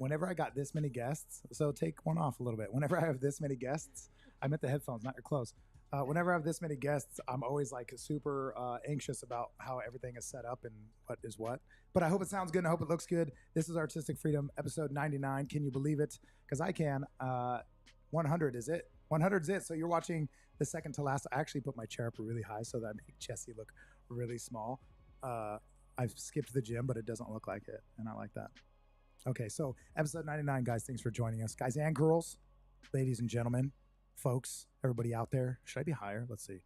whenever I got this many guests, so take one off a little bit. Whenever I have this many guests, I meant the headphones, not your clothes. Whenever I have this many guests, I'm always like super anxious about how everything is set up and what is what. But I hope it sounds good and I hope it looks good. This is Artistic Freedom, episode 99. Can you believe it? Because I can. 100 is it? 100 is it. So you're watching the second to last. I actually put my chair up really high so that I make Jesse look really small. I've skipped the gym, but it doesn't look like it. And I like that. Okay, so episode 99, guys. Thanks for joining us. Guys and girls, ladies and gentlemen, folks, everybody out there. Should I be higher? Let's see.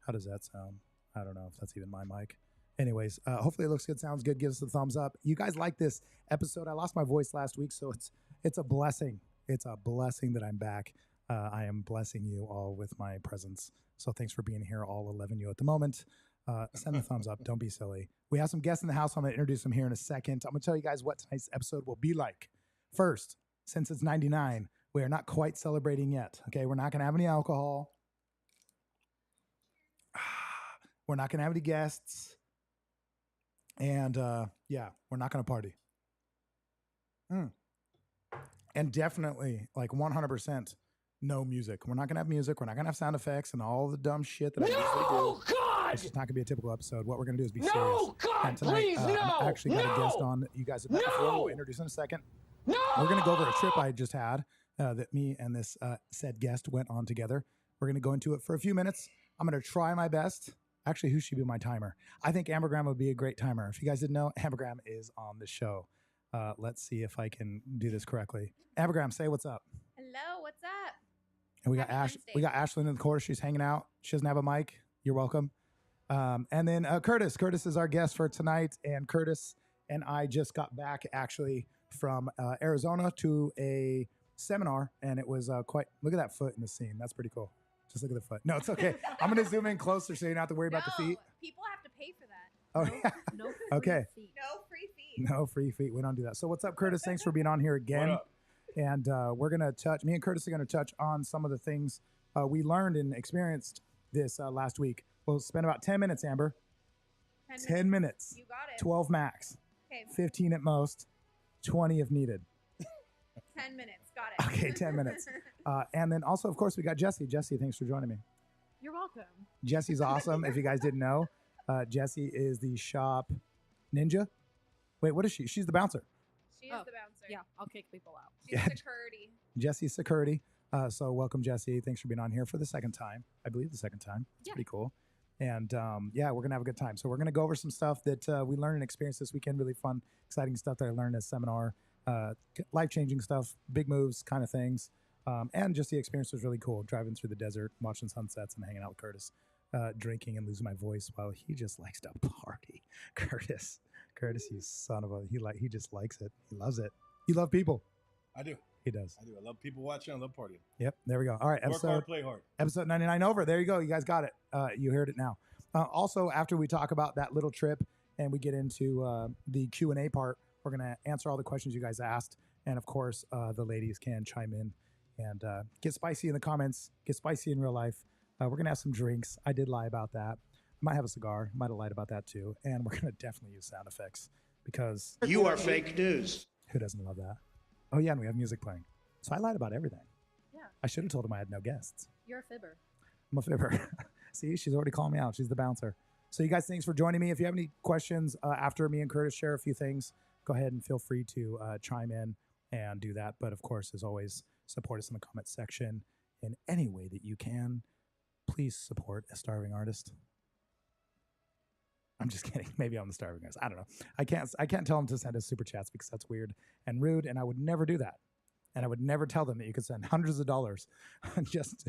How does that sound? I don't know if that's even my mic. Anyways, hopefully it looks good, sounds good. Give us a thumbs up. You guys like this episode. I lost my voice last week, so it's a blessing. It's a blessing that I'm back. I am blessing you all with my presence. So thanks for being here, all 11 you at the moment. Send the thumbs up. Don't be silly. We have some guests in the house. I'm going to introduce them here in a second. I'm going to tell you guys what tonight's episode will be like. First, since it's 99, we are not quite celebrating yet. Okay, we're not going to have any alcohol. We're not going to have any guests. And yeah, we're not going to party. And definitely, like 100%, no music. We're not going to have music. We're not going to have sound effects and all the dumb shit that I usually do. No, God! It's just not going to be a typical episode. What we're going to do is be No, serious. God, And tonight, please, no! I actually got a guest No! on that you guys have met No! before. We'll introduce in a second. No! We're going to go over a trip I just had that me and this said guest went on together. We're going to go into it for a few minutes. I'm going to try my best. Actually, who should be my timer? I think Ambergram would be a great timer. If you guys didn't know, Ambergram is on the show. Let's see if I can do this correctly. Ambergram, say what's up. Hello, what's up? And we got Happy Wednesday. we got Ashlyn in the corner. She's hanging out. She doesn't have a mic. You're welcome. And then Curtis. Curtis is our guest for tonight. And Curtis and I just got back actually from Arizona to a seminar, and it was quite. Look at that foot in the scene. That's pretty cool. Just look at the foot. No, it's okay. I'm going to zoom in closer so you don't have to worry about the feet. People have to pay for that. Oh, yeah. No free Okay. feet. No free fees. No free feet. We don't do that. So what's up, Curtis? Thanks for being on here again. What up? And we're going to me and Curtis are going to touch on some of the things we learned and experienced this last week. We'll spend about 10 minutes, Amber. 10 minutes. You got it. 12 max. Okay, 15 at most. 20 if needed. 10 minutes. Got it. Okay, 10 minutes. And then also, of course, we got Jesse. Jesse, thanks for joining me. You're welcome. Jesse's awesome. If you guys didn't know, Jesse is the shop ninja. Wait, what is she? She's the bouncer. She is Oh, the bouncer. Yeah, I'll kick people out. She's Yeah. security. Jesse's security. So welcome, Jesse. Thanks for being on here for the second time. I believe the second time. It's Yeah. pretty cool. And yeah, we're going to have a good time. So we're going to go over some stuff that we learned and experienced this weekend. Really fun, exciting stuff that I learned at a seminar. Life-changing stuff, big moves kind of things. And just the experience was really cool. Driving through the desert, watching sunsets, and hanging out with Curtis. Drinking and losing my voice while he just likes to party. Curtis, you son of a, he just likes it. He loves it. You love people. I do. He does. I love people watching. I love partying. Yep. There we go. All right. Work hard, play hard. Episode 99 over. There you go. You guys got it. You heard it now. Also, after we talk about that little trip and we get into the Q&A part, we're going to answer all the questions you guys asked. And of course, the ladies can chime in and get spicy in the comments, get spicy in real life. We're going to have some drinks. I did lie about that. I might have a cigar. Might have lied about that too. And we're going to definitely use sound effects because You are fake news. who doesn't love that? Oh, yeah. And we have music playing. So I lied about everything. Yeah, I should have told him I had no guests. you're a fibber. I'm a fibber. See, she's already calling me out. She's the bouncer. So you guys, thanks for joining me. If you have any questions after me and Curtis share a few things, go ahead and feel free to chime in and do that. But of course, as always, support us in the comment section in any way that you can. Please support a starving artist. I'm just kidding. Maybe I'm the starving artist. I don't know. I can't tell them to send us super chats because that's weird and rude, and I would never do that. And I would never tell them that you could send hundreds of dollars just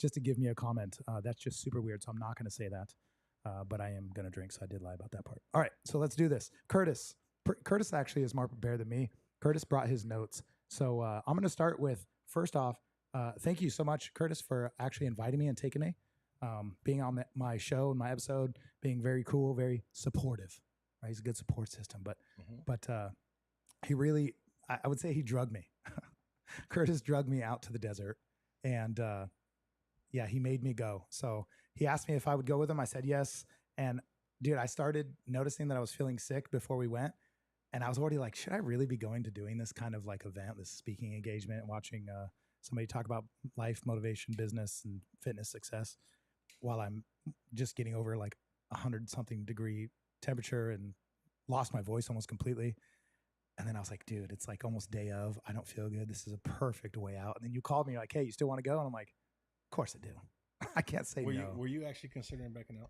to give me a comment. That's just super weird. So I'm not going to say that. But I am going to drink. So I did lie about that part. All right. So let's do this. Curtis actually is more prepared than me. Curtis brought his notes. So I'm going to start with, first off, thank you so much, Curtis, for actually inviting me and taking me, being on my show and my episode, being very cool, very supportive. Right? He's a good support system. But he really, I would say he drugged me. Curtis drugged me out to the desert, and yeah, he made me go. So he asked me if I would go with him. I said yes. And dude, I started noticing that I was feeling sick before we went. And I was already like, should I really be going to doing this kind of like event, this speaking engagement, watching somebody talk about life, motivation, business, and fitness success while I'm just getting over like 100-something degree temperature and lost my voice almost completely. And then I was like, dude, it's like almost day of. I don't feel good. This is a perfect way out. And then you called me, you're like, hey, you still want to go? And I'm like, of course I do. I can't say no. Were you actually considering backing out?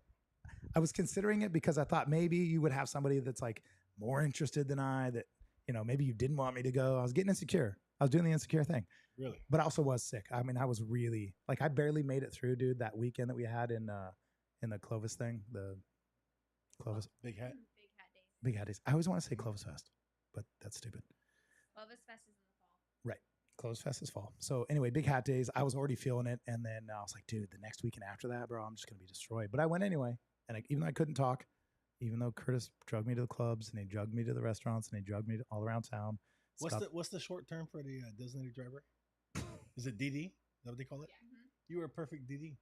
I was considering it because I thought maybe you would have somebody that's like more interested than I, that, you know, maybe you didn't want me to go. I was getting insecure. I was doing the insecure thing. Really? But I also was sick. I mean, I was really like, I barely made it through, dude, that weekend that we had in the Clovis thing, the Clovis Big hat. Big hat days. Big Hat Days. I always want to say Clovis Fest, but that's stupid. Clovis Fest is in the fall. Right. Clovis Fest is fall. So anyway, Big Hat Days, I was already feeling it. And then I was like, dude, the next weekend after that, bro, I'm just going to be destroyed. But I went anyway. And even though I couldn't talk, even though Curtis drugged me to the clubs and he drugged me to the restaurants and he drugged me all around town. What's the short term for the designated driver? Is it DD? Is that what they call it? Yeah. You were a perfect DD.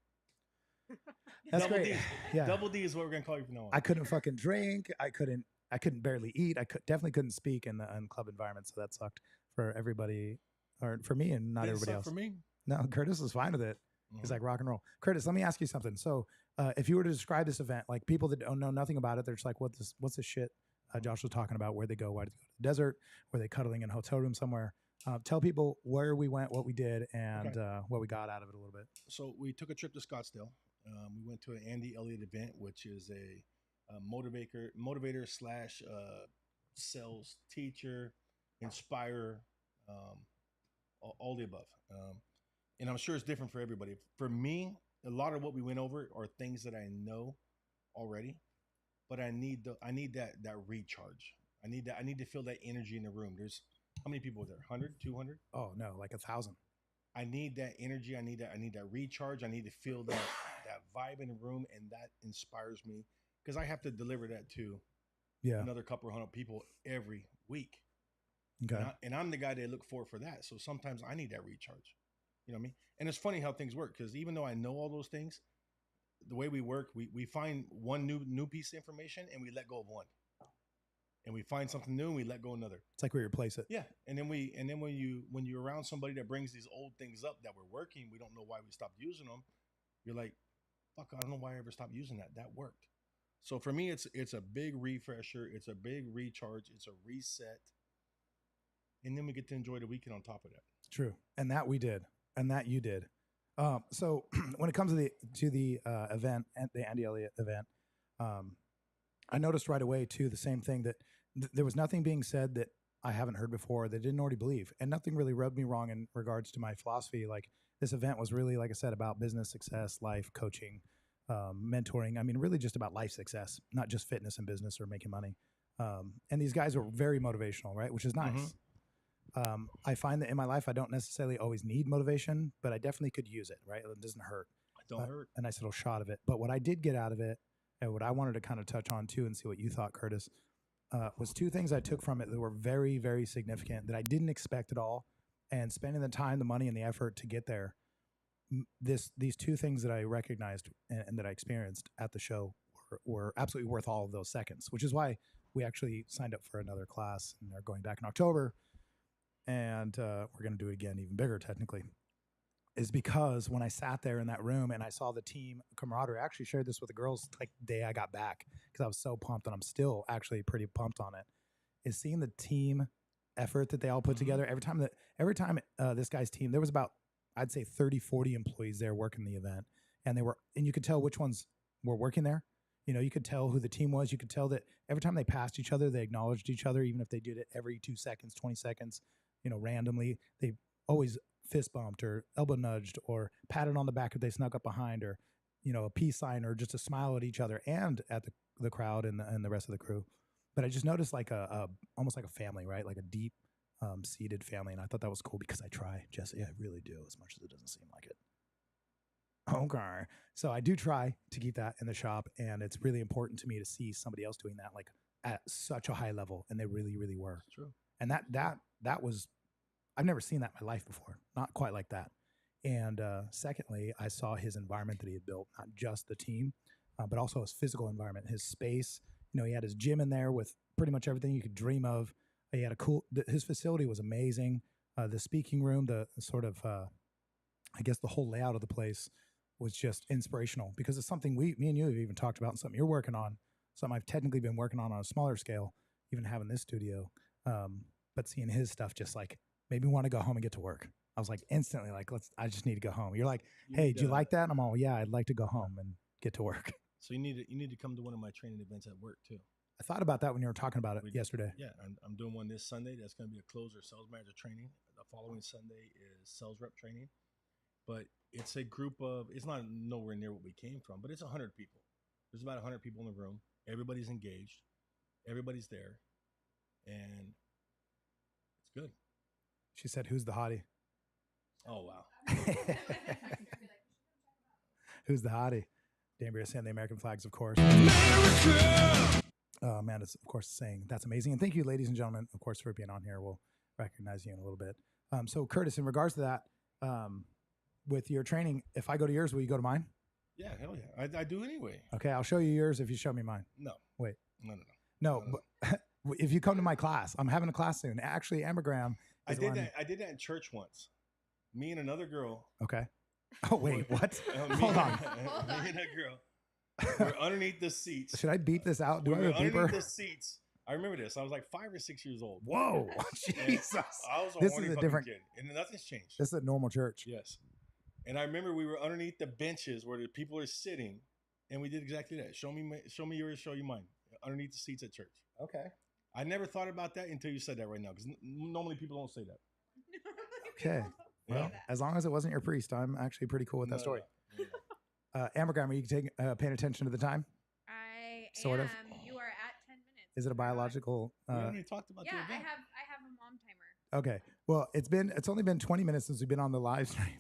That's Double great. D. Yeah. Double D is what we're gonna call you from now on. I couldn't fucking drink. I couldn't barely eat. Definitely couldn't speak in the club environment. So that sucked for everybody, or for me and not Didn't everybody suck else. For me, No, Curtis was fine with it. He's Mhm. like rock and roll. Curtis, let me ask you something. So if you were to describe this event, like people that don't know nothing about it, they're just like, what's this shit Josh was talking about? Where'd they go? Why did they go to the desert? Were they cuddling in a hotel room somewhere? Tell people where we went, what we did, and what we got out of it a little bit. So we took a trip to Scottsdale. We went to an Andy Elliott event, which is a motivator slash sales teacher, inspire, all the above. And I'm sure it's different for everybody. For me, a lot of what we went over are things that I know already, but I need that recharge. I need to feel that energy in the room. There's how many people were there? 100, 200? Oh no, like 1,000. I need that energy. I need that recharge. I need to feel that vibe in the room, and that inspires me because I have to deliver that to another couple of hundred people every week. Okay. And I'm the guy they look for that. So sometimes I need that recharge. You know what I mean? And it's funny how things work because even though I know all those things, the way we work, we find one new piece of information and we let go of one. And we find something new and we let go of another. It's like we replace it. Yeah. And then when you're around somebody that brings these old things up that were working, we don't know why we stopped using them. You're like, fuck, I don't know why I ever stopped using that. That worked. So for me, it's a big refresher. It's a big recharge. It's a reset. And then we get to enjoy the weekend on top of that. True. And that we did. And that you did. So when it comes to the event, the Andy Elliott event, I noticed right away too, the same thing, that there was nothing being said that I haven't heard before, that I didn't already believe. And nothing really rubbed me wrong in regards to my philosophy. Like this event was really, like I said, about business success, life coaching, mentoring. I mean, really just about life success, not just fitness and business or making money. And these guys were very motivational, right? Which is nice. Mm-hmm. I find that in my life, I don't necessarily always need motivation, but I definitely could use it, right? It doesn't hurt. It don't hurt. A nice little shot of it. But what I did get out of it, and what I wanted to kind of touch on too and see what you thought, Curtis, was two things I took from it that were very, very significant that I didn't expect at all. And spending the time, the money, and the effort to get there, these two things that I recognized and that I experienced at the show were absolutely worth all of those seconds, which is why we actually signed up for another class and are going back in October. And we're going to do it again, even bigger technically, is because when I sat there in that room and I saw the team camaraderie, I actually shared this with the girls like the day I got back because I was so pumped, and I'm still actually pretty pumped on it, is seeing the team effort that they all put together. Every time this guy's team, there was about, I'd say 30, 40 employees there working the event, and you could tell which ones were working there. You know, you could tell who the team was. You could tell that every time they passed each other, they acknowledged each other, even if they did it every 2 seconds, 20 seconds, randomly. They always fist bumped or elbow nudged or patted on the back if they snuck up behind, or, a peace sign, or just a smile at each other and at the crowd and the rest of the crew. But I just noticed like almost like a family, right? Like a deep seated family. And I thought that was cool because I try, Jesse, I really do, as much as it doesn't seem like it. Okay. So I do try to keep that in the shop, and it's really important to me to see somebody else doing that like at such a high level, and they really, really were. That's true. And that was, I've never seen that in my life before, not quite like that. And secondly, I saw his environment that he had built, not just the team, but also his physical environment, his space, He had his gym in there with pretty much everything you could dream of. He had his facility was amazing. The speaking room, the sort of, I guess the whole layout of the place was just inspirational because it's something me and you have even talked about and something you're working on, something I've technically been working on a smaller scale, even having this studio. But seeing his stuff just like made me want to go home and get to work. I was like instantly like, I just need to go home. You're like, hey, do you like that? And I'm all, yeah, I'd like to go home and get to work. So you need to come to one of my training events at work too. I thought about that when you were talking about it yesterday. Yeah, I'm doing one this Sunday. That's going to be a closer sales manager training. The following Sunday is sales rep training. But it's a group of, it's not nowhere near what we came from, but it's 100 people. There's about 100 people in the room. Everybody's engaged. Everybody's there. And it's good. She said, who's the hottie? Oh, wow. Who's the hottie? Danbury saying the American flags, of course. Amanda's, of course, saying that's amazing. And thank you, ladies and gentlemen, of course, for being on here. We'll recognize you in a little bit. So, Curtis, in regards to that, with your training, if I go to yours, will you go to mine? Yeah, hell yeah. I do anyway. Okay, I'll show you yours if you show me mine. No. Wait. No. But if you come to my class, I'm having a class soon. Actually, Ambergram. I did that in church once. Me and another girl. Okay. Oh, wait, what? Hold on. Me and a girl. We're underneath the seats. Should I beep this out? Do I have a beeper? Underneath the seats. I remember this. I was like 5 or 6 years old. Whoa, Jesus! I was This is a different kid, and nothing's changed. This is a normal church. Yes, and I remember we were underneath the benches where the people are sitting, and we did exactly that. Show me yours, show you mine. Underneath the seats at church. Okay. I never thought about that until you said that right now, because normally people don't say that. Okay. Well, as long as it wasn't your priest, I'm actually pretty cool with that story. Ambergram, are you paying attention to the time? I Sort am. of. You are at 10 minutes. Is it a biological? We already talked about the Yeah, event. I have a mom timer. Okay. Well, it's only been 20 minutes since we've been on the live stream,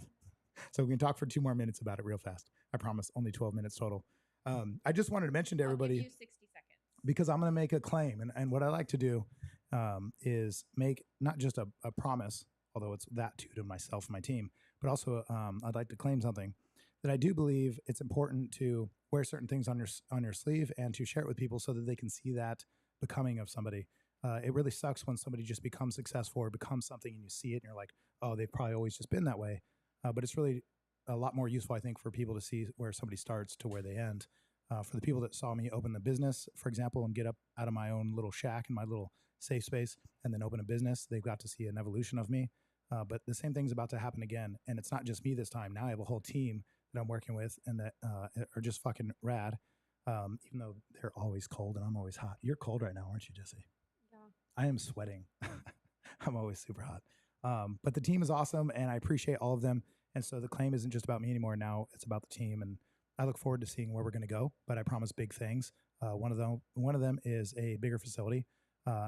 so we can talk for 2 more minutes about it real fast. I promise, only 12 minutes total. I just wanted to mention to everybody, I'll give you 60 seconds. because I'm going to make a claim, and what I like to do is make not just a promise, although it's that to myself and my team, but also I'd like to claim something that I do believe it's important to wear certain things on your sleeve and to share it with people so that they can see that becoming of somebody. It really sucks when somebody just becomes successful or becomes something and you see it and you're like, oh, they've probably always just been that way. But it's really a lot more useful, I think, for people to see where somebody starts to where they end. For the people that saw me open the business, for example, and get up out of my own little shack in my little safe space and then open a business, they've got to see an evolution of me. But the same thing's about to happen again. And it's not just me this time. Now I have a whole team that I'm working with and that are just fucking rad. Even though they're always cold and I'm always hot. You're cold right now, aren't you, Jesse? Yeah. I am sweating. I'm always super hot. But the team is awesome and I appreciate all of them. And so the claim isn't just about me anymore. Now it's about the team. And I look forward to seeing where we're going to go, but I promise big things. One of them is a bigger facility,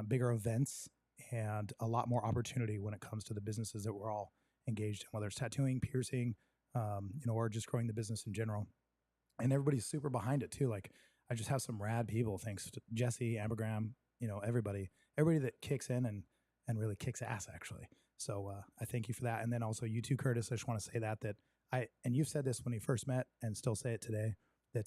bigger events, and a lot more opportunity when it comes to the businesses that we're all engaged in, whether it's tattooing, piercing, or just growing the business in general. And everybody's super behind it too. Like I just have some rad people, thanks to Jesse, Ambergram, everybody that kicks in and really kicks ass actually. So I thank you for that. And then also you too, Curtis, I just want to say that and you've said this when you first met and still say it today, that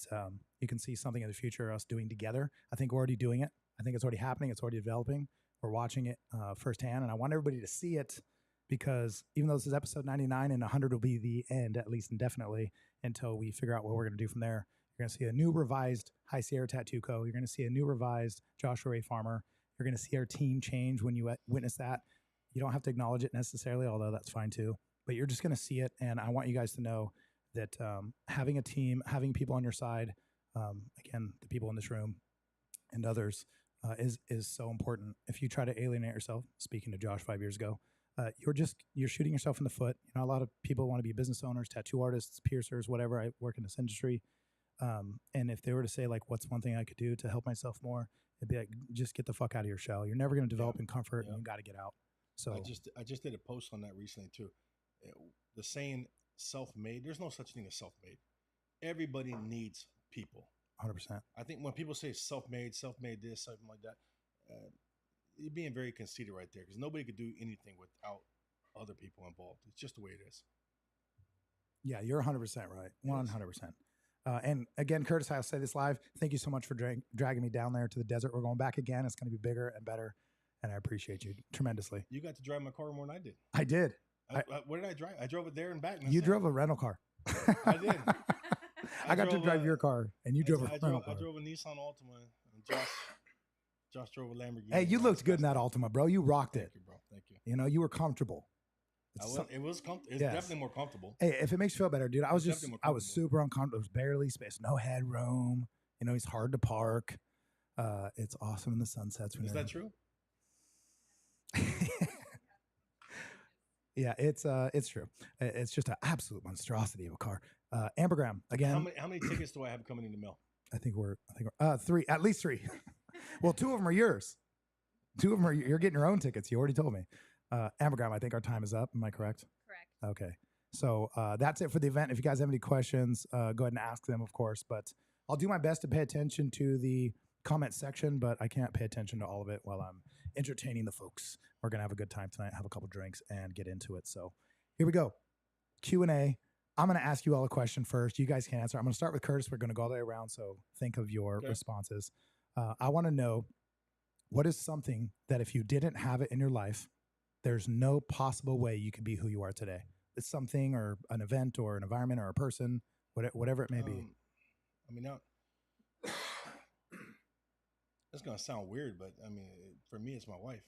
you can see something in the future us doing together. I think we're already doing it. I think it's already happening. It's already developing. We're watching it firsthand. And I want everybody to see it because even though this is episode 99 and 100 will be the end, at least indefinitely, until we figure out what we're going to do from there. You're going to see a new revised High Sierra Tattoo Co. You're going to see a new revised Joshua Ray Farmer. You're going to see our team change when you witness that. You don't have to acknowledge it necessarily, although that's fine too. But you're just going to see it. And I want you guys to know that having a team, having people on your side, again, the people in this room and others, is so important. If you try to alienate yourself, speaking to Josh 5 years ago, you're shooting yourself in the foot. A lot of people want to be business owners, tattoo artists, piercers, whatever. I work in this industry. And if they were to say, like, what's one thing I could do to help myself more, it'd be like, just get the fuck out of your shell. You're never going to develop in comfort and you got to get out. So I just did a post on that recently too. The saying self-made, there's no such thing as self-made. Everybody needs people. 100%. I think when people say self-made this, something like that, you're being very conceited right there because nobody could do anything without other people involved. It's just the way it is. Yeah, you're 100% right. 100%. And again, Curtis, I'll say this live. Thank you so much for dragging me down there to the desert. We're going back again. It's going to be bigger and better. And I appreciate you tremendously. You got to drive my car more than I did. I did. What did I drive? I drove it there and back. You drove a rental car. I did. I got to drive your car, and you drove a rental car. I drove a Nissan Altima, and Josh drove a Lamborghini. Hey, you looked good in that Altima, bro. You rocked it. Thank you, bro. Thank you. You know, you were comfortable. It was comfortable. It's definitely more comfortable. Hey, if it makes you feel better, dude, I was super uncomfortable. There was barely space, no headroom. You know, he's hard to park. It's awesome in the sunsets. Is that true? Yeah, it's true. It's just an absolute monstrosity of a car. Ambergram again. How many tickets do I have coming in the mail? I think we're 3, at least 3. Well, 2 of them are yours. 2 of them are you're getting your own tickets. You already told me. Ambergram, I think our time is up. Am I correct? Correct. Okay. So that's it for the event. If you guys have any questions, go ahead and ask them, of course. But I'll do my best to pay attention to the comment section, but I can't pay attention to all of it while I'm entertaining the folks. We're going to have a good time tonight, have a couple drinks, and get into it. So here we go. Q&A. I'm going to ask you all a question first. You guys can answer. I'm going to start with Curtis. We're going to go all the way around, so think of your responses. I want to know, what is something that if you didn't have it in your life, there's no possible way you could be who you are today? It's something or an event or an environment or a person, whatever it may be. I mean, now, it's going to sound weird, but I mean, for me, it's my wife.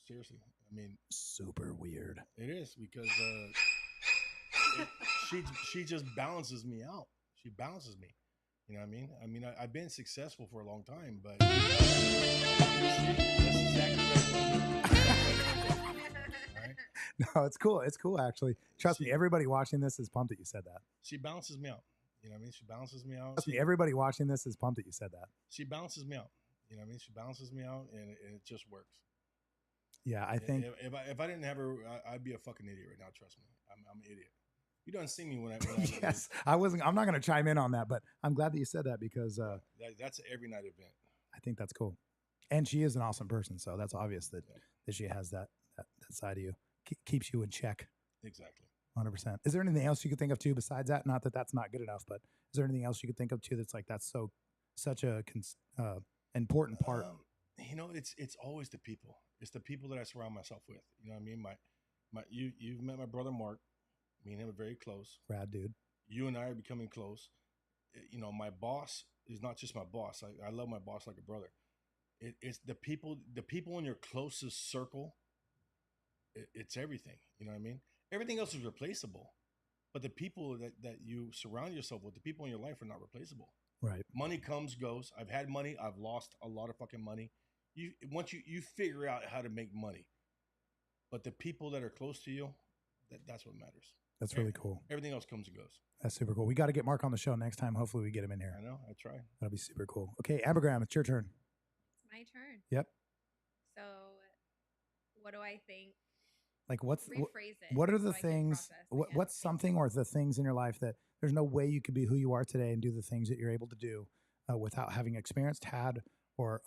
Seriously. I mean, super weird. It is because she just balances me out. She balances me. You know what I mean? I mean, I've been successful for a long time, but that's exactly right. No, it's cool. It's cool, actually. Trust me, everybody watching this is pumped that you said that. She balances me out. You know what I mean? She balances me out. Trust me, everybody watching this is pumped that you said that. She balances me out. You know what I mean? She balances me out, and it just works. Yeah, I think if I didn't have her, I'd be a fucking idiot right now. Trust me, I'm an idiot. You don't see me when I yes, I wasn't. I'm not going to chime in on that, but I'm glad that you said that because that's an every night event. I think that's cool, and she is an awesome person, so that's obvious that she has that side of you. Keeps you in check. Exactly. 100%. Is there anything else you could think of too besides that? Not that that's not good enough, but is there anything else you could think of too that's like that's such a important part? You know, it's always the people. It's the people that I surround myself with. You know what I mean? You've met my brother Mark. Me and him are very close. Rad dude. You and I are becoming close. You know, my boss is not just my boss. I love my boss like a brother. It's the people in your closest circle. It's everything. You know what I mean? Everything else is replaceable. But the people that you surround yourself with, the people in your life are not replaceable. Right. Money comes, goes. I've had money. I've lost a lot of fucking money. Once you figure out how to make money. But the people that are close to you, that's what matters. That's really cool. Everything else comes and goes. That's super cool. We got to get Mark on the show next time. Hopefully we get him in here. I know. I try. That'll be super cool. Okay, Ambergram, it's your turn. It's my turn. Yep. So what do I think? Like rephrase it. What are the things, what's something or the things in your life that there's no way you could be who you are today and do the things that you're able to do without having experienced, had, or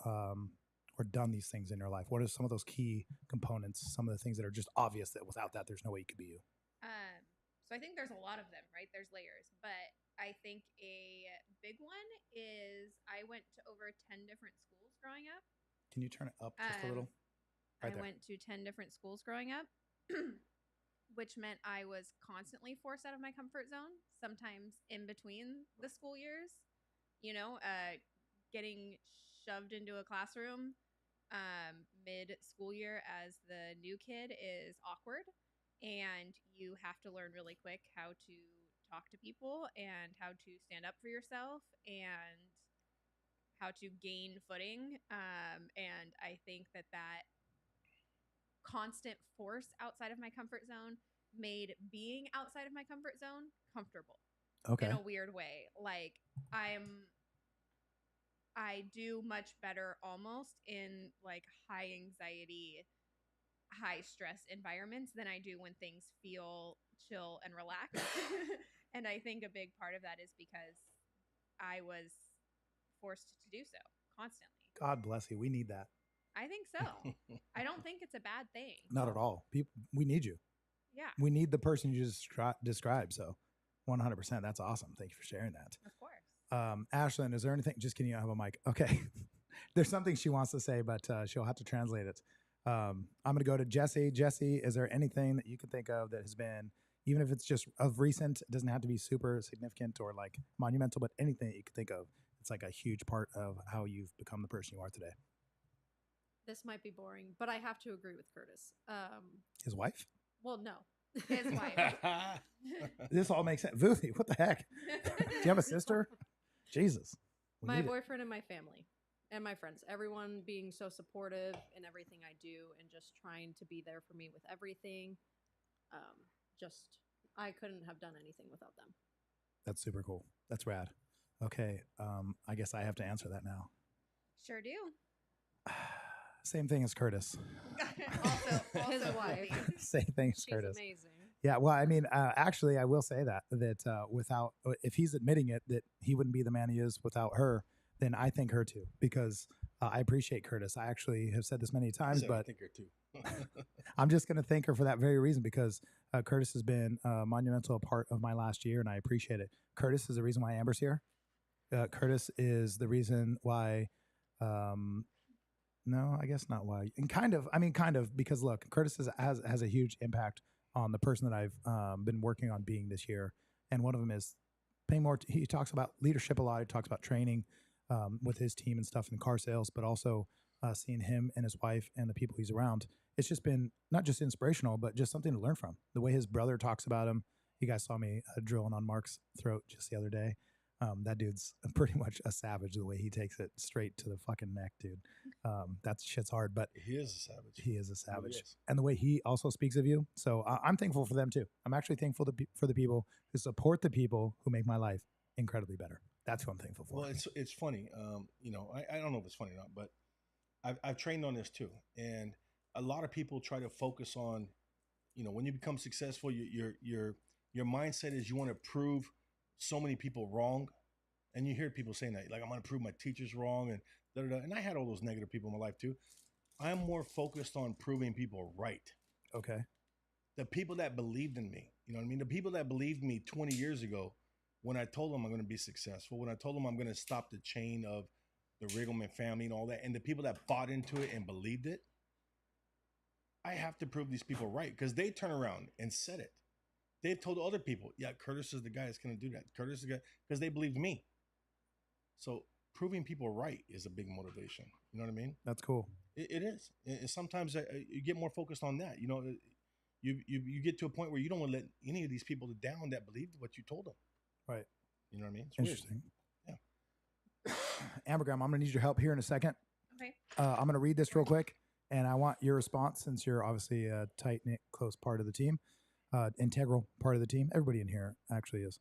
done these things in your life? What are some of those key components, some of the things that are just obvious that without that, there's no way you could be you? So I think there's a lot of them, right? There's layers, but I think a big one is I went to over 10 different schools growing up. Can you turn it up just a little? I went to 10 different schools growing up, which meant I was constantly forced out of my comfort zone, sometimes in between the school years, you know, getting shoved into a classroom mid-school year as the new kid is awkward. And you have to learn really quick how to talk to people and how to stand up for yourself and how to gain footing. And I think that constant force outside of my comfort zone made being outside of my comfort zone comfortable. Okay. In a weird way. Like I do much better almost in like high anxiety, high stress environments than I do when things feel chill and relaxed. And I think a big part of that is because I was forced to do so constantly. God bless you. We need that. I think so. I don't think it's a bad thing. Not at all. We need you. Yeah. We need the person you just described. So 100%. That's awesome. Thank you for sharing that. Of course. Ashlyn, is there anything? Just kidding. You don't have a mic. Okay. There's something she wants to say, but she'll have to translate it. I'm going to go to Jesse. Jesse, is there anything that you can think of that has been, even if it's just of recent, it doesn't have to be super significant or like monumental, but anything that you can think of? It's like a huge part of how you've become the person you are today. This might be boring, but I have to agree with Curtis. His wife? Well, no. His wife. This all makes sense. Vuthi, what the heck? Do you have a sister? Jesus. We My need it. boyfriend and my family and my friends, everyone being so supportive in everything I do and just trying to be there for me with everything. I couldn't have done anything without them. That's super cool. That's rad. Okay. I guess I have to answer that now. Sure do. Same thing as Curtis. also His Vuthi. wife. Same thing as She's Curtis. amazing. Yeah, well, I mean, actually, I will say that without, if he's admitting it that he wouldn't be the man he is without her, then I thank her too, because I appreciate Curtis. I actually have said this many times, I but think her too. I'm just going to thank her for that very reason, because Curtis has been a monumental part of my last year, and I appreciate it. Curtis is the reason why Amber's here. Curtis is the reason why. No, I guess not why. And kind of, because look, Curtis has a huge impact on the person that I've been working on being this year. And one of them is paying more. He talks about leadership a lot. He talks about training with his team and stuff in car sales, but also seeing him and his wife and the people he's around. It's just been not just inspirational, but just something to learn from. The way his brother talks about him. You guys saw me drilling on Mark's throat just the other day. That dude's pretty much a savage the way he takes it straight to the fucking neck, dude. That shit's hard, but He is a savage. he is a savage. Really is. And the way he also speaks of you. So I'm thankful for them too. I'm actually thankful for the people who support the people who make my life incredibly better. That's who I'm thankful for. Well, it's funny. I don't know if it's funny or not, but I've trained on this too. And a lot of people try to focus on, when you become successful, your mindset is you want to prove so many people wrong. And you hear people saying that, like, I'm going to prove my teachers wrong and da-da-da. And I had all those negative people in my life too. I'm more focused on proving people right. Okay. The people that believed in me, you know what I mean? The people that believed me 20 years ago when I told them I'm going to be successful, when I told them I'm going to stop the chain of the Riggleman family and all that, and the people that bought into it and believed it, I have to prove these people right, because they turn around and said it. They've told other people, yeah, Curtis is the guy that's going to do that. Curtis is the guy, because they believed me. So proving people right is a big motivation. You know what I mean? That's cool. It is. Sometimes you get more focused on that. You get to a point where you don't want to let any of these people down that believed what you told them. Right. You know what I mean? It's Interesting. weird. Yeah. Ambergram, I'm going to need your help here in a second. Okay. I'm going to read this real quick, and I want your response, since you're obviously a tight-knit, close part of the team, integral part of the team. Everybody in here actually is.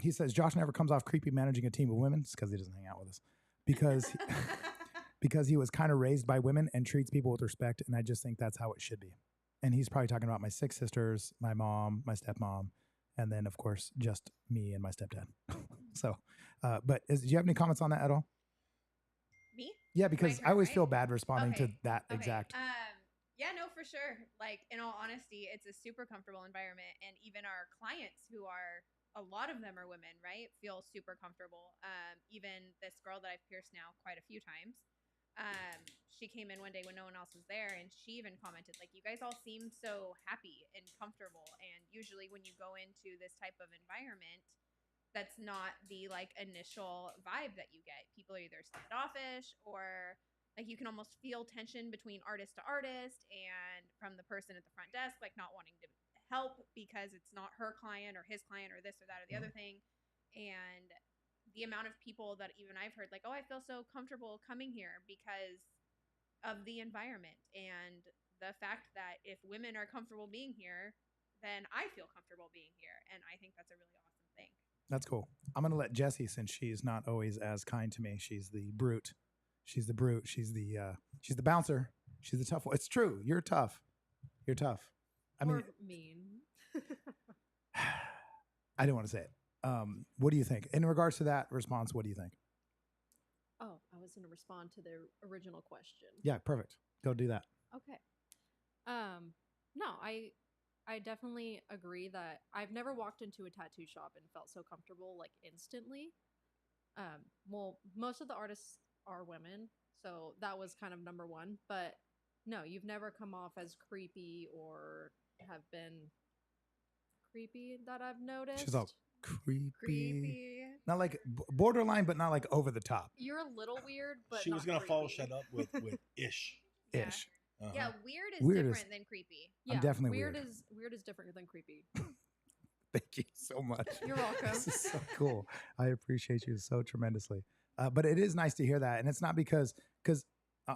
He says, Josh never comes off creepy managing a team of women. It's because he doesn't hang out with us. Because he was kind of raised by women and treats people with respect, and I just think that's how it should be. And he's probably talking about my 6 sisters, my mom, my stepmom, and then, of course, just me and my stepdad. So, but do you have any comments on that at all? Me? Yeah, because turn, I always right? feel bad responding to Okay. that Okay. exact. Yeah, no, for sure. Like, in all honesty, it's a super comfortable environment. And even our clients, who are, a lot of them are women, right? Feel super comfortable. Even this girl that I've pierced now quite a few times, she came in one day when no one else was there, and she even commented, like, you guys all seem so happy and comfortable. And usually when you go into this type of environment, that's not the like initial vibe that you get. People are either standoffish, or like you can almost feel tension between artist to artist and from the person at the front desk, like not wanting to help because it's not her client or his client or this or that or the other thing. And the amount of people that even I've heard, like, oh, I feel so comfortable coming here because of the environment and the fact that if women are comfortable being here, then I feel comfortable being here. And I think that's a really awesome thing. That's cool. I'm going to let Jessie, since she's not always as kind to me. She's the brute. She's the brute. She's the bouncer. She's the tough one. It's true. You're tough. You're tough. I mean, mean. I didn't want to say it. What do you think? In regards to that response, what do you think? Oh, I was going to respond to the original question. Yeah, perfect. Go do that. Okay. No, I definitely agree that I've never walked into a tattoo shop and felt so comfortable like instantly. Well, most of the artists are women, so that was kind of number one. But no, you've never come off as creepy or have been creepy that I've noticed. She's all creepy. Creepy. Not like borderline, but not like over the top You're a little weird, but She was not gonna follow creepy. shut up with ish. Yeah. ish. Uh-huh. Yeah, weird is Weird is- different than creepy. Yeah, definitely weird. weird. Weird is different than creepy. Thank you so much. You're welcome. This is so cool. I appreciate you so tremendously. But it is nice to hear that, and it's not because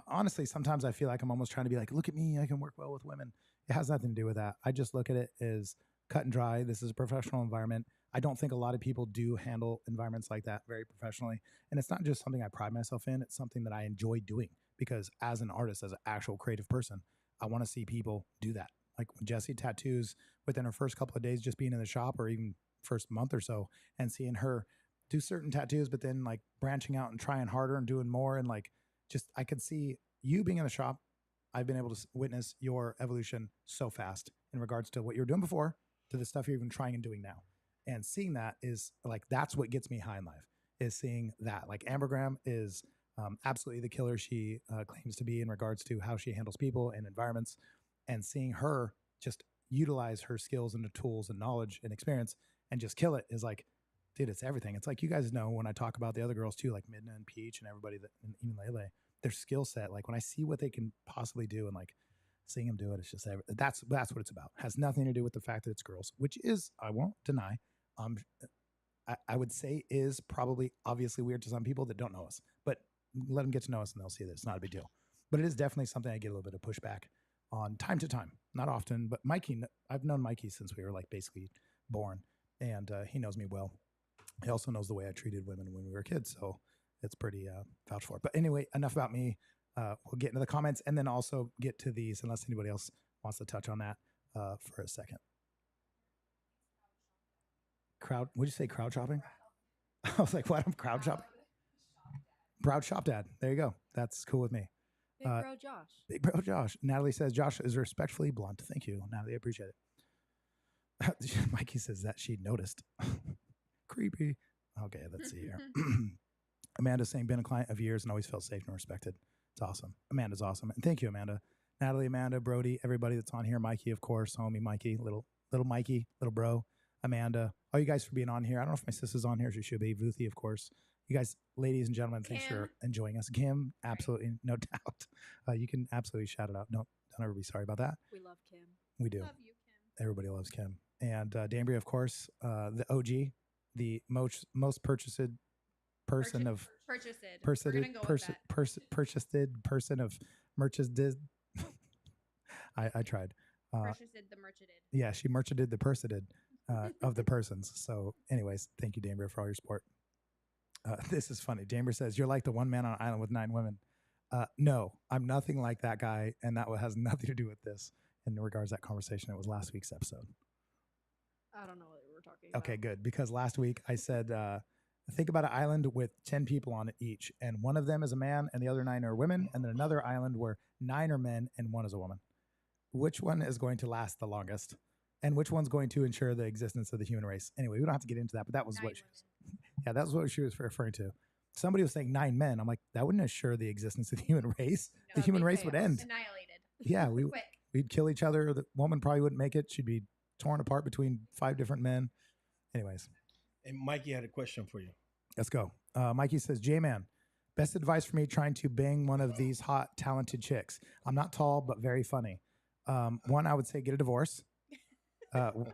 honestly, sometimes I feel like I'm almost trying to be like, look at me, I can work well with women. It has nothing to do with that. I just look at it as cut and dry. This is a professional environment. I don't think a lot of people do handle environments like that very professionally, and it's not just something I pride myself in. It's something that I enjoy doing because as an artist, as an actual creative person, I want to see people do that. Like when Jessie tattoos within her first couple of days, just being in the shop or even first month or so, and seeing her do certain tattoos, but then like branching out and trying harder and doing more. And like, just, I could see you being in the shop. I've been able to witness your evolution so fast in regards to what you were doing before to the stuff you're even trying and doing now. And seeing that is like, that's what gets me high in life, is seeing that. Like Amber Graham is absolutely the killer she claims to be in regards to how she handles people and environments, and seeing her just utilize her skills and the tools and knowledge and experience and just kill it is like, dude, it's everything. It's like, you guys know when I talk about the other girls too, like Midna and Peach and everybody that, and even Lele, their skill set, like when I see what they can possibly do and like seeing them do it, it's just, that's what it's about. It has nothing to do with the fact that it's girls, which is, I won't deny, I would say is probably obviously weird to some people that don't know us, but let them get to know us and they'll see that it's not a big deal. But it is definitely something I get a little bit of pushback on time to time. Not often, but Mikey, I've known Mikey since we were like basically born, and he knows me well. He also knows the way I treated women when we were kids, so it's pretty vouched for. But anyway, enough about me. We'll get into the comments and then also get to these, unless anybody else wants to touch on that for a second. Crowd, would you say crowd shopping? I was like, what? I'm crowd shopping? Proud shop dad. There you go. That's cool with me. Big bro Josh. Big bro Josh. Natalie says, Josh is respectfully blunt. Thank you, Natalie. I appreciate it. Mikey says that she noticed. Creepy. Okay, let's see here. Amanda's saying, been a client of years and always felt safe and respected. It's awesome. Amanda's awesome. And thank you, Amanda. Natalie, Amanda, Brody, everybody that's on here. Mikey, of course. Homie Mikey, little Mikey, little bro. Amanda. All you guys for being on here. I don't know if my sister's on here. She should be. Vuthi, of course. You guys, ladies and gentlemen, thanks for enjoying us. Kim, absolutely, no doubt. You can absolutely shout it out. Don't ever be sorry about that. We love Kim. We do. Love you, Kim. Everybody loves Kim. And Dambria, of course, the OG, the most purchased person of purchased. Purchased person of merches did. I tried. Purchased the merchant. Yeah, she merchanted the person of the persons. So, anyways, thank you, Dambria, for all your support. This is funny. Dambria says, you're like the one man on an island with 9 women. No, I'm nothing like that guy, and that has nothing to do with this in regards to that conversation. It was last week's episode. I don't know what we were talking about. Okay, good. Because last week I said, think about an island with 10 people on it each, and one of them is a man and the other 9 are women, and then another island where 9 are men and 1 is a woman. Which one is going to last the longest? And which one's going to ensure the existence of the human race? Anyway, we don't have to get into that, but that was 9 what she was. women. Yeah, that was what she was referring to. Somebody was saying 9 men. I'm like, that wouldn't assure the existence of the human race. No, The it'd human be race would chaos. end. Annihilated. Yeah, Quick. we'd kill each other. The woman probably wouldn't make it. She'd be torn apart between 5 different men. Anyways, And Mikey had a question for you. let's go. Mikey says, J-Man, best advice for me trying to bang one of these hot, talented chicks. I'm not tall, but very funny. One, I would say get a divorce.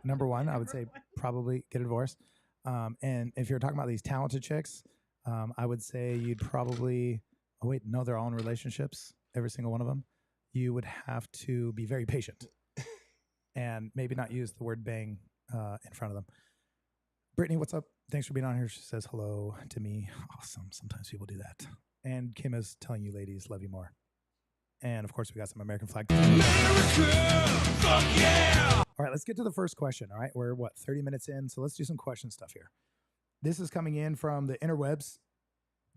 Number one, I would say probably get a divorce. And if you're talking about these talented chicks, I would say you'd probably, oh wait, no, they're all in relationships, every single one of them. You would have to be very patient and maybe not use the word bang in front of them. Brittany, what's up? Thanks for being on here. She says hello to me. Awesome. Sometimes people do that. And Kim is telling you ladies, love you more. And of course, we got some American flag. America, fuck yeah! All right, let's get to the first question. All right, we're 30 minutes in, so let's do some question stuff here. This is coming in from the interwebs,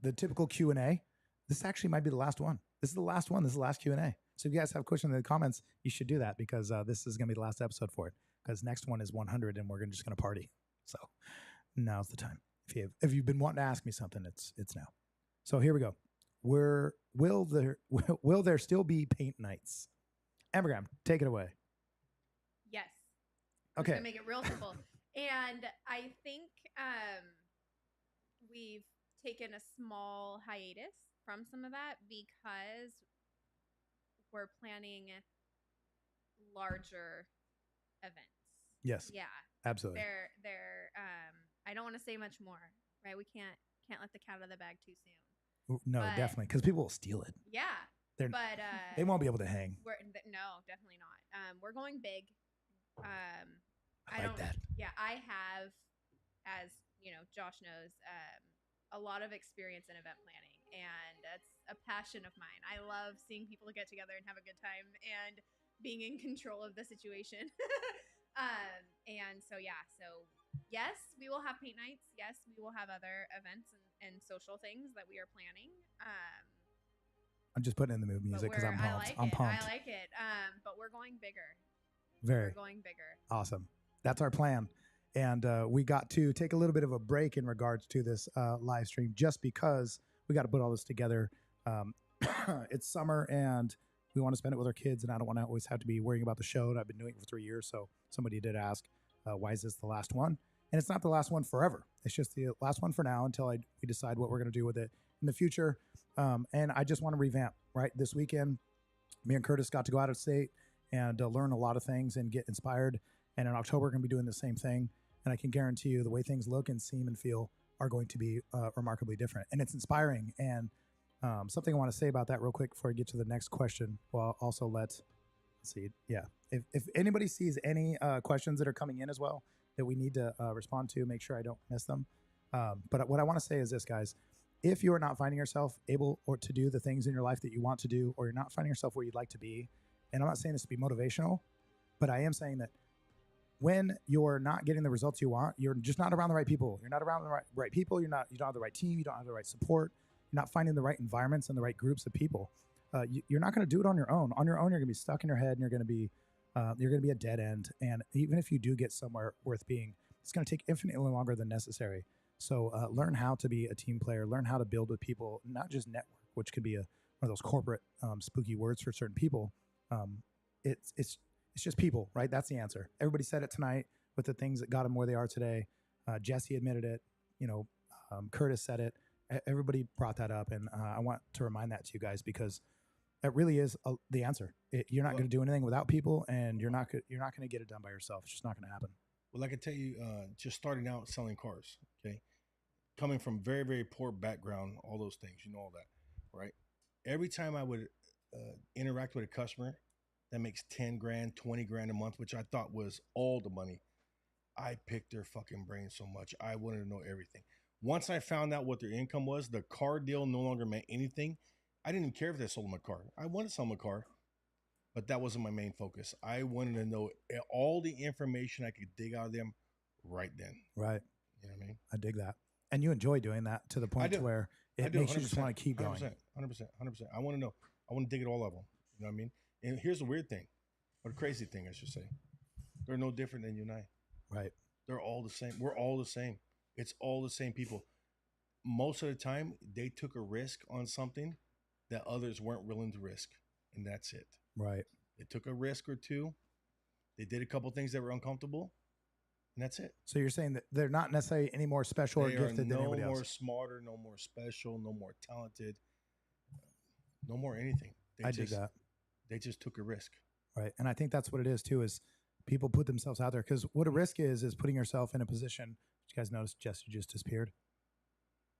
the typical Q&A. This actually might be the last one. This is the last one. This is the last Q&A. So if you guys have questions in the comments, you should do that because this is going to be the last episode for it. Because next one is 100, and we're just going to party. So now's the time. If you've been wanting to ask me something, it's now. So here we go. Will there still be paint nights? Ambergram, take it away. Yes. I'm just Okay. gonna make it real simple. And I think we've taken a small hiatus from some of that because we're planning larger events. Yes. Yeah. Absolutely. They're I don't want to say much more, right? We can't let the cat out of the bag too soon. No, But- definitely, because people will steal it. Yeah. They're, But they won't be able to hang. no, definitely not. We're going big. I like that. Yeah, I have, as you know, Josh knows, a lot of experience in event planning, and that's a passion of mine. I love seeing people get together and have a good time and being in control of the situation. And so yeah, so yes, we will have paint nights. Yes, we will have other events and social things that we are planning. I'm just putting in the mood music because I'm pumped. I'm pumped. I like it. But we're going bigger. Very We're going bigger. awesome. That's our plan. And we got to take a little bit of a break in regards to this live stream just because we got to put all this together. It's summer and we want to spend it with our kids, and I don't want to always have to be worrying about the show. And I've been doing it for 3 years. So somebody did ask, why is this the last one? And it's not the last one forever. It's just the last one for now until we decide what we're going to do with it in the future. And I just want to revamp, right? This weekend, me and Curtis got to go out of state and learn a lot of things and get inspired. And in October, we're going to be doing the same thing. And I can guarantee you the way things look and seem and feel are going to be remarkably different. And it's inspiring. And something I want to say about that real quick before I get to the next question. Well, also let's see. Yeah. If anybody sees any questions that are coming in as well that we need to respond to, make sure I don't miss them. But what I want to say is this, guys. If you are not finding yourself able or to do the things in your life that you want to do, or you're not finding yourself where you'd like to be, and I'm not saying this to be motivational, but I am saying that when you're not getting the results you want, you're just not around the right people. You're not around the right people. You don't have the right team. You don't have the right support. You're not finding the right environments and the right groups of people. You're not going to do it on your own. On your own, you're going to be stuck in your head, and you're going to be a dead end. And even if you do get somewhere worth being, it's going to take infinitely longer than necessary. So learn how to be a team player. Learn how to build with people, not just network, which could be one of those corporate spooky words for certain people. It's just people, right? That's the answer. Everybody said it tonight with the things that got them where they are today. Jesse admitted it. Curtis said it. Everybody brought that up, and I want to remind that to you guys because it really is the answer. You're not going to do anything without people, and you're not going to get it done by yourself. It's just not going to happen. Well, I can tell you, just starting out selling cars, okay, coming from very, very poor background, all those things, all that, right? Every time I would interact with a customer that makes 10 grand, 20 grand a month, which I thought was all the money, I picked their fucking brain so much. I wanted to know everything. Once I found out what their income was, the car deal no longer meant anything. I didn't even care if they sold them a car. I wanted to sell them a car, but that wasn't my main focus. I wanted to know all the information I could dig out of them right then. Right. You know what I mean? I dig that. And you enjoy doing that to the point to where it makes you just want to keep going. 100%. I want to know. I want to dig at all of them. You know what I mean? And here's the weird thing, or the crazy thing, I should say. They're no different than you and I. Right. They're all the same. We're all the same. It's all the same people. Most of the time, they took a risk on something that others weren't willing to risk, and that's it. Right. They took a risk or two. They did a couple things that were uncomfortable, and that's it. So you're saying that they're not necessarily any more special or gifted than anybody else? No more smarter, no more special, no more talented, no more anything. I dig that. They just took a risk. Right. And I think that's what it is too, is people put themselves out there, because what a risk is putting yourself in a position. Did you guys notice Jess just disappeared?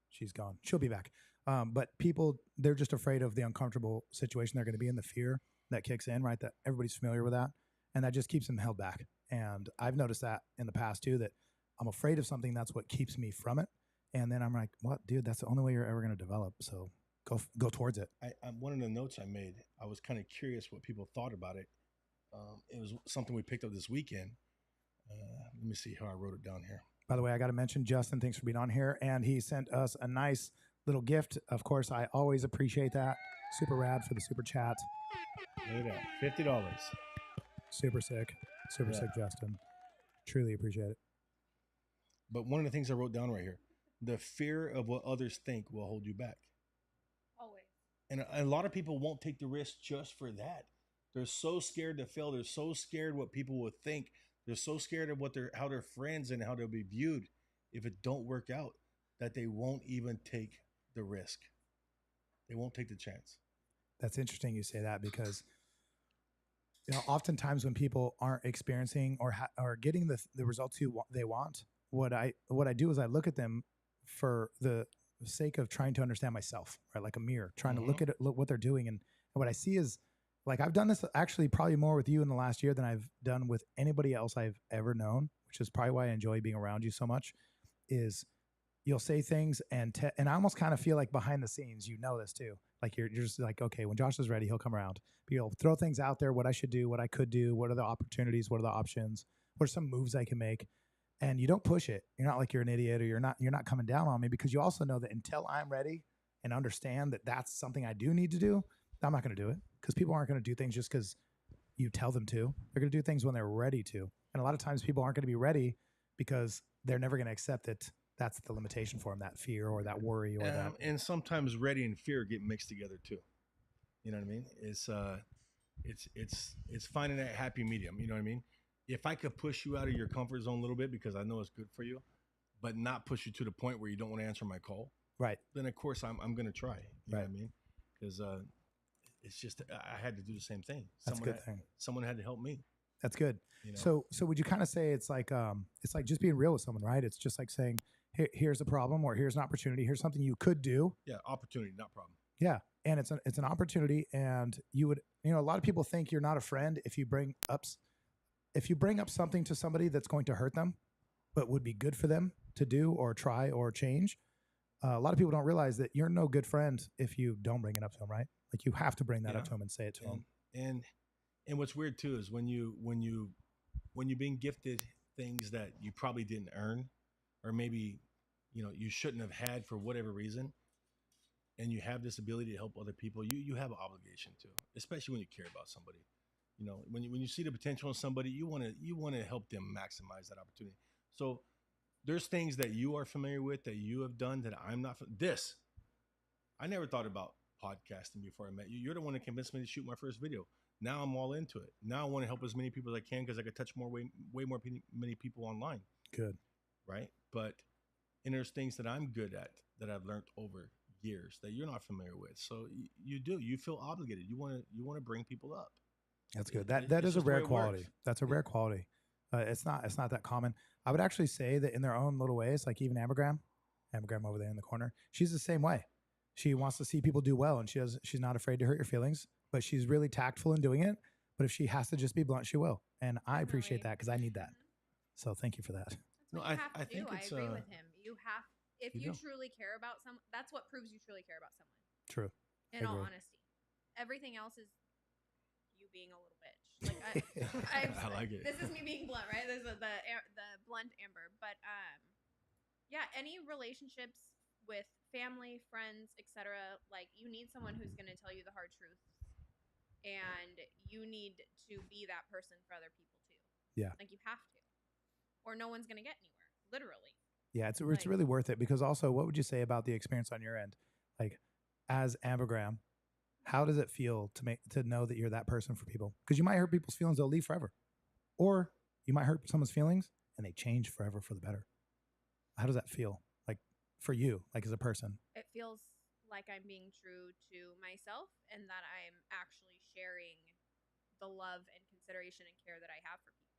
She's gone. She'll be back. But people, they're just afraid of the uncomfortable situation they're going to be in, the fear that kicks in, right? That everybody's familiar with that. And that just keeps them held back. And I've noticed that in the past too, that I'm afraid of something. That's what keeps me from it. And then I'm like, what, dude, that's the only way you're ever going to develop. So go towards it. One of the notes I made, I was kind of curious what people thought about it. It was something we picked up this weekend. Let me see how I wrote it down here. By the way, I got to mention Justin. Thanks for being on here. And he sent us a nice little gift. Of course, I always appreciate that. Super rad for the super chat. Look at that. $50. Super sick. Super sick, Justin. Truly appreciate it. But one of the things I wrote down right here, the fear of what others think will hold you back. Always. And a lot of people won't take the risk just for that. They're so scared to fail. They're so scared what people will think. They're so scared of what their how their friends and how they'll be viewed if it don't work out that they won't even take the risk. They won't take the chance. That's interesting you say that because oftentimes when people aren't experiencing or getting the results they want, what I do is I look at them for the sake of trying to understand myself, right? Like a mirror, trying to look what they're doing, and what I see is like I've done this actually probably more with you in the last year than I've done with anybody else I've ever known, which is probably why I enjoy being around you so much. Is you'll say things and I almost kind of feel like behind the scenes, this too. Like you're just like, okay, when Josh is ready, he'll come around. But you'll throw things out there, what I should do, what I could do, what are the opportunities, what are the options, what are some moves I can make, and you don't push it. You're not like you're an idiot or you're not coming down on me because you also know that until I'm ready and understand that that's something I do need to do, I'm not going to do it because people aren't going to do things just because you tell them to. They're going to do things when they're ready to, and a lot of times people aren't going to be ready because they're never going to accept it. That's the limitation for them, that fear or that worry or that. And sometimes ready and fear get mixed together too. You know what I mean? It's finding that happy medium. You know what I mean? If I could push you out of your comfort zone a little bit because I know it's good for you, but not push you to the point where you don't want to answer my call, right? Then of course I'm going to try. You know right. what I mean? Because it's just I had to do the same thing. That's a good thing. Someone had to help me. That's good. So would you kind of say it's like just being real with someone, right? It's just like saying, here's a problem, or here's an opportunity, here's something you could do. Yeah, opportunity, not problem. Yeah, and it's an opportunity, and you would a lot of people think you're not a friend if you bring up something to somebody that's going to hurt them, but would be good for them to do or try or change. A lot of people don't realize that you're no good friend if you don't bring it up to them, right? Like you have to bring that up to them and say it to them. And what's weird too is when you've been gifted things that you probably didn't earn, or maybe you shouldn't have had for whatever reason, and you have this ability to help other people, you have an obligation to, especially when you care about somebody. When you see the potential in somebody, you want to help them maximize that opportunity. So there's things that you are familiar with that you have done that I'm not. I never thought about podcasting before I met you. You're the one that convinced me to shoot my first video. Now I'm all into it. Now I want to help as many people as I can because I could touch many people online. Good. Right? And there's things that I'm good at that I've learned over years that you're not familiar with. So you feel obligated. You want to bring people up. That's good. That is a rare quality. That's a rare quality. It's not that common. I would actually say that in their own little ways, like even Ambergram over there in the corner, she's the same way. She wants to see people do well, and she's not afraid to hurt your feelings, but she's really tactful in doing it. But if she has to just be blunt, she will. And I appreciate that because I need that. So thank you for that. I think I agree with him. If you truly care about someone, that's what proves you truly care about someone. True. In all honesty, everything else is you being a little bitch. Like I like it. This is me being blunt, right? This is the blunt Amber. But yeah, any relationships with family, friends, etc., like you need someone who's going to tell you the hard truths, and you need to be that person for other people too. Yeah. Like you have to, or no one's going to get anywhere. Literally. Yeah, it's really worth it because also, what would you say about the experience on your end? Like, as Ambergram, how does it feel to know that you're that person for people? Because you might hurt people's feelings, they'll leave forever, or you might hurt someone's feelings and they change forever for the better. How does that feel, like for you, like as a person? It feels like I'm being true to myself and that I'm actually sharing the love and consideration and care that I have for people.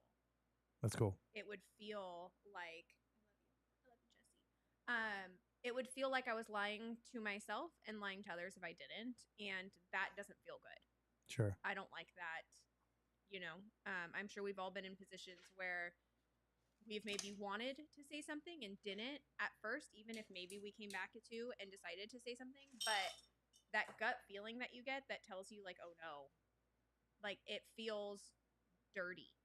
That's cool. It would feel like it would feel like I was lying to myself and lying to others if I didn't, and that doesn't feel good. Sure. I don't like that. I'm sure we've all been in positions where we've maybe wanted to say something and didn't at first, even if maybe we came back to and decided to say something, but that gut feeling that you get that tells you like, oh no, like it feels dirty,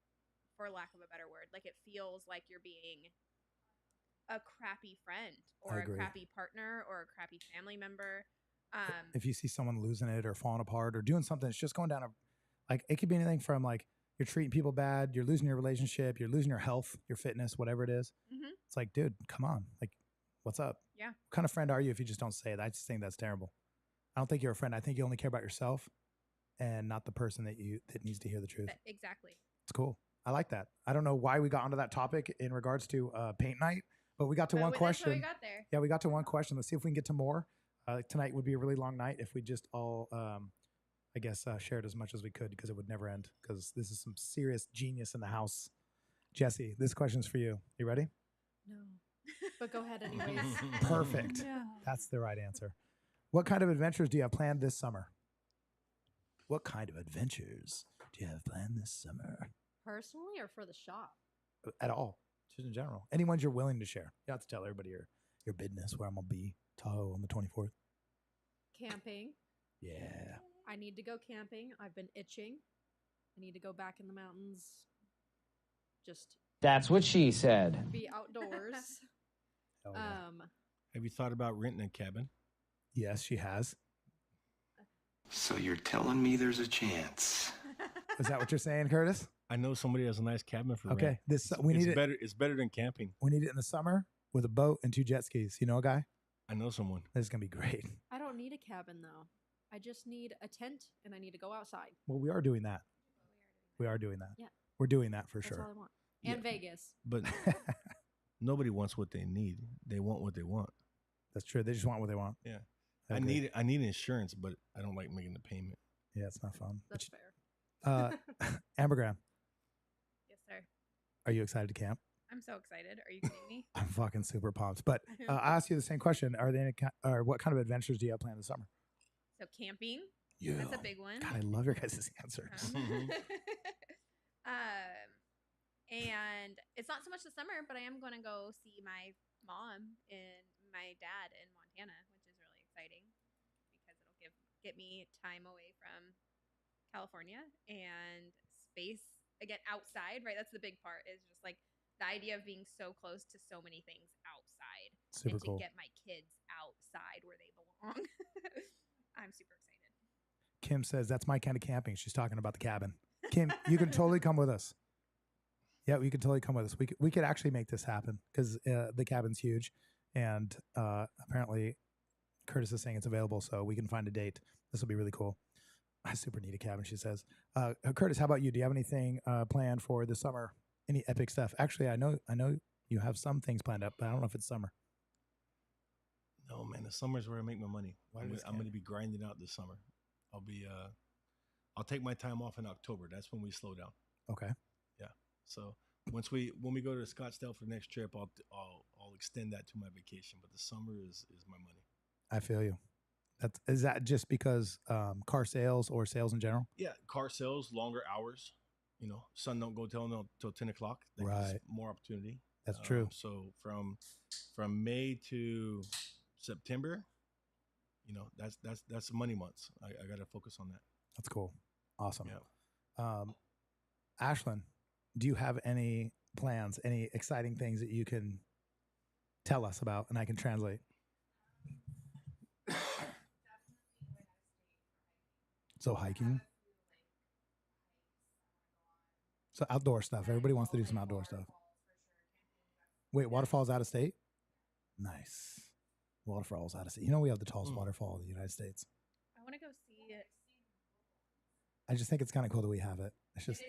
for lack of a better word. Like it feels like you're being a crappy friend or a crappy partner or a crappy family member. If you see someone losing it or falling apart or doing something, it's just going down like it could be anything from like you're treating people bad, you're losing your relationship, you're losing your health, your fitness, whatever it is. Mm-hmm. It's like, dude, come on. Like What's up? Yeah. What kind of friend are you if you just don't say it? I just think that's terrible. I don't think you're a friend. I think you only care about yourself and not the person that needs to hear the truth. Exactly. It's cool. I like that. I don't know why we got onto that topic in regards to paint night, but we got to one question. That's how we got there. Yeah, we got to one question. Let's see if we can get to more. Tonight would be a really long night if we just all, I guess, shared as much as we could because it would never end because this is some serious genius in the house. Jesse, this question's for you. You ready? No. But go ahead anyways. Perfect. No. That's the right answer. What kind of adventures do you have planned this summer? What kind of adventures do you have planned this summer? Personally or for the shop? At all, just in general. Any ones you're willing to share. You have to tell everybody your business, where I'm going to be, Tahoe on the 24th. Camping. Yeah. I need to go camping. I've been itching. I need to go back in the mountains. Just That's what she said. be outdoors. Oh, yeah. Have you thought about renting a cabin? Yes, she has. So you're telling me there's a chance? Is that what you're saying, Curtis? I know somebody has a nice cabin for Okay. rent. We need It's it. better. It's better than camping. We need it in the summer with a boat and 2 jet skis. You know a guy? I know someone. This is gonna be great. I don't need a cabin though. I just need a tent and I need to go outside. Well, we are doing that. We are doing that. Yeah. We're doing that for That's all sure. I want. And Yeah. Vegas. But nobody wants what they need. They want what they want. That's true. They just want what they want. Yeah. I I agree. need insurance, but I don't like making the payment. Yeah, it's not fun. That's fair. Ambergram, Yes, sir. are you excited to camp? I'm so excited. Are you kidding me? I'm fucking super pumped. But I asked you the same question. Are there any, or what kind of adventures do you have planned this summer? So camping. Yeah. That's a big one. God, I love your guys' answers. And it's not so much the summer, but I am going to go see my mom and my dad in Montana, which is really exciting because it'll get me time away from California and space again outside. Right, that's the big part. Is just like the idea of being so close to so many things outside Super and to cool. get my kids outside where they belong. I'm super excited. Kim says that's my kind of camping. She's talking about the cabin. Kim, you can totally come with us. Yeah, we could totally come with us. We could actually make this happen because the cabin's huge, and apparently Curtis is saying it's available, so we can find a date. This will be really cool. I super need a cabin, she says. Curtis, how about you? Do you have anything planned for the summer? Any epic stuff? Actually, I know you have some things planned up, but I don't know if it's summer. No, man. The summer's where I make my money. Why I'm does going to be grinding out this summer. I'll take my time off in October. That's when we slow down. Okay. So when we go to Scottsdale for the next trip, I'll extend that to my vacation. But the summer is my money. I feel you. Is that just because car sales or sales in general? Yeah, car sales, longer hours. You know, sun don't go till 10 o'clock. That gives Right. more opportunity. That's true. So from May to September, you know, that's money months. I got to focus on that. That's cool. Awesome. Yeah. Ashlyn, do you have any plans, any exciting things that you can tell us about and I can translate? So hiking. So outdoor stuff. Everybody wants to do some outdoor stuff. Wait, waterfalls out of state? Nice. Waterfalls out of state. You know we have the tallest waterfall in the United States. I want to go see it. I just think it's kind of cool that we have it. It's just,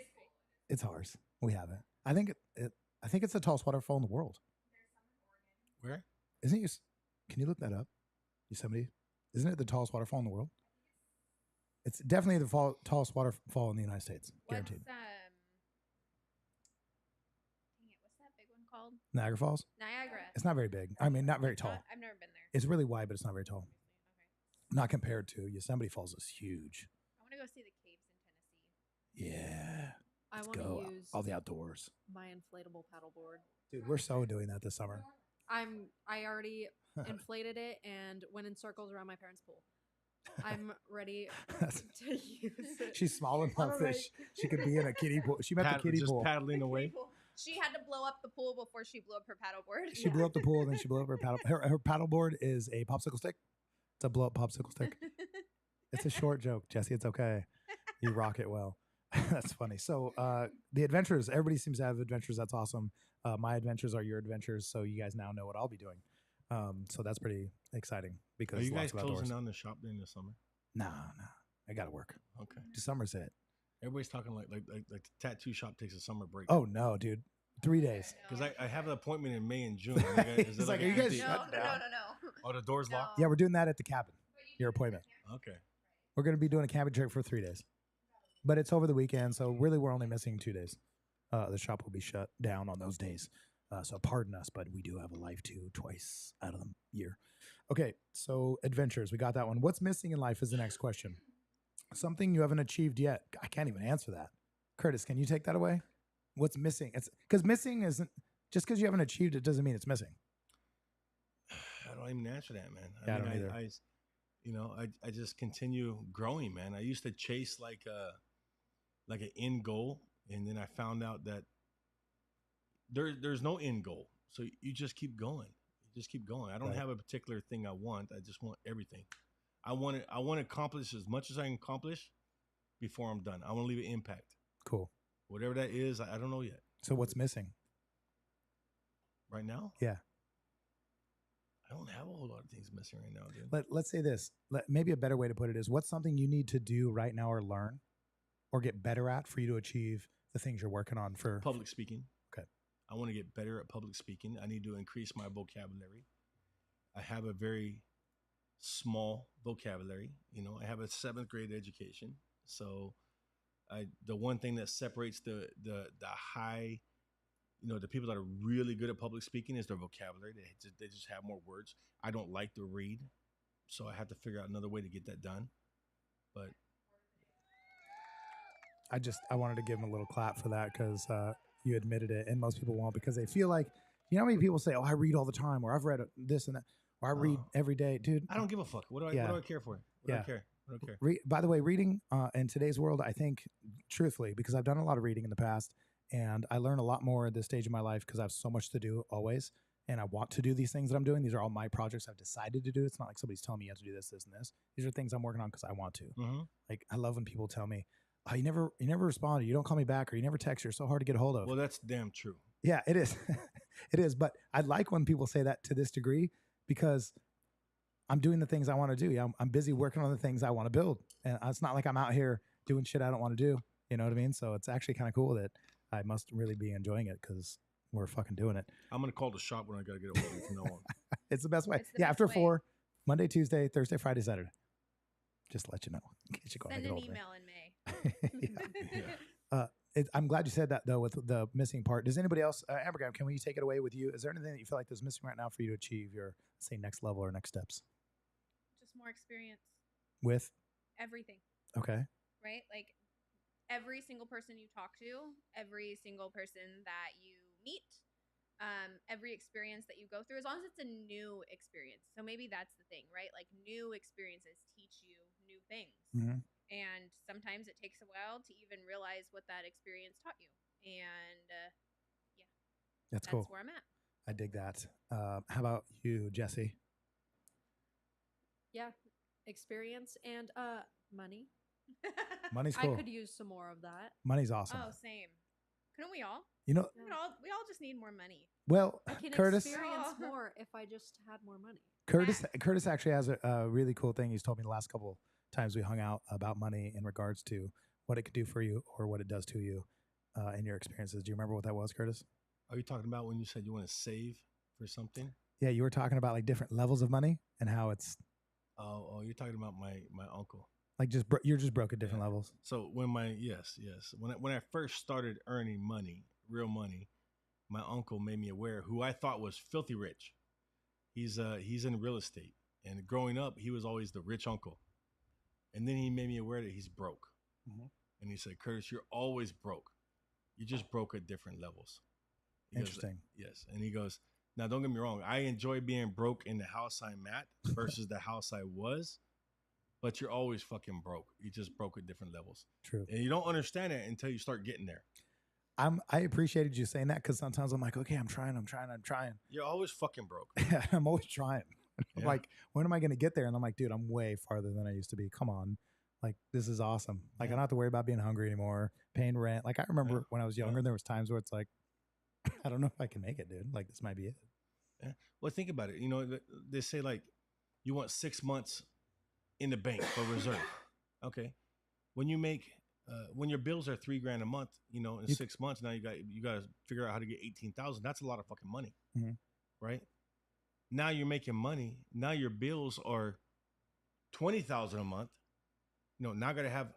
it's ours. We have it. I think I think it's the tallest waterfall in the world. Where? Isn't it? Can you look that up? Yosemite. Isn't it the tallest waterfall in the world? It's definitely the tallest waterfall in the United States. Guaranteed. Dang it, what's that big one called? Niagara Falls. Niagara. It's not very big. I mean, not very tall. I've never been there. It's really wide, but it's not very tall. Okay. Not compared to Yosemite Falls is huge. I want to go see the caves in Tennessee. Yeah. I Let's want go. to use All the outdoors. my inflatable paddleboard. Dude, we're so doing that this summer. I already inflated it and went in circles around my parents' pool. I'm ready to use it. She's small enough that Alright. she could be in a kiddie pool. She met the kiddie just pool. paddling away. She had to blow up the pool before she blew up her paddleboard. She blew up the pool, and then she blew up her paddle. Her paddleboard is a popsicle stick. It's a blow up popsicle stick. It's a short joke, Jesse. It's okay. You rock it well. That's funny. So the adventures, everybody seems to have adventures. That's awesome. My adventures are your adventures. So you guys now know what I'll be doing. So that's pretty exciting because Are you guys lots of outdoors. closing down the shop during the summer? No, I got to work. Okay. Summer's it. Everybody's talking like the tattoo shop takes a summer break. Oh no, dude. 3 days. Because I have an appointment in May and June. Is it He's like, an "Are you guys empty- shut No. down?" Oh, the door's locked? Yeah, we're doing that at the cabin. Your appointment. Okay. We're going to be doing a camping trip for 3 days, but it's over the weekend, so really we're only missing 2 days. The shop will be shut down on those days, so pardon us, but we do have a life too twice out of the year. Okay, so adventures, we got that one. What's missing in life is the next question. Something you haven't achieved yet. I can't even answer that. Curtis, can you take that away? What's missing? It's because missing isn't just because you haven't achieved it doesn't mean it's missing. I don't even answer that, man. Yeah, I don't either. I just continue growing, man. I used to chase like an end goal, and then I found out that there's no end goal. So you just keep going. You just keep going. I don't Right. have a particular thing I want. I just want everything. I want to accomplish as much as I can accomplish before I'm done. I want to leave an impact. Cool. Whatever that is, I don't know yet. So what's missing? Right now? Yeah. I don't have a whole lot of things missing right now, dude. Let's say this. Maybe a better way to put it is what's something you need to do right now or learn or get better at for you to achieve the things you're working on for Public speaking. Okay. I want to get better at public speaking. I need to increase my vocabulary. I have a very small vocabulary. I have a 7th grade education. So the one thing that separates the high, the people that are really good at public speaking is their vocabulary. They just have more words. I don't like to read, so I have to figure out another way to get that done. But I wanted to give him a little clap for that because you admitted it, and most people won't because they feel like, how many people say, "Oh, I read all the time," or "I've read this and that," or "I read every day," dude. I don't give a fuck. What do I care for? What do I care? I don't care. By the way, reading in today's world, I think, truthfully, because I've done a lot of reading in the past, and I learn a lot more at this stage of my life because I have so much to do always, and I want to do these things that I'm doing. These are all my projects I've decided to do. It's not like somebody's telling me you have to do this, this, and this. These are things I'm working on because I want to. Mm-hmm. Like, I love when people tell me, "Oh, you never responded. You don't call me back, or you never text. You're so hard to get a hold of." Well, that's damn true. Yeah, it is. It is. But I like when people say that to this degree because I'm doing the things I want to do. I'm busy working on the things I want to build. And it's not like I'm out here doing shit I don't want to do. You know what I mean? So it's actually kind of cool that I must really be enjoying it because we're fucking doing it. I'm going to call the shop when I got to get a hold of you from now on. It's the best way. It's the best after way. 4, Monday, Tuesday, Thursday, Friday, Saturday. Just to let you know. In case you go Send get an hold of me. email in May. Yeah. I'm glad you said that, though, with the missing part. Does anybody else, Abigail, can we take it away with you? Is there anything that you feel like is missing right now for you to achieve your, say, next level or next steps? Just more experience. With? Everything. Okay. Right? Like every single person you talk to, every single person that you meet, every experience that you go through, as long as it's a new experience. So maybe that's the thing, right? Like new experiences teach you new things. Mm-hmm. And sometimes it takes a while to even realize what that experience taught you. And That's cool. That's where I'm at. I dig that. How about you, Jesse? Yeah, experience and money. Money's cool. I could use some more of that. Money's awesome. Oh, same. Couldn't we all? You know, We all just need more money. well, I can Curtis. experience more if I just had more money. Curtis actually has a really cool thing he's told me the last couple times we hung out about money in regards to what it could do for you or what it does to you in your experiences. Do you remember what that was, Curtis? Are you talking about when you said you want to save for something? Yeah, you were talking about like different levels of money and how it's Oh, you're talking about my uncle. like you're just broke at different levels. So when when I first started earning money, real money, my uncle made me aware who I thought was filthy rich. He's in real estate, and growing up, he was always the rich uncle. And then he made me aware that he's broke. Mm-hmm. And he said, "Curtis, you're always broke. You just broke at different levels." He goes, Interesting. yes. And he goes, "Now, don't get me wrong. I enjoy being broke in the house I'm at versus the house I was. But you're always fucking broke. You just broke at different levels." True. And you don't understand it until you start getting there. I appreciated you saying that because sometimes I'm like, okay, I'm trying. You're always fucking broke. I'm always trying. I'm Yeah. like, when am I going to get there? And I'm like, dude, I'm way farther than I used to be. Come on. Like, this is awesome. Like, I don't have to worry about being hungry anymore, paying rent. Like, I remember when I was younger, there was times where it's like, I don't know if I can make it, dude. Like, this might be it. Well, think about it. You know, they say like you want 6 months in the bank for reserve. Okay, when you make when your bills are $3,000 a month, you know, in 6 months now you got to figure out how to get 18,000. That's a lot of fucking money, right? Now you're making money. Now your bills are 20,000 a month. You know, now I got to have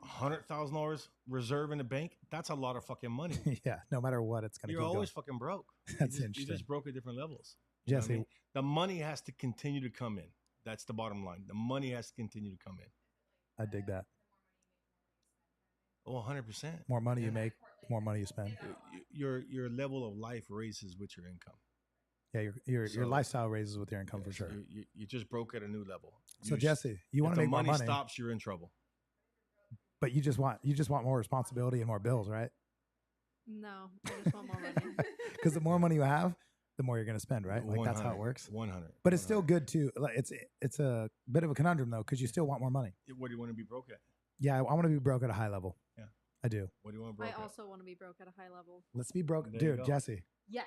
$100,000 reserve in the bank. That's a lot of fucking money. Yeah, no matter what, it's gonna. You're keep always going. fucking broke. That's You interesting. just broke at different levels. You know what Jesse, I mean? The money has to continue to come in. That's the bottom line. The money has to continue to come in. I dig that. Oh, 100%. More money you make, more money you spend. Your level of life raises with your income. Yeah, your lifestyle raises with your income for sure. You just broke at a new level. So Jesse, you want to make more money. If the money stops, you're in trouble. But you just want more responsibility and more bills, right? No, I just want more money. Because the more money you have, the more you're going to spend, right? Like that's how it works. 100. But it's still good too. Like it's a bit of a conundrum though, because you still want more money. What do you want to be broke at? Yeah, I want to be broke at a high level. Yeah, I do. What do you want to be broke I at? also want to be broke at a high level. Let's be broke, There you dude. go. Jesse, Yes.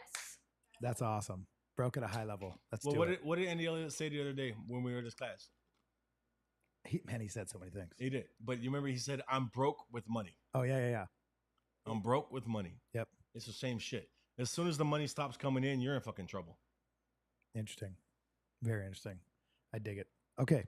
that's awesome. Broke at a high level. Let's do Well, it. what did Andy Elliott say the other day when we were in this class? He said so many things. He did. But you remember he said, I'm broke with money. Oh yeah. I'm broke with money. Yep. It's the same shit. As soon as the money stops coming in, you're in fucking trouble. Interesting. Very interesting. I dig it. Okay.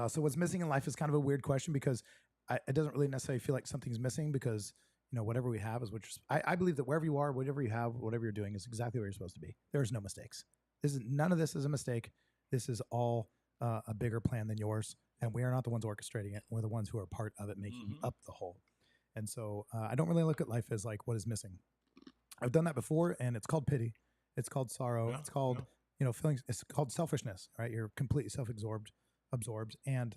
So what's missing in life is kind of a weird question because it doesn't really necessarily feel like something's missing because, you know, whatever we have is I believe that wherever you are, whatever you have, whatever you're doing is exactly where you're supposed to be. There's no mistakes. None of this is a mistake. This is all a bigger plan than yours. And we are not the ones orchestrating it. We're the ones who are part of it, making up the whole. And so I don't really look at life as like what is missing. I've done that before, and it's called pity. It's called sorrow. It's called feelings. It's called selfishness, right? You're completely self-absorbed, and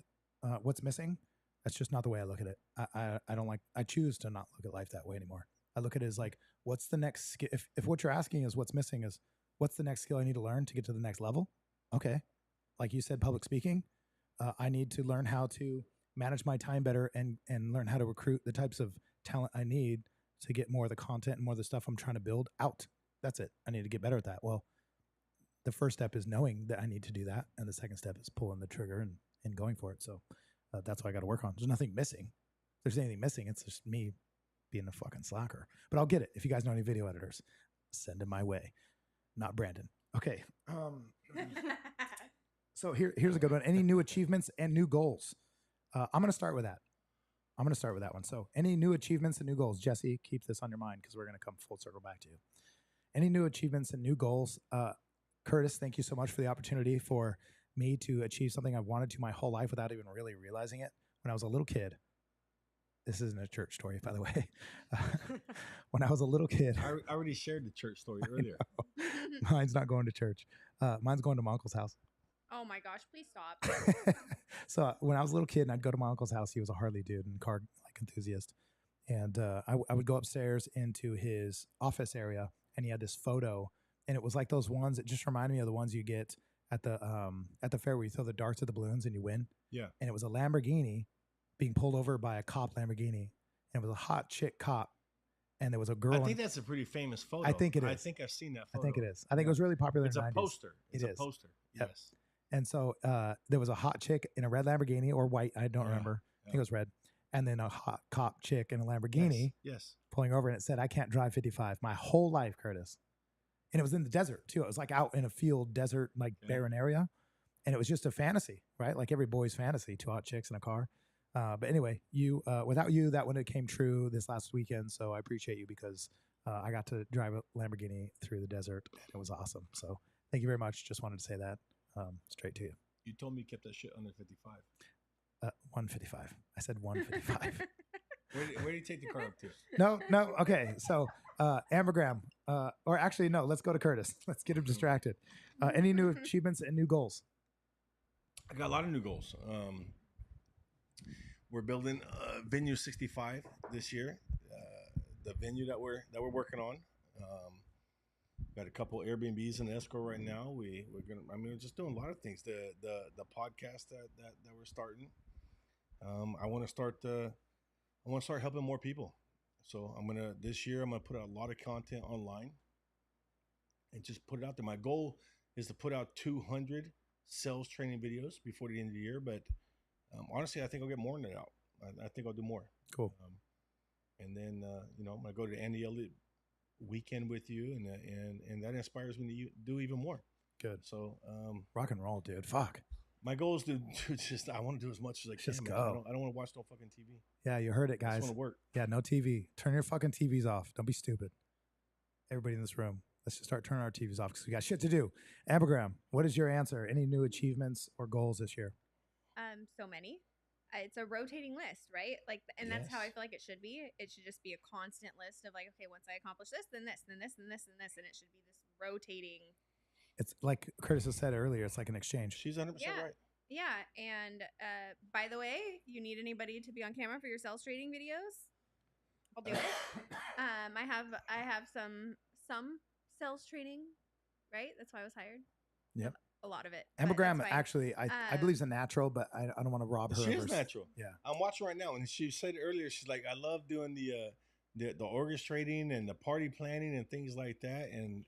what's missing? That's just not the way I look at it. I don't like. I choose to not look at life that way anymore. I look at it as like, what's the next skill? If what you're asking is what's missing is what's the next skill I need to learn to get to the next level? Okay, like you said, public speaking. I need to learn how to manage my time better and learn how to recruit the types of talent I need to get more of the content and more of the stuff I'm trying to build out. That's it. I need to get better at that. Well, the first step is knowing that I need to do that. And the second step is pulling the trigger and going for it. So that's what I got to work on. There's nothing missing. If there's anything missing, it's just me being a fucking slacker. But I'll get it. If you guys know any video editors, send them my way. Not Brandon. Okay. So here's a good one. Any new achievements and new goals? I'm going to start with that. one. So any new achievements and new goals? Jesse, keep this on your mind because we're going to come full circle back to you. Any new achievements and new goals? Curtis, thank you so much for the opportunity for me to achieve something I've wanted to my whole life without even really realizing it. When I was a little kid, this isn't a church story, by the way. When I was a little kid. I already shared the church story earlier. Mine's not going to church. Mine's going to my uncle's house. Oh my gosh, please stop. So when I was a little kid and I'd go to my uncle's house, he was a Harley dude and car enthusiast. And I would go upstairs into his office area and he had this photo. And it was like those ones that just reminded me of the ones you get at the fair where you throw the darts at the balloons and you win. Yeah. And it was a Lamborghini being pulled over by a cop Lamborghini. And it was a hot chick cop. And there was a girl. I think that's a pretty famous photo. I think it is. I think I've seen that photo. I think it is. I think it was really popular It's in the a 90s. poster. It's It a is. poster. Yep. Yes. And so there was a hot chick in a red Lamborghini or white. I don't remember. I think it was red. And then a hot cop chick in a Lamborghini Yes. pulling over, and it said, "I can't drive 55." My whole life, Curtis. And it was in the desert too. It was like out in a field, desert, like barren area. And it was just a fantasy, right? Like every boy's fantasy, 2 hot chicks in a car. But anyway, without you, that wouldn't have came true this last weekend. So I appreciate you because I got to drive a Lamborghini through the desert and it was awesome. So thank you very much. Just wanted to say that straight to you. You told me you kept that shit under 55. 155. I said 155. Where do you take the car up to? No. Okay. So Ambergram, or actually, no, let's go to Curtis. Let's get him distracted. Any new achievements and new goals? I got a lot of new goals. We're building Venue 65 this year. The venue that we're working on. Got a couple Airbnbs in escrow right now. We're just doing a lot of things. The podcast that we're starting. I want to start helping more people. So this year I'm gonna put out a lot of content online. and just put it out there. My goal is to put out 200 sales training videos before the end of the year, but honestly, I think I'll get more than that out. I think I'll do more. Cool. And then I'm gonna go to Andy Elliott weekend with you, and that inspires me to do even more. Good. So rock and roll, dude. Fuck. My goal is to just I want to do as much as I can. Just man. go. I don't want to watch no fucking TV. Yeah, you heard it, I guys. just want to work. Yeah, no TV. Turn your fucking TVs off. Don't be stupid. Everybody in this room, let's just start turning our TVs off because we got shit to do. Ambergram, what is your answer? Any new achievements or goals this year? So many. It's a rotating list, right? Like, and that's how I feel like it should be. It should just be a constant list of like, okay, once I accomplish this, then this, then this, then this, and this, and it should be this rotating. It's like Curtis has said earlier. It's like an exchange. She's 100% right. Yeah, and by the way, you need anybody to be on camera for your sales trading videos? I'll do it. I have some sales training, right? That's why I was hired. Yep. A lot of it. Ambergram actually, I believe is a natural, but I don't want to rob her. She is natural. Yeah. I'm watching right now, and she said earlier, she's like, I love doing the orchestrating and the party planning and things like that. And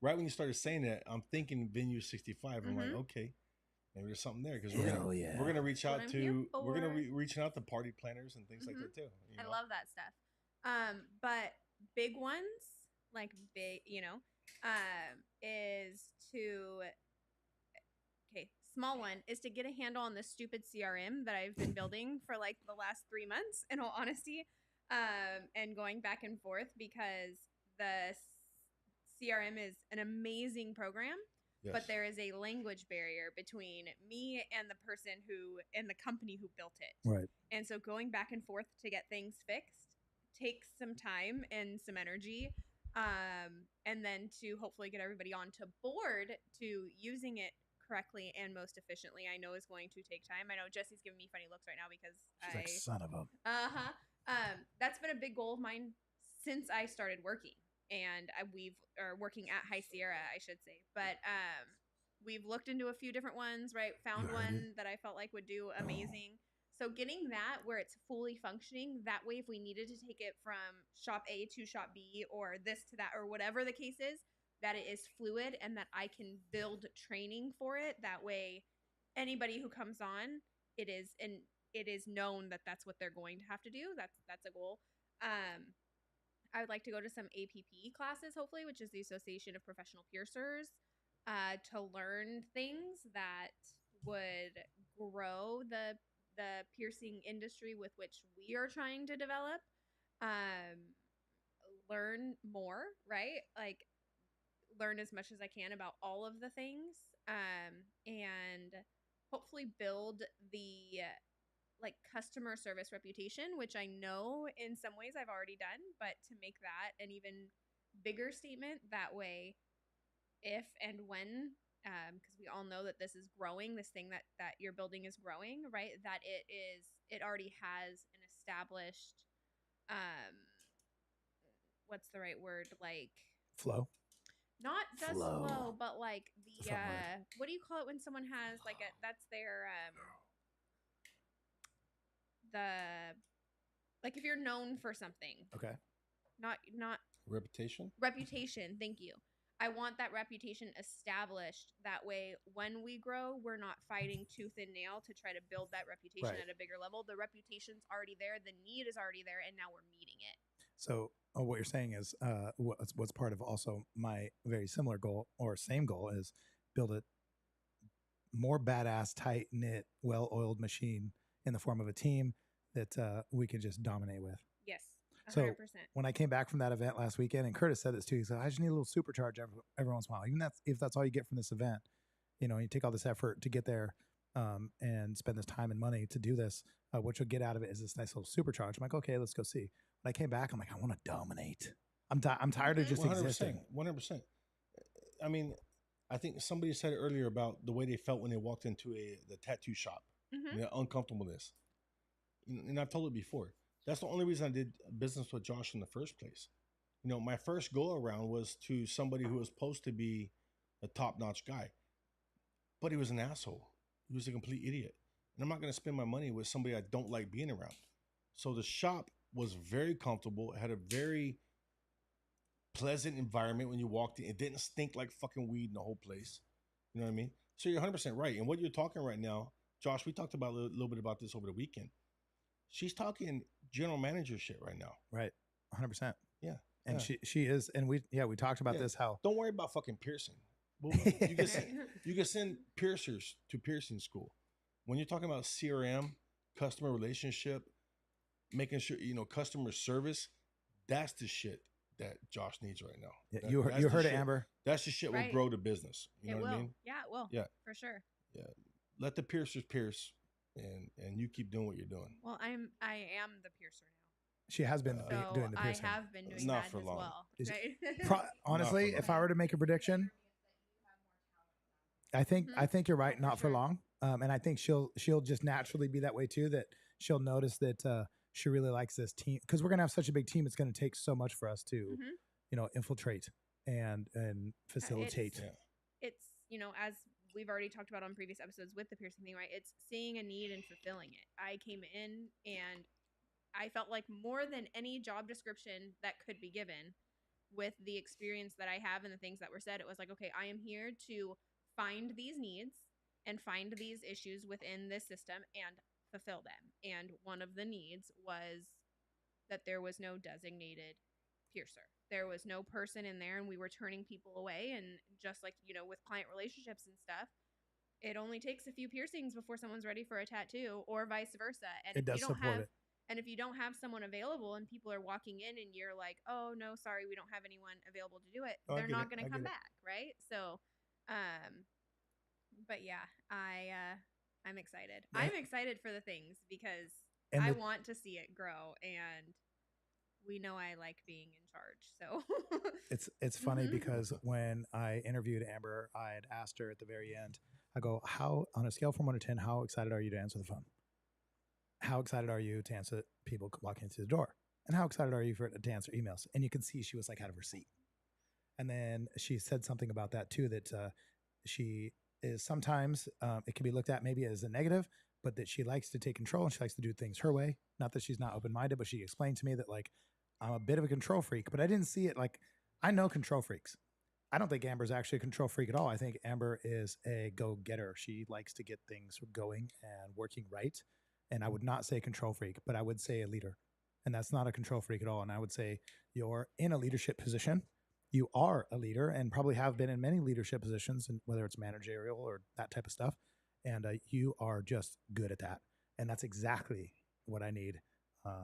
right when you started saying that, I'm thinking Venue 65. I'm like, okay, maybe there's something there because we're gonna reach out to reaching out to party planners and things like that too. I love that stuff. But big ones, like big, is to. Okay, small one is to get a handle on this stupid CRM that I've been building for like the last 3 months, in all honesty, and going back and forth because the CRM is an amazing program, but there is a language barrier between me and the person and the company who built it. Right. And so going back and forth to get things fixed takes some time and some energy. And then to hopefully get everybody onto board to using it correctly and most efficiently, I know is going to take time. I know Jesse's giving me funny looks right now because she's like, son of a. That's been a big goal of mine since I started working, and we're working at High Sierra, I should say. But we've looked into a few different ones, right? Found one that I felt like would do amazing. So getting that where it's fully functioning, that way if we needed to take it from shop A to shop B or this to that or whatever the case is, that it is fluid and that I can build training for it. That way anybody who comes on, it is known that that's what they're going to have to do. That's a goal. I would like to go to some APP classes, hopefully, which is the Association of Professional Piercers, to learn things that would grow the piercing industry with which we are trying to develop. Learn more, right? Like, learn as much as I can about all of the things, and hopefully build the customer service reputation, which I know in some ways I've already done, but to make that an even bigger statement, that way if and when, because we all know that this is growing, this thing that you're building is growing, right? That it already has an established, what's the right word? Like flow. Not just flow, but like the what do you call it when someone has like that's their like if you're known for something. Okay. Not reputation. Thank you. I want that reputation established. That way, when we grow, we're not fighting tooth and nail to try to build that reputation at a bigger level. The reputation's already there. The need is already there, and now we're meeting it. So what you're saying is what's part of also my very similar goal or same goal is build a more badass, tight-knit, well-oiled machine in the form of a team that we can just dominate with. Yes, 100%. So when I came back from that event last weekend, and Curtis said this too, he said, I just need a little supercharge every once in a while. Even if that's all you get from this event, you take all this effort to get there and spend this time and money to do this, what you'll get out of it is this nice little supercharge. I'm like, okay, let's go see. When I came back, I'm like, I want to dominate. I'm tired of just 100%, existing. 100%. I mean, I think somebody said earlier about the way they felt when they walked into the tattoo shop, the uncomfortableness. And I've told it before. That's the only reason I did business with Josh in the first place. My first go around was to somebody who was supposed to be a top-notch guy, but he was an asshole. He was a complete idiot. And I'm not going to spend my money with somebody I don't like being around. So the shop was very comfortable. It had a very pleasant environment when you walked in. It didn't stink like fucking weed in the whole place. You know what I mean? So you're 100% right. And what you're talking right now, Josh, we talked about a little bit about this over the weekend. She's talking general manager shit right now. Right. 100%. Yeah. And yeah. she is. And we talked about this, how. Don't worry about fucking piercing. Well, you can send piercers to piercing school. When you're talking about CRM, customer relationship, making sure, customer service, that's the shit that Josh needs right now. Yeah, you heard it, Amber. That's the shit will grow the business. You know what I mean? Yeah, it will. Yeah. For sure. Yeah. Let the piercers pierce and you keep doing what you're doing. Well, I am the piercer now. She has been doing the piercing. I have been doing Not that for as long. well. Right? Honestly, if I were to make a prediction, I think you're right. Not for long. And I think she'll just naturally be that way too. That she'll notice that she really likes this team, because we're gonna have such a big team. It's gonna take so much for us to, infiltrate and facilitate. It's as we've already talked about on previous episodes with the piercing thing, right? It's seeing a need and fulfilling it. I came in and I felt like more than any job description that could be given, with the experience that I have and the things that were said, it was like, okay, I am here to find these needs and find these issues within this system and fulfill them. And one of the needs was that there was no designated piercer. There was no person in there, and we were turning people away. And just like, with client relationships and stuff, it only takes a few piercings before someone's ready for a tattoo, or vice versa. And it does support it. And if you don't have someone available and people are walking in and you're like, oh, no, sorry, we don't have anyone available to do it, they're not going to come back, right? So, but yeah, I'm excited. Yeah. I'm excited for the things because I want to see it grow, and we know I like being in charge. So it's funny because when I interviewed Amber, I had asked her at the very end, I go, how, on a scale from 1 to 10, how excited are you to answer the phone? How excited are you to answer people walking into the door? And how excited are you to answer emails? And you can see she was like out of her seat. And then she said something about that too, that she is sometimes, it can be looked at maybe as a negative, but that she likes to take control and she likes to do things her way. Not that she's not open-minded, but she explained to me that, like, I'm a bit of a control freak, but I didn't see it like, I know control freaks. I don't think Amber's actually a control freak at all. I think Amber is a go-getter. She likes to get things going and working right. And I would not say control freak, but I would say a leader. And that's not a control freak at all. And I would say you're in a leadership position. You are a leader and probably have been in many leadership positions, and whether it's managerial or that type of stuff. And you are just good at that. And that's exactly what I need.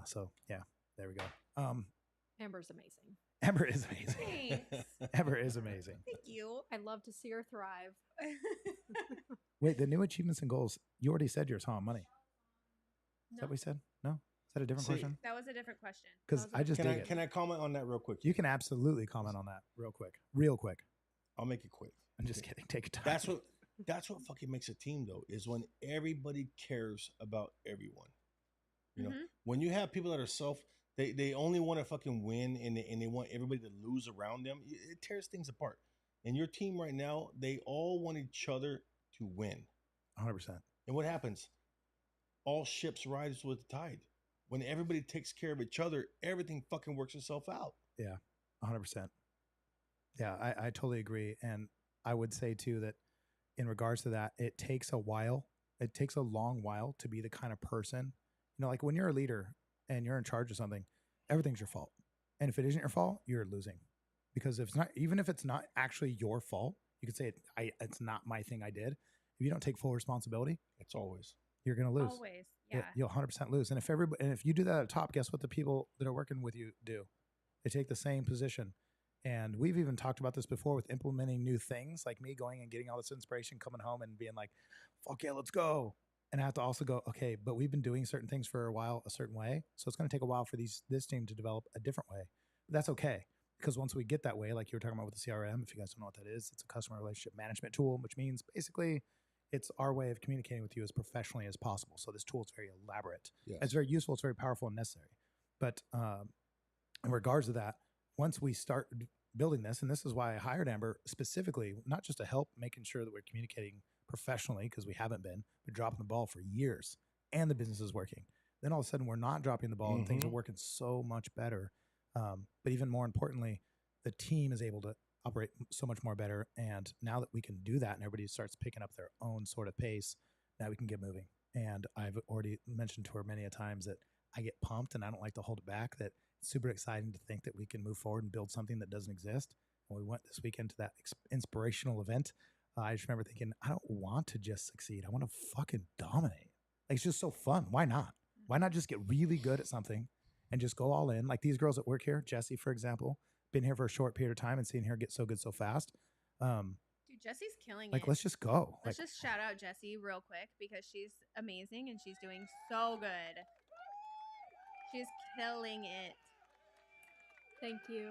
So yeah, there we go. Amber's amazing. Amber is amazing. Thanks. Amber is amazing. Thank you. I love to see her thrive. Wait, the new achievements and goals, you already said yours, huh? Money. Is No. that what we said? No? Is that a different question? That was a different question. Because I just dig it. Can I comment on that real quick? You can absolutely comment on that real quick. I'll make it quick. I'm just kidding. Take your time. That's what fucking makes a team, though, is when everybody cares about everyone. When you have people that are they only want to fucking win and they want everybody to lose around them, it tears things apart. And your team right now, they all want each other to win. 100%. And what happens? All ships rise with the tide. When everybody takes care of each other, everything fucking works itself out. Yeah, 100%. Yeah, I totally agree. And I would say, too, that in regards to that, it takes a while. It takes a long while to be the kind of person, like when you're a leader and you're in charge of something, everything's your fault. And if it isn't your fault, you're losing. Because even if it's not actually your fault, you could say it's not my thing I did. If you don't take full responsibility, you're going to lose. Always. Yeah. You'll 100% lose. And if you do that at the top, guess what the people that are working with you do? They take the same position. And we've even talked about this before with implementing new things, like me going and getting all this inspiration, coming home and being like, fuck yeah, let's go. And I have to also go, okay, but we've been doing certain things for a while a certain way. So it's going to take a while for this team to develop a different way. But that's okay. Because once we get that way, like you were talking about with the CRM, if you guys don't know what that is, it's a customer relationship management tool, which means basically it's our way of communicating with you as professionally as possible. So this tool is very elaborate. Yes. It's very useful. It's very powerful and necessary. But in regards to that, once we start building this, and this is why I hired Amber specifically, not just to help making sure that we're communicating professionally, because we haven't been, but dropping the ball for years and the business is working. Then all of a sudden we're not dropping the ball and things are working so much better. But even more importantly, the team is able to operate so much more better. And now that we can do that and everybody starts picking up their own sort of pace, now we can get moving. And I've already mentioned to her many a times that I get pumped and I don't like to hold it back, that it's super exciting to think that we can move forward and build something that doesn't exist. When we went this weekend to that inspirational event, I just remember thinking, I don't want to just succeed. I want to fucking dominate. Like, it's just so fun. Why not? Why not just get really good at something and just go all in? Like these girls that work here, Jessie, for example, been here for a short period of time and seeing her get so good so fast. Dude, Jessie's killing Like, it. let's just go. Let's Like, just shout out Jessie real quick because she's amazing and she's doing so good. She's killing it. Thank you.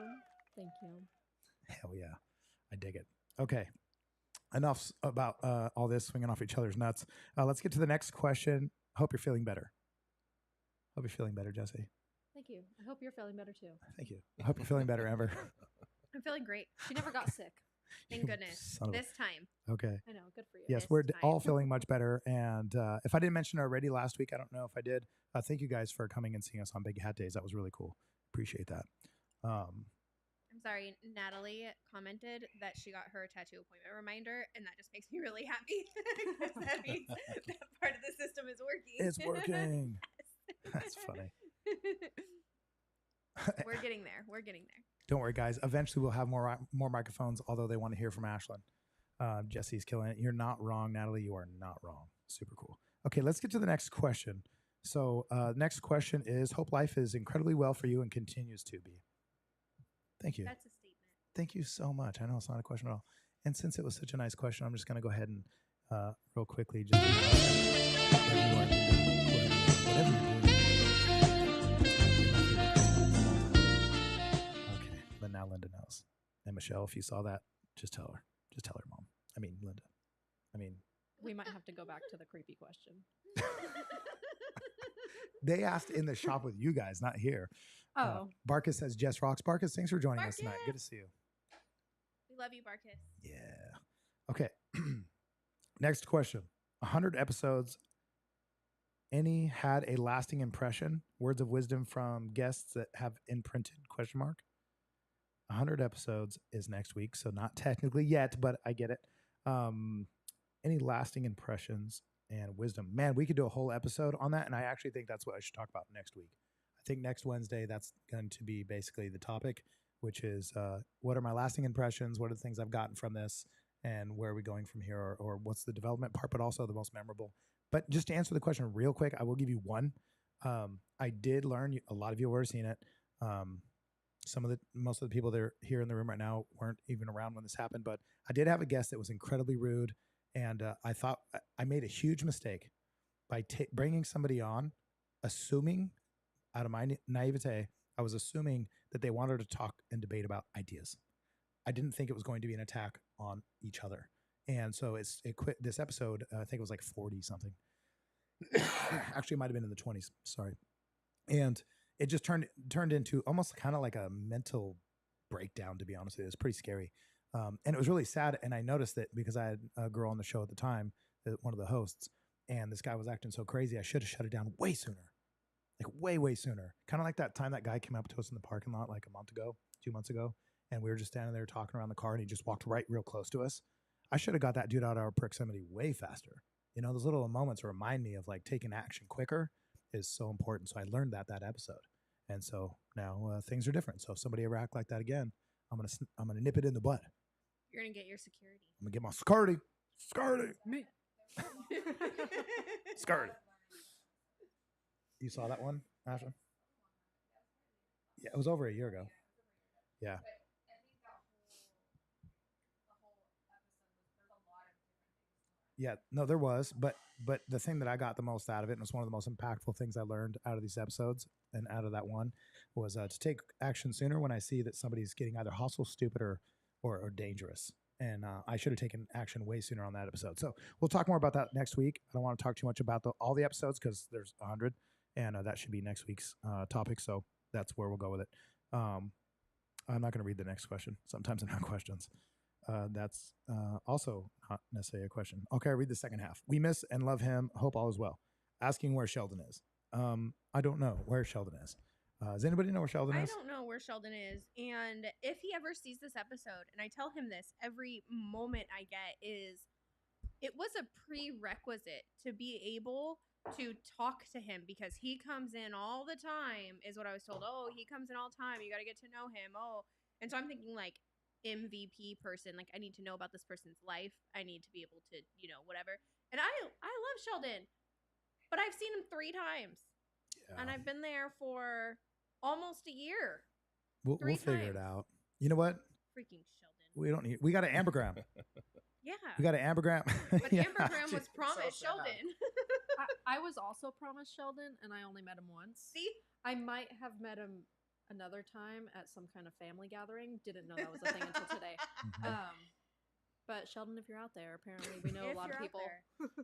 Thank you. hell yeah. I dig it. Okay. Enough about all this swinging off each other's nuts. Let's get to the next question. Hope you're feeling better. Hope you're feeling better, Jessie. Thank you. I hope you're feeling better too. Thank you. I hope you're feeling better, Amber. I'm feeling great. She never got sick. Thank You goodness. son of a- This time. Okay. I know. Good for you. Yes, This we're time. all feeling much better. And if I didn't mention it already last week, I don't know if I did. Thank you guys for coming and seeing us on Big Hat Days. That was really cool. Appreciate that. I'm sorry, Natalie commented that she got her tattoo appointment reminder, and that just makes me really happy. That means that part of the system is working. It's working. That's funny. We're getting there. We're getting there. Don't worry, guys. Eventually, we'll have more microphones, although they want to hear from Ashlyn. Jesse's killing it. You're not wrong, Natalie. You are not wrong. Super cool. Okay, let's get to the next question. So next question is, hope life is incredibly well for you and continues to be. Thank you. That's a statement. Thank you so much. I know it's not a question at all. And since it was such a nice question, I'm just going to go ahead and real quickly just whatever you're doing. Okay, but now Linda knows. And Michelle, if you saw that, just tell her. Just tell her, Mom. I mean, Linda. I mean, We might have to go back to the creepy question. they asked in the shop with you guys, not here. Oh, Barkus says, Jess rocks. Barkus, thanks for joining us tonight. Barkus! Good to see you. We love you, Barkus. Yeah. Okay. Next question. 100 episodes. Any had a lasting impression? Words of wisdom from guests that have imprinted? Question mark. 100 episodes is next week, so not technically yet, but I get it. Any lasting impressions and wisdom? Man, we could do a whole episode on that, and I actually think that's what I should talk about next week. I think next Wednesday, that's going to be basically the topic, which is what are my lasting impressions? What are the things I've gotten from this? And where are we going from here? Or what's the development part, but also the most memorable? But just to answer the question real quick, I will give you one. I did learn, a lot of you have already seen it. Most of the people that are here in the room right now weren't even around when this happened, but I did have a guest that was incredibly rude. And I thought I made a huge mistake by bringing somebody on, assuming out of my naivete, I was assuming that they wanted to talk and debate about ideas. I didn't think it was going to be an attack on each other. And so it quit this episode. I think it was like 40 something. Actually, it might have been in the 20s. Sorry. And it just turned into almost kind of like a mental breakdown, to be honest with you. It was pretty scary. And it was really sad. And I noticed that because I had a girl on the show at the time, one of the hosts, and this guy was acting so crazy, I should have shut it down way sooner. Like way sooner. Kind of like that time that guy came up to us in the parking lot like a month ago, 2 months ago. And we were just standing there talking around the car and he just walked right real close to us. I should have got that dude out of our proximity way faster. You know, those little moments remind me of like taking action quicker is so important. So I learned that episode. And so now things are different. So if somebody ever act like that again, I'm gonna nip it in the butt. You're going to get your security. I'm gonna get my security. me. Security. You saw that one, Ashley? Yeah, it was over a year ago. Yeah. Yeah, no, there was, but the thing that I got the most out of it, and it's one of the most impactful things I learned out of these episodes and out of that one, was to take action sooner when I see that somebody's getting either hostile, stupid, or dangerous. And I should have taken action way sooner on that episode. So we'll talk more about that next week. I don't want to talk too much about all the episodes because there's 100, and that should be next week's topic. So that's where we'll go with it. I'm not going to read the next question. Sometimes they're not questions. That's also not necessarily a question. Okay, I'll read the second half. We miss and love him. Hope all is well. Asking where Sheldon is. I don't know where Sheldon is. Does anybody know where Sheldon I is? don't know where Sheldon is. And if he ever sees this episode, and I tell him this every moment I get, is it was a prerequisite to be able to talk to him because he comes in all the time, is what I was told. Oh, he comes in all the time. You got to get to know him. Oh, and so I'm thinking like MVP person. Like I need to know about this person's life. I need to be able to, whatever. And I love Sheldon, but I've seen him 3 times, and I've been there for almost a year. We'll 3 figure it times. out. You know what? Freaking Sheldon. We don't need. We got an ambergram. Yeah. We got an ambergram. But Yeah. Ambergram was So promised sad. Sheldon. I was also promised Sheldon, and I only met him once. See? I might have met him another time at some kind of family gathering. Didn't know that was a thing until today. Mhm. But Sheldon, if you're out there, apparently we know If a lot of you're out people. there,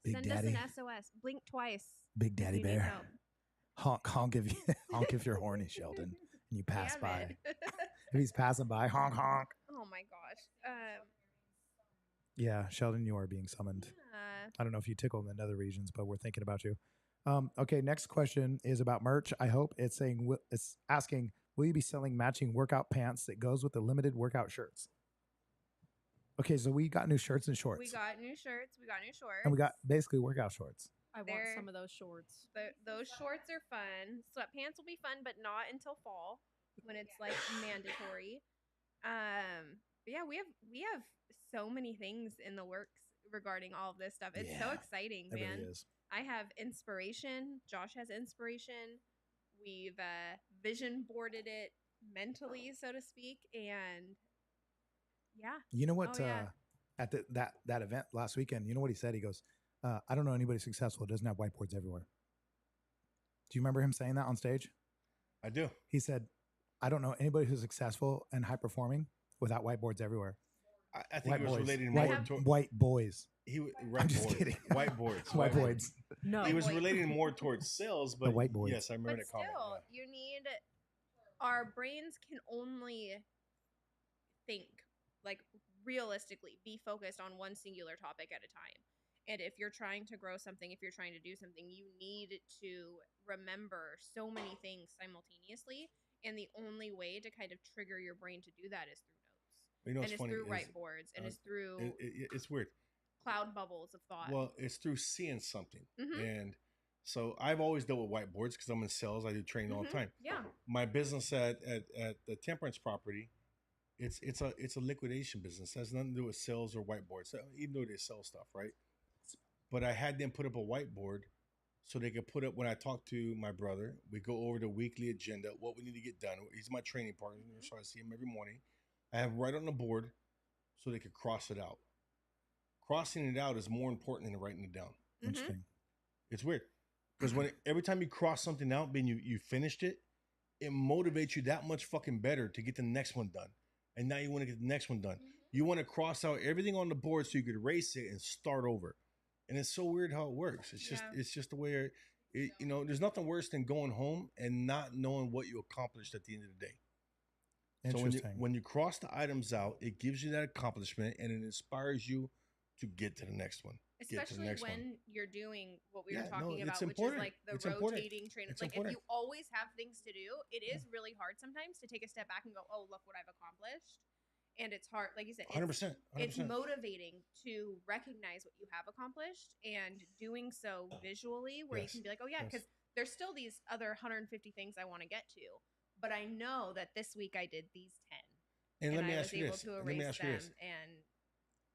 Big send Daddy. us an SOS. Blink twice. Big if Daddy you need Bear. help. Honk if you honk if you're horny, Sheldon, and you pass Damn by. it. If he's passing by, honk honk. Oh my gosh. Yeah, Sheldon, you are being summoned. I don't know if you tickle in the nether regions, but we're thinking about you. Okay, next question is about merch. I hope it's saying it's asking, will you be selling matching workout pants that goes with the limited workout shirts? Okay, so we got new shirts and shorts. We got new shirts. We got new shorts. And we got basically workout shorts. I want They're- some of those shorts. Those shorts are fun. Sweatpants will be fun, but not until fall when it's like mandatory. But yeah, we have so many things in the works regarding all of this stuff. It's so Yeah, exciting, It man. really is. I have inspiration. Josh has inspiration. We've vision boarded it mentally, so to speak, and yeah. You know what? Oh, yeah. At that event last weekend, you know what he said? He goes, "I don't know anybody successful who doesn't have whiteboards everywhere." Do you remember him saying that on stage? I do. He said, "I don't know anybody who's successful and high performing without whiteboards everywhere." I think White it was boys. related White, more to white boys. I'm just kidding. Whiteboards. Whiteboards. No. He was White- relating more towards sales, but whiteboards. yes, I remember But that still, comment. you need our brains can only think like realistically be focused on one singular topic at a time. And if you're trying to grow something, if you're trying to do something, you need to remember so many things simultaneously. And the only way to kind of trigger your brain to do that is through notes. You know, And it's it's funny. through is, whiteboards and it's through it's weird. cloud bubbles of thought. Well, it's through seeing something, Mhm. and so I've always dealt with whiteboards because I'm in sales. I do training all the Mhm. time. Yeah. My business at the Temperance property, it's a liquidation business. It has nothing to do with sales or whiteboards, even though they sell stuff, right? But I had them put up a whiteboard so they could put up when I talk to my brother. We go over the weekly agenda, what we need to get done. He's my training partner, so I see him every morning. I have right on the board so they could cross it out. Crossing it out is more important than writing it down. Mhm. Interesting. It's weird because every time you cross something out, being you finished it, it motivates you that much fucking better to get the next one done. And now you want to get the next one done. You want to cross out everything on the board so you could erase it and start over. And it's so weird how it works. It's just the way there's nothing worse than going home and not knowing what you accomplished at the end of the day. So Interesting. when you cross the items out, it gives you that accomplishment and it inspires you to get to the next one. Get to the Especially next when one. you're doing what we Yeah, were no, talking it's about, which important. is like the It's important. rotating train. It's Like important. if you always have things to do, it is really hard sometimes to take a step back and go, "Oh, look what I've accomplished." And it's hard, like you said, 100%. it's motivating to recognize what you have accomplished and doing so visually, where Yes, you can be like, "Oh yeah," yes. because there's still these other 150 things I want to get to, but I know that this week I did these 10, And let me I ask was you able this. to Let me erase ask you them this. and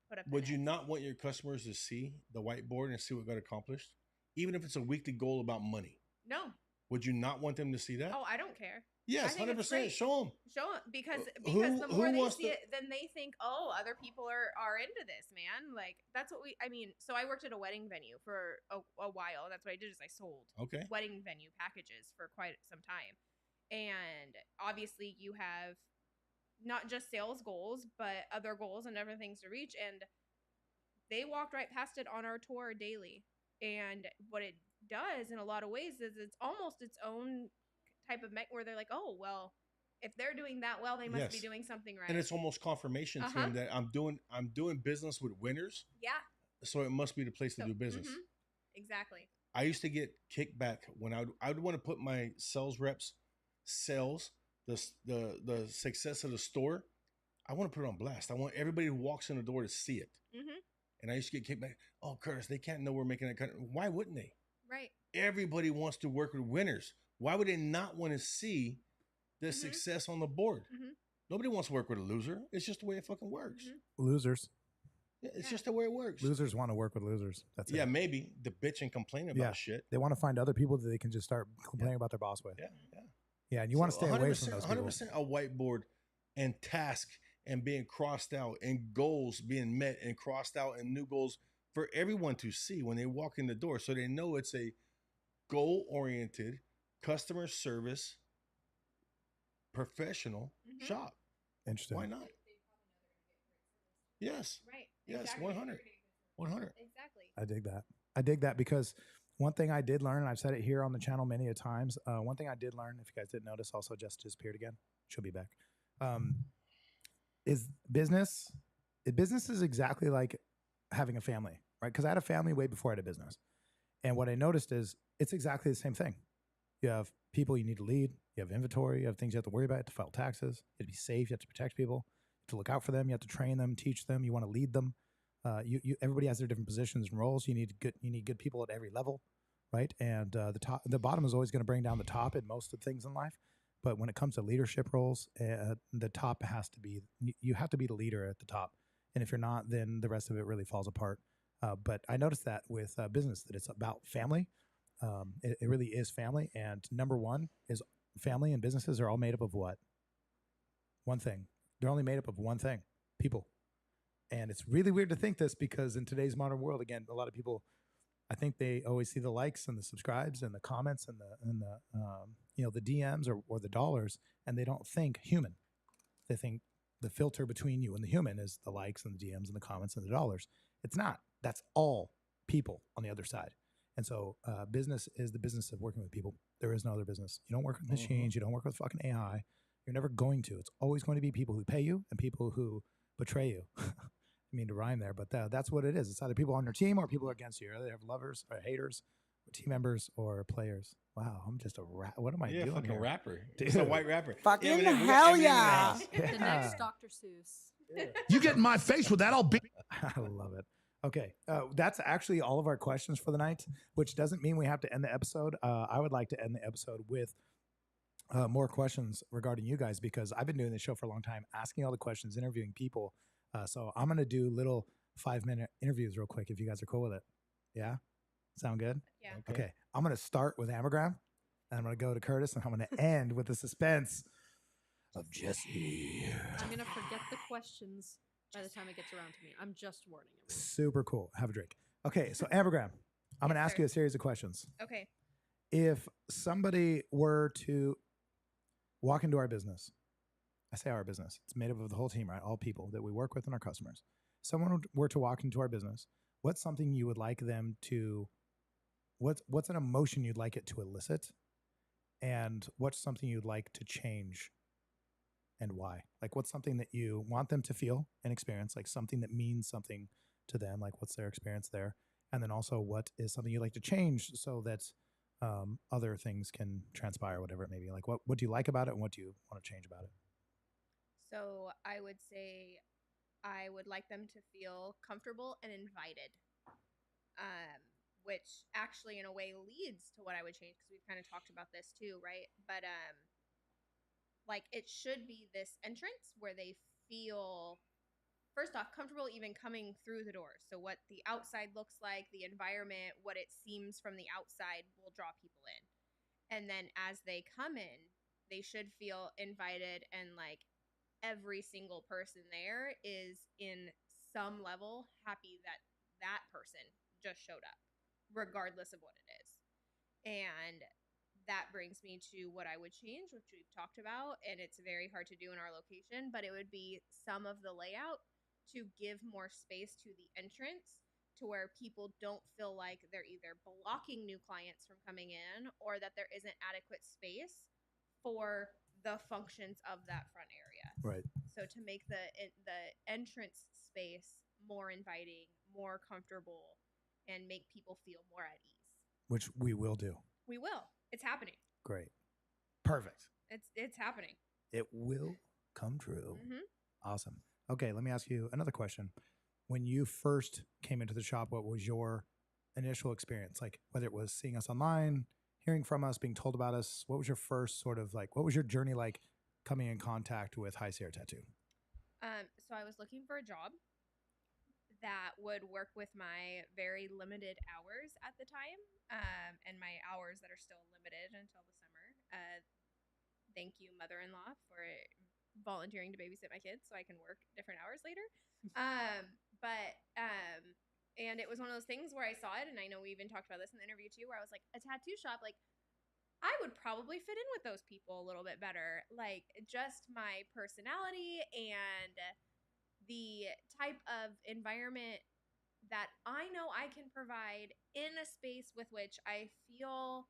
put up. the Would you next. not want your customers to see the whiteboard and see what got accomplished? Even if it's a weekly goal about money. No. Would you not want them to see that? Oh, I don't care. yes, I think it's 100%. great. Show them. Show them because Who- the who more they wants see to- it, then they think, oh, other people are into this, man. Like that's what I mean. So I worked at a wedding venue for a while. That's what I did is I sold Okay. wedding venue packages for quite some time, and obviously you have not just sales goals but other goals and other things to reach. And they walked right past it on our tour daily. And what it does in a lot of ways is it's almost its own type of where they're like, oh, well, if they're doing that well, they must be Yes. doing something right. And it's almost confirmation to Uh-huh. them that I'm doing business with winners, yeah. so it must be the place to do business. Mhm. Exactly. I used to get kickback when I would want to put my sales reps sales the success of the store. I want to put it on blast. I want everybody who walks in the door to see it. Mm-hmm. And I used to get kickback. Oh, Curtis, they can't know we're making that kind of. Why wouldn't they? Right. Everybody wants to work with winners. Why would they not want to see the success on the board? Mm-hmm. Nobody wants to work with a loser. It's just the way it fucking works. Mm-hmm. Losers. Yeah, it's just the way it works. Losers want to work with losers. That's it. Yeah, maybe the bitch and complain about shit. They want to find other people that they can just start complaining about their boss with. Yeah, Yeah, and you want to stay away from those people. 100% a whiteboard and task and being crossed out and goals being met and crossed out and new goals for everyone to see when they walk in the door, so they know it's a goal-oriented customer service professional shop. Interesting. Why not? Yes. Right. Yes, Exactly. 100. 100. Exactly. I dig that. I dig that because one thing I did learn, and I've said it here on the channel many a times, one thing I did learn, if you guys didn't notice, also Jess just appeared again. She'll be back. Is business. Business is exactly like having a family, right? Because I had a family way before I had a business. And what I noticed is it's exactly the same thing. You have people you need to lead. You have inventory. You have things you have to worry about. You have to file taxes. You have to be safe. You have to protect people. You have to look out for them. You have to train them, teach them. You want to lead them. Everybody has their different positions and roles. You need good people at every level, right? And the bottom is always going to bring down the top in most of things in life. But when it comes to leadership roles, the top has to be, you have to be the leader at the top. And if you're not, then the rest of it really falls apart. But I noticed that with business, that it's about family. It really is family. And number one is family, and businesses are all made up of what? One thing. They're only made up of one thing: people. And it's really weird to think this, because in today's modern world, again, a lot of people, I think they always see the likes and the subscribes and the comments and the DMs or the dollars, and they don't think human. They think the filter between you and the human is the likes and the DMs and the comments and the dollars. It's not. That's all people on the other side. And so business is the business of working with people. There is no other business. You don't work with machines. You don't work with fucking AI. You're never going to. It's always going to be people who pay you and people who betray you. I mean to rhyme there, but that's what it is. It's either people on your team or people against you. They have lovers or haters, or team members or players. Wow, I'm just a what am I doing? Fucking here? rapper. Dude. It's a white rapper. Fucking we got hell Eminem in the yeah. house. The next Dr. Seuss. You get in my face with that, I'll be. I love it. Okay, that's actually all of our questions for the night, which doesn't mean we have to end the episode. I would like to end the episode with more questions regarding you guys, because I've been doing this show for a long time, asking all the questions, interviewing people. So I'm going to do little 5-minute interviews real quick if you guys are cool with it. Yeah? Sound good? Yeah. Okay. I'm going to start with Ambergram, and I'm going to go to Curtis, and I'm going to end with the suspense of Jesse. I'm going to forget the questions by the time it gets around to me. I'm just warning everyone. Super cool. Have a drink. Okay, so Ambergram, I'm going to ask you a series of questions. Okay. If somebody were to walk into our business, I say our business, it's made up of the whole team, right? All people that we work with and our customers. Someone were to walk into our business, what's something you would like them to, what's an emotion you'd like it to elicit? And what's something you'd like to change, and why? Like, what's something that you want them to feel and experience, like something that means something to them, like what's their experience there? And then also, what is something you'd like to change so that other things can transpire, whatever it may be? Like, what do you like about it, and what do you want to change about it? So I would say I would like them to feel comfortable and invited, which actually in a way leads to what I would change, because we've kind of talked about this too, right? But like, it should be this entrance where they feel, first off, comfortable even coming through the door. So what the outside looks like, the environment, what it seems from the outside will draw people in. And then as they come in, they should feel invited, and like every single person there is in some level happy that that person just showed up, regardless of what it is. And that brings me to what I would change, which we've talked about, and it's very hard to do in our location, but it would be some of the layout to give more space to the entrance, to where people don't feel like they're either blocking new clients from coming in, or that there isn't adequate space for the functions of that front area. Right. So to make the entrance space more inviting, more comfortable, and make people feel more at ease. which we will do. We will. It's happening. Great. Perfect. It's happening. It will come true. Mm-hmm. Awesome. Okay, let me ask you another question. When you first came into the shop, what was your initial experience? Like, whether it was seeing us online, hearing from us, being told about us, what was your first sort of like, what was your journey like coming in contact with High Sierra Tattoo? So I was looking for a job that would work with my very limited hours at the time, and my hours that are still limited until the summer. Thank you, mother-in-law, for volunteering to babysit my kids so I can work different hours later. And it was one of those things where I saw it, and I know we even talked about this in the interview too, where I was like, a tattoo shop, like, I would probably fit in with those people a little bit better. Like, just my personality and the type of environment that I know I can provide in a space with which I feel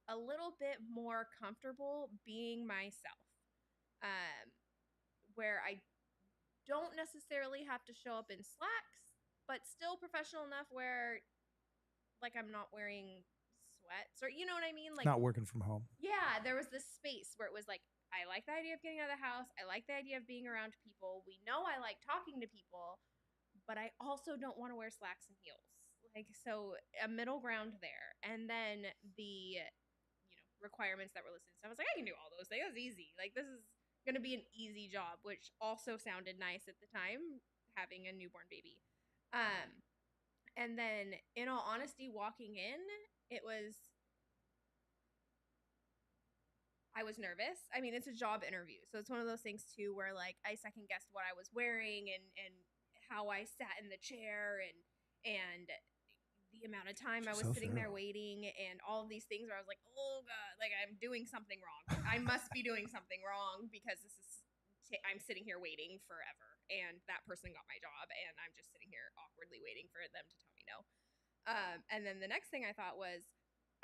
a little bit more comfortable being myself. Where I don't necessarily have to show up in slacks, but still professional enough where, like, I'm not wearing sweats or, you know what I mean? Like, Not working from home. yeah, there was this space where it was like, I like the idea of getting out of the house. I like the idea of being around people. We know I like talking to people, but I also don't want to wear slacks and heels. Like, so a middle ground there. And then the, requirements that were listed. So I was like, I can do all those things. That's easy. Like, this is going to be an easy job, which also sounded nice at the time, having a newborn baby. And then, in all honesty, walking in, I was nervous. I mean, it's a job interview. So it's one of those things too where, like, I second guessed what I was wearing and how I sat in the chair and the amount of time I was sitting there waiting and all of these things where I was like, oh God, like, I'm doing something wrong. I must be doing something wrong because I'm sitting here waiting forever and that person got my job and I'm just sitting here awkwardly waiting for them to tell me no. And then the next thing I thought was,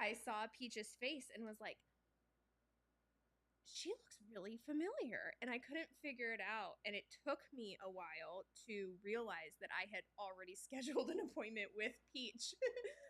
I saw Peach's face and was like, she looks really familiar, and I couldn't figure it out, and it took me a while to realize that I had already scheduled an appointment with Peach.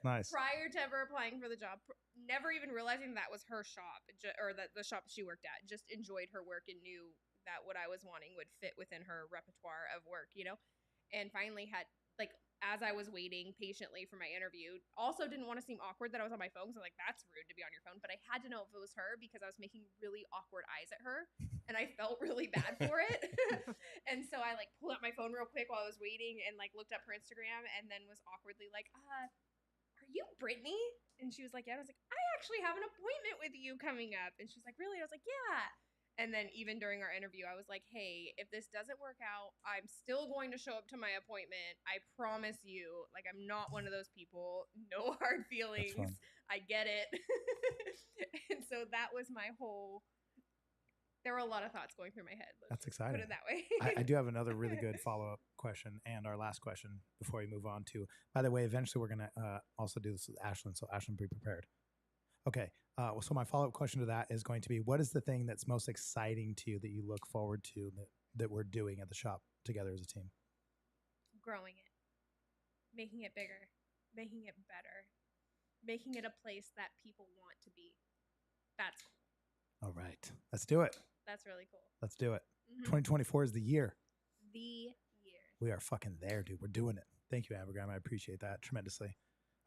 Nice. Prior to ever applying for the job, never even realizing that was her shop, or that the shop she worked at. Just enjoyed her work and knew that what I was wanting would fit within her repertoire of work, and finally had, like, as I was waiting patiently for my interview, also didn't want to seem awkward that I was on my phone. So like, that's rude to be on your phone. But I had to know if it was her because I was making really awkward eyes at her and I felt really bad for it. And so I, like, pulled out my phone real quick while I was waiting and, like, looked up her Instagram and then was awkwardly like, are you Brittany? And she was like, yeah. And I was like, I actually have an appointment with you coming up. And she was like, really? And I was like, yeah. And then even during our interview, I was like, hey, if this doesn't work out, I'm still going to show up to my appointment. I promise you. Like, I'm not one of those people. No hard feelings. I get it. And so that was my whole... There were a lot of thoughts going through my head. That's exciting. Put it that way. I do have another really good follow-up question and our last question before we move on to... By the way, eventually we're going to also do this with Ashlyn. So Ashlyn, be prepared. Okay, so my follow-up question to that is going to be, what is the thing that's most exciting to you that you look forward to that we're doing at the shop together as a team? Growing it, making it bigger, making it better, making it a place that people want to be. That's cool. All right, let's do it. That's really cool. Let's do it. 2024 is the year. The year. We are fucking there, dude. We're doing it. Thank you, Abigail. I appreciate that tremendously.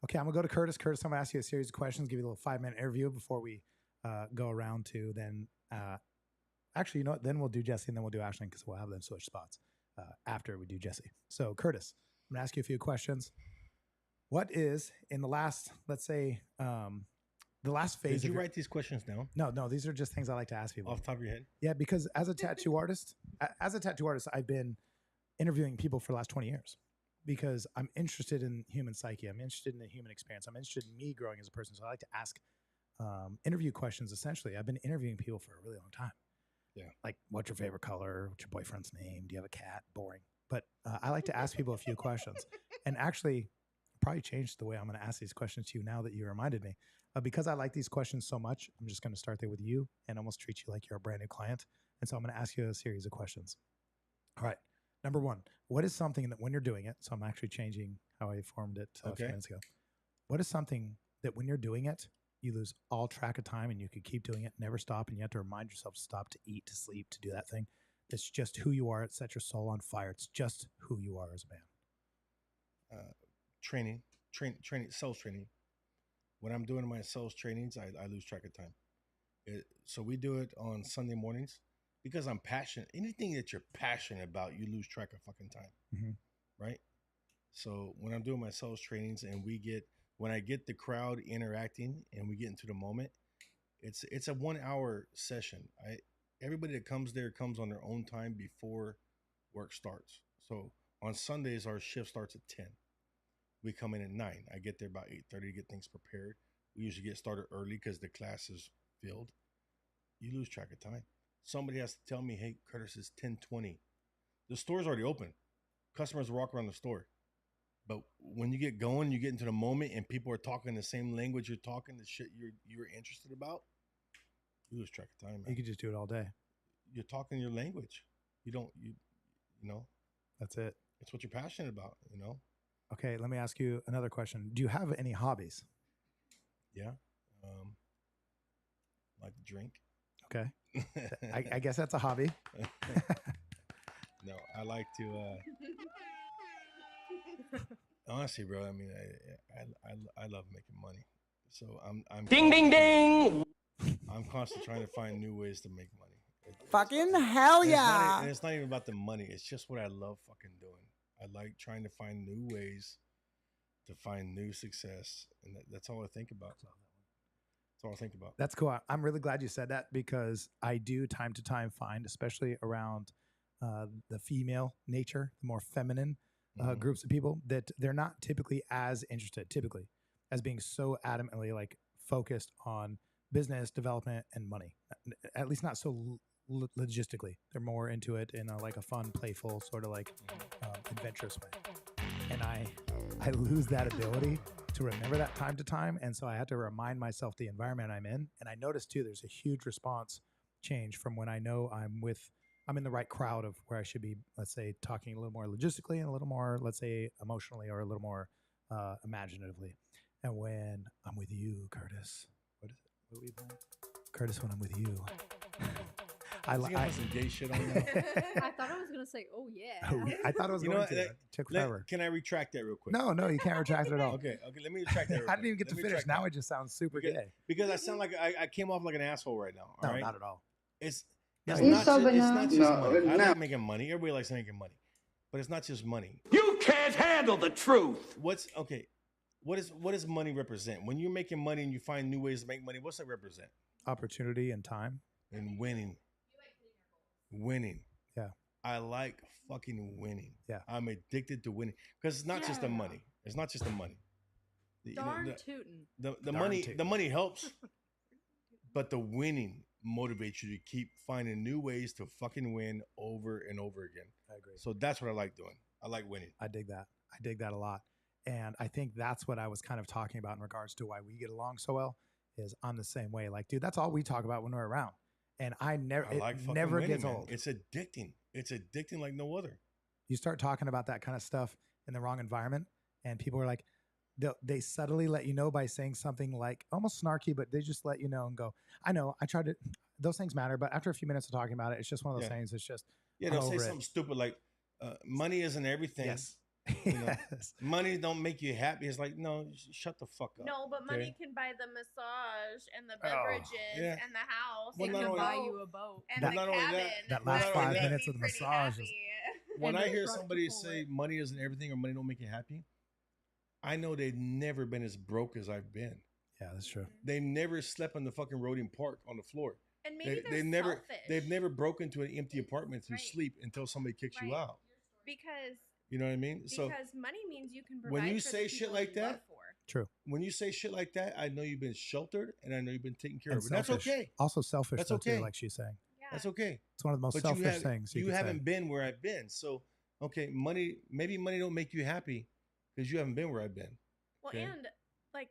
Okay, I'm going to go to Curtis. Curtis, I'm going to ask you a series of questions, give you a little 5-minute interview before we go around to then... actually, you know what? Then we'll do Jesse and then we'll do Ashlyn because we'll have them switch spots after we do Jesse. So, Curtis, I'm going to ask you a few questions. What is, in the last, let's say, the last phase... Did you write these questions down? No, these are just things I like to ask people. Off the top of your head? Yeah, because as a tattoo artist, I've been interviewing people for the last 20 years. Because I'm interested in human psyche. I'm interested in the human experience. I'm interested in me growing as a person. So I like to ask interview questions, essentially. I've been interviewing people for a really long time. Yeah. Like, what's your favorite color? What's your boyfriend's name? Do you have a cat? Boring. But I like to ask people a few questions. And actually, probably changed the way I'm going to ask these questions to you now that you reminded me. Because I like these questions so much, I'm just going to start there with you and almost treat you like you're a brand new client. And so I'm going to ask you a series of questions. All right. Number one, what is something that when you're doing it, so I'm actually changing how I formed it a few minutes ago. What is something that when you're doing it, you lose all track of time and you could keep doing it, never stop. And you have to remind yourself to stop, to eat, to sleep, to do that thing. It's just who you are. It sets your soul on fire. It's just who you are as a man. Training, sales training. When I'm doing my sales trainings, I lose track of time. So we do it on Sunday mornings because I'm passionate. Anything that you're passionate about, you lose track of fucking time, right? So when I'm doing my sales trainings and when I get the crowd interacting and we get into the moment, it's a 1 hour session. Everybody that comes there comes on their own time before work starts. So on Sundays, our shift starts at 10. We come in at 9. I get there about 8:30 to get things prepared. We usually get started early because the class is filled. You lose track of time. Somebody has to tell me, hey, Curtis, it's 10:20. The store's already open. Customers walk around the store. But when you get going, you get into the moment and people are talking the same language you're talking, the shit you're interested about, you lose track of time, man. You could just do it all day. You're talking your language. You know. That's it. It's what you're passionate about, you know. Okay, let me ask you another question. Do you have any hobbies? Yeah. Like to drink. Okay. I guess that's a hobby. No, I like to honestly, bro. I mean, I love making money. So I'm Ding, ding, ding. I'm constantly trying to find new ways to make money. Fucking hell yeah. And it's not even about the money. It's just what I love fucking doing. I like trying to find new ways to find new success. And that's all I think about. That's all I think about. That's cool. I'm really glad you said that because I do time to time find, especially around the female nature, the more feminine groups of people, that they're not typically as interested, as being so adamantly like focused on business development and money. At least not so logistically. They're more into it in like a fun, playful, sort of like adventurous way. And I lose that ability to remember that time to time. And so I have to remind myself the environment I'm in. And I noticed too, there's a huge response change from when I know I'm in the right crowd of where I should be, let's say, talking a little more logistically and a little more, let's say, emotionally or a little more imaginatively. And when I'm with you, Curtis, what is it? What are we playing? Curtis, when I'm with you. I some gay shit on that. I thought I was gonna say, "Oh yeah." Oh, yeah. I thought it was going to. It took forever. Can I retract that real quick? No, you can't retract it at all. Okay, let me retract that. Real quick. I didn't even get to finish. Now it just sounds super gay. Because I sound like I came off like an asshole right now. No, right? not at all. It's not just money. I like making money. Everybody likes making money, but it's not just money. You can't handle the truth. What does money represent? When you're making money and you find new ways to make money, what's that represent? Opportunity and time. And winning. Yeah. I like fucking winning. Yeah. I'm addicted to winning because it's not just the money. It's not just the money. Darn tootin'. The money helps, but the winning motivates you to keep finding new ways to fucking win over and over again. I agree. So that's what I like doing. I like winning. I dig that a lot. And I think that's what I was kind of talking about in regards to why we get along so well is I'm the same way. Like, dude, that's all we talk about when we're around. And it never winning, gets man. old. It's addicting. It's addicting like no other. You start talking about that kind of stuff in the wrong environment and people are like, they subtly let you know by saying something like almost snarky, but they just let you know and go, I know, I tried to, those things matter. But after a few minutes of talking about it, it's just one of those things. It's just, they'll say something stupid like, money isn't everything. Yes. You know, money don't make you happy. It's like, no, shut the fuck up. No, but money can buy the massage and the beverages and the house. Well, It can buy you a boat. And the cabin. That last 5 minutes of the massage is... When I hear somebody say money isn't everything or money don't make you happy, I know they've never been as broke as I've been. Yeah, that's true. They never slept on the fucking Roding Park on the floor. And maybe they've never broken into an empty apartment to sleep until somebody kicks you out. Because you know what I mean? Because money means you can provide when you for say the shit people like you that, love for. True. When you say shit like that, I know you've been sheltered and I know you've been taken care And of. And that's okay. Also selfish. That's though, okay. Too, like she's saying. Yeah. That's okay. It's one of the most selfish things. You haven't been where I've been. So, okay, maybe money don't make you happy because you haven't been where I've been. Well, okay? and like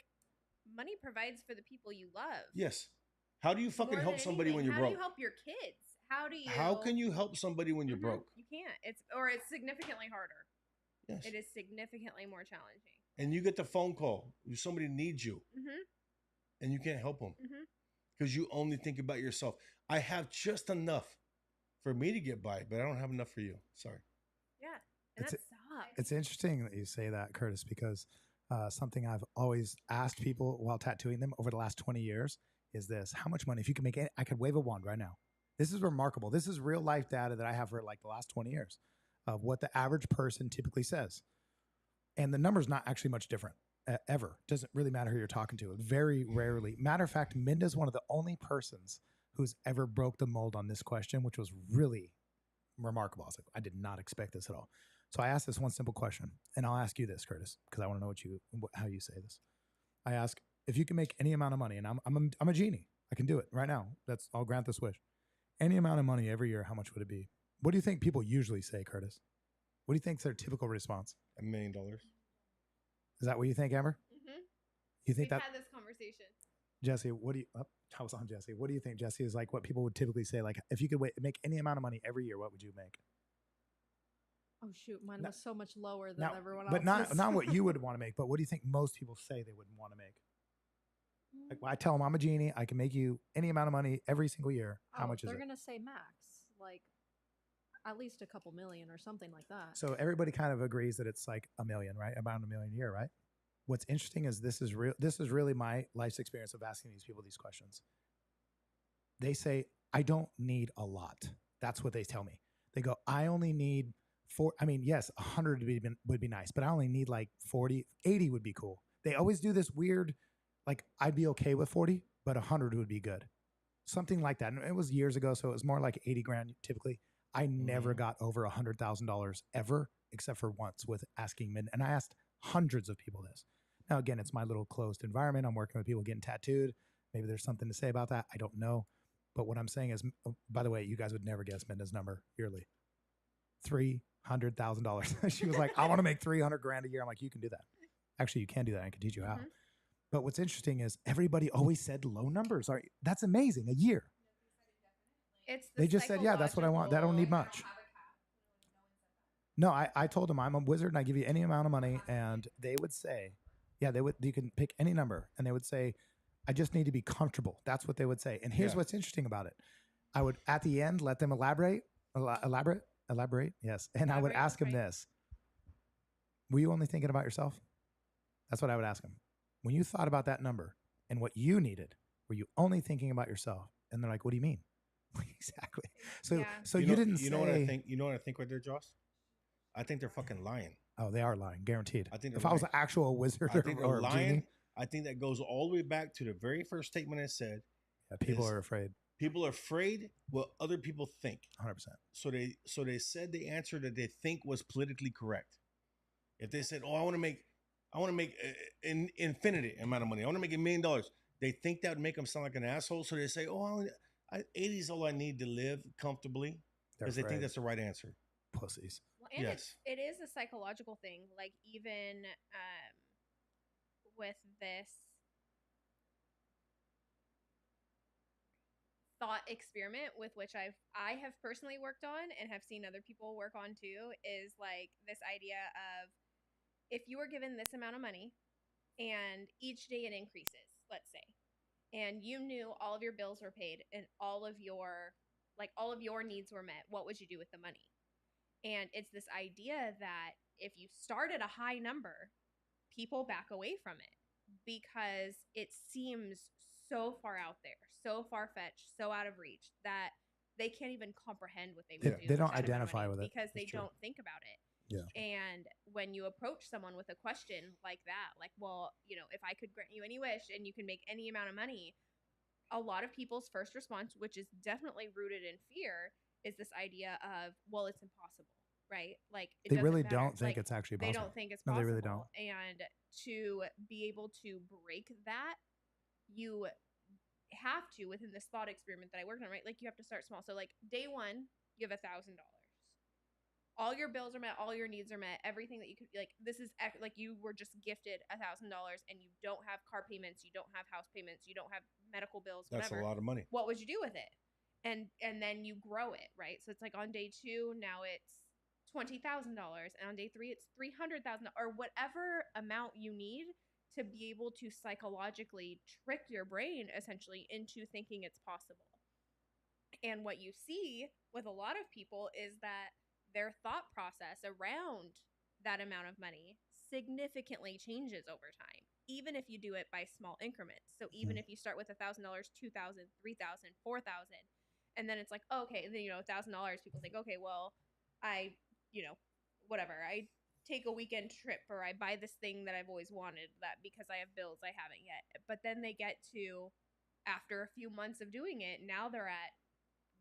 money provides for the people you love. Yes. How do you fucking help somebody when you're broke? How do you help your kids? How can you help somebody when you're broke? You can't. It's significantly harder. Yes. It is significantly more challenging. and you get the phone call, somebody needs you, Mm-hmm. and you can't help them Mm-hmm. because you only think about yourself. I have just enough for me to get by, but I don't have enough for you. Sorry. Yeah, and It's that sucks. It's interesting that you say that, Curtis, because something I've always asked people while tattooing them over the last 20 years is this: how much money, if you could make it, I could wave a wand right now. This is remarkable. This is real life data that I have for like the last 20 years of what the average person typically says. And the number's not actually much different ever. Doesn't really matter who you're talking to. Very rarely. Matter of fact, Minda's one of the only persons who's ever broke the mold on this question, which was really remarkable. I was like, I did not expect this at all. So I asked this one simple question, and I'll ask you this, Curtis, because I want to know how you say this. I ask, if you can make any amount of money, and I'm a genie, I can do it right now. I'll grant this wish. Any amount of money every year, how much would it be? What do you think people usually say, Curtis? What do you think is their typical response? $1 million. Is that what you think, Amber? Mm-hmm. You think We've that, had this conversation. Jesse? What do you? Oh, I was on Jesse. What do you think, Jesse? Is like what people would typically say? Like, if you could make any amount of money every year, what would you make? Oh shoot, mine No- was so much lower than Now, everyone else. but not what you would want to make, but what do you think most people say they would want to make? Like, well, I tell them I'm a genie. I can make you any amount of money every single year. How much is They're it? gonna say max, like at least a couple million or something like that. So everybody kind of agrees that it's like a million, right? About $1 million a year, right? What's interesting is this is real. This is really my life's experience of asking these people these questions. They say, I don't need a lot. That's what they tell me. They go, I only need yes, 100 would be nice, but I only need like 40, 80 would be cool. They always do this weird, like, I'd be okay with 40, but 100 would be good. Something like that. And it was years ago, so it was more like 80 grand typically. I never got over $100,000 ever, except for once with asking Min. And I asked hundreds of people this. Now, again, it's my little closed environment. I'm working with people getting tattooed. Maybe there's something to say about that. I don't know. But what I'm saying is, by the way, you guys would never guess Minda's number yearly. $300,000. She was like, I want to make 300 grand a year. I'm like, you can do that. Actually, you can do that. I can teach you how. Mhm. But what's interesting is everybody always said low numbers. That's amazing. A year. It's They just said, yeah, that's what I want. I don't need much. No, I told them I'm a wizard and I give you any amount of money. And they would say, yeah, you can pick any number. And they would say, I just need to be comfortable. That's what they would say. And here's what's interesting about it. I would, at the end, let them elaborate. Yes. And I would ask them this. Were you only thinking about yourself? That's what I would ask them. When you thought about that number and what you needed, were you only thinking about yourself? And they're like, what do you mean? Exactly. So you didn't say. You know what I think? You know what I think right there, Joss? I think they're fucking lying. Oh, they are lying, guaranteed. I think if I was an actual wizard I think or lying. genie, I think that goes all the way back to the very first statement I said. yeah, people are afraid. People are afraid what other people think. 100%. So they said the answer that they think was politically correct. If they said, "Oh, I want to make an infinity amount of money. I want to make $1 million," they think that would make them sound like an asshole. So they say, "Oh, 80 is all I need to live comfortably," because they think that's the right answer. Pussies. Well, and Yes. it is a psychological thing. Like even with this thought experiment with which I have personally worked on and have seen other people work on too, is like this idea of if you were given this amount of money and each day it increases, let's say, and you knew all of your bills were paid and all of your needs were met, what would you do with the money? And it's this idea that if you start at a high number, people back away from it because it seems so far out there, so far-fetched, so out of reach that they can't even comprehend what they would do. They don't with that amount of identify money with it. because they It's true. don't think about it. Yeah. And when you approach someone with a question like that, like, well, if I could grant you any wish and you can make any amount of money, a lot of people's first response, which is definitely rooted in fear, is this idea of, well, it's impossible, right? Like it They really doesn't matter. don't think Like, it's actually they possible. don't think it's No, possible. they really don't. And to be able to break that, you have to, within this thought experiment that I worked on, right? Like you have to start small. So like day one, you have $1,000. All your bills are met, all your needs are met, everything that you could, like, this is like you were just gifted $1,000 and you don't have car payments, you don't have house payments, you don't have medical bills, whatever. That's a lot of money. What would you do with it? And then you grow it, right? So it's like on day two, now it's $20,000, and on day 3 it's $300,000, or whatever amount you need to be able to psychologically trick your brain essentially into thinking it's possible. And what you see with a lot of people is that their thought process around that amount of money significantly changes over time, even if you do it by small increments. So even if you start with $1,000, 2,000, 3,000, 4,000, and then it's like, okay, then, $1,000, people think, okay, well, I, whatever, I take a weekend trip, or I buy this thing that I've always wanted, that because I have bills I haven't yet. But then they get to, after a few months of doing it, now they're at,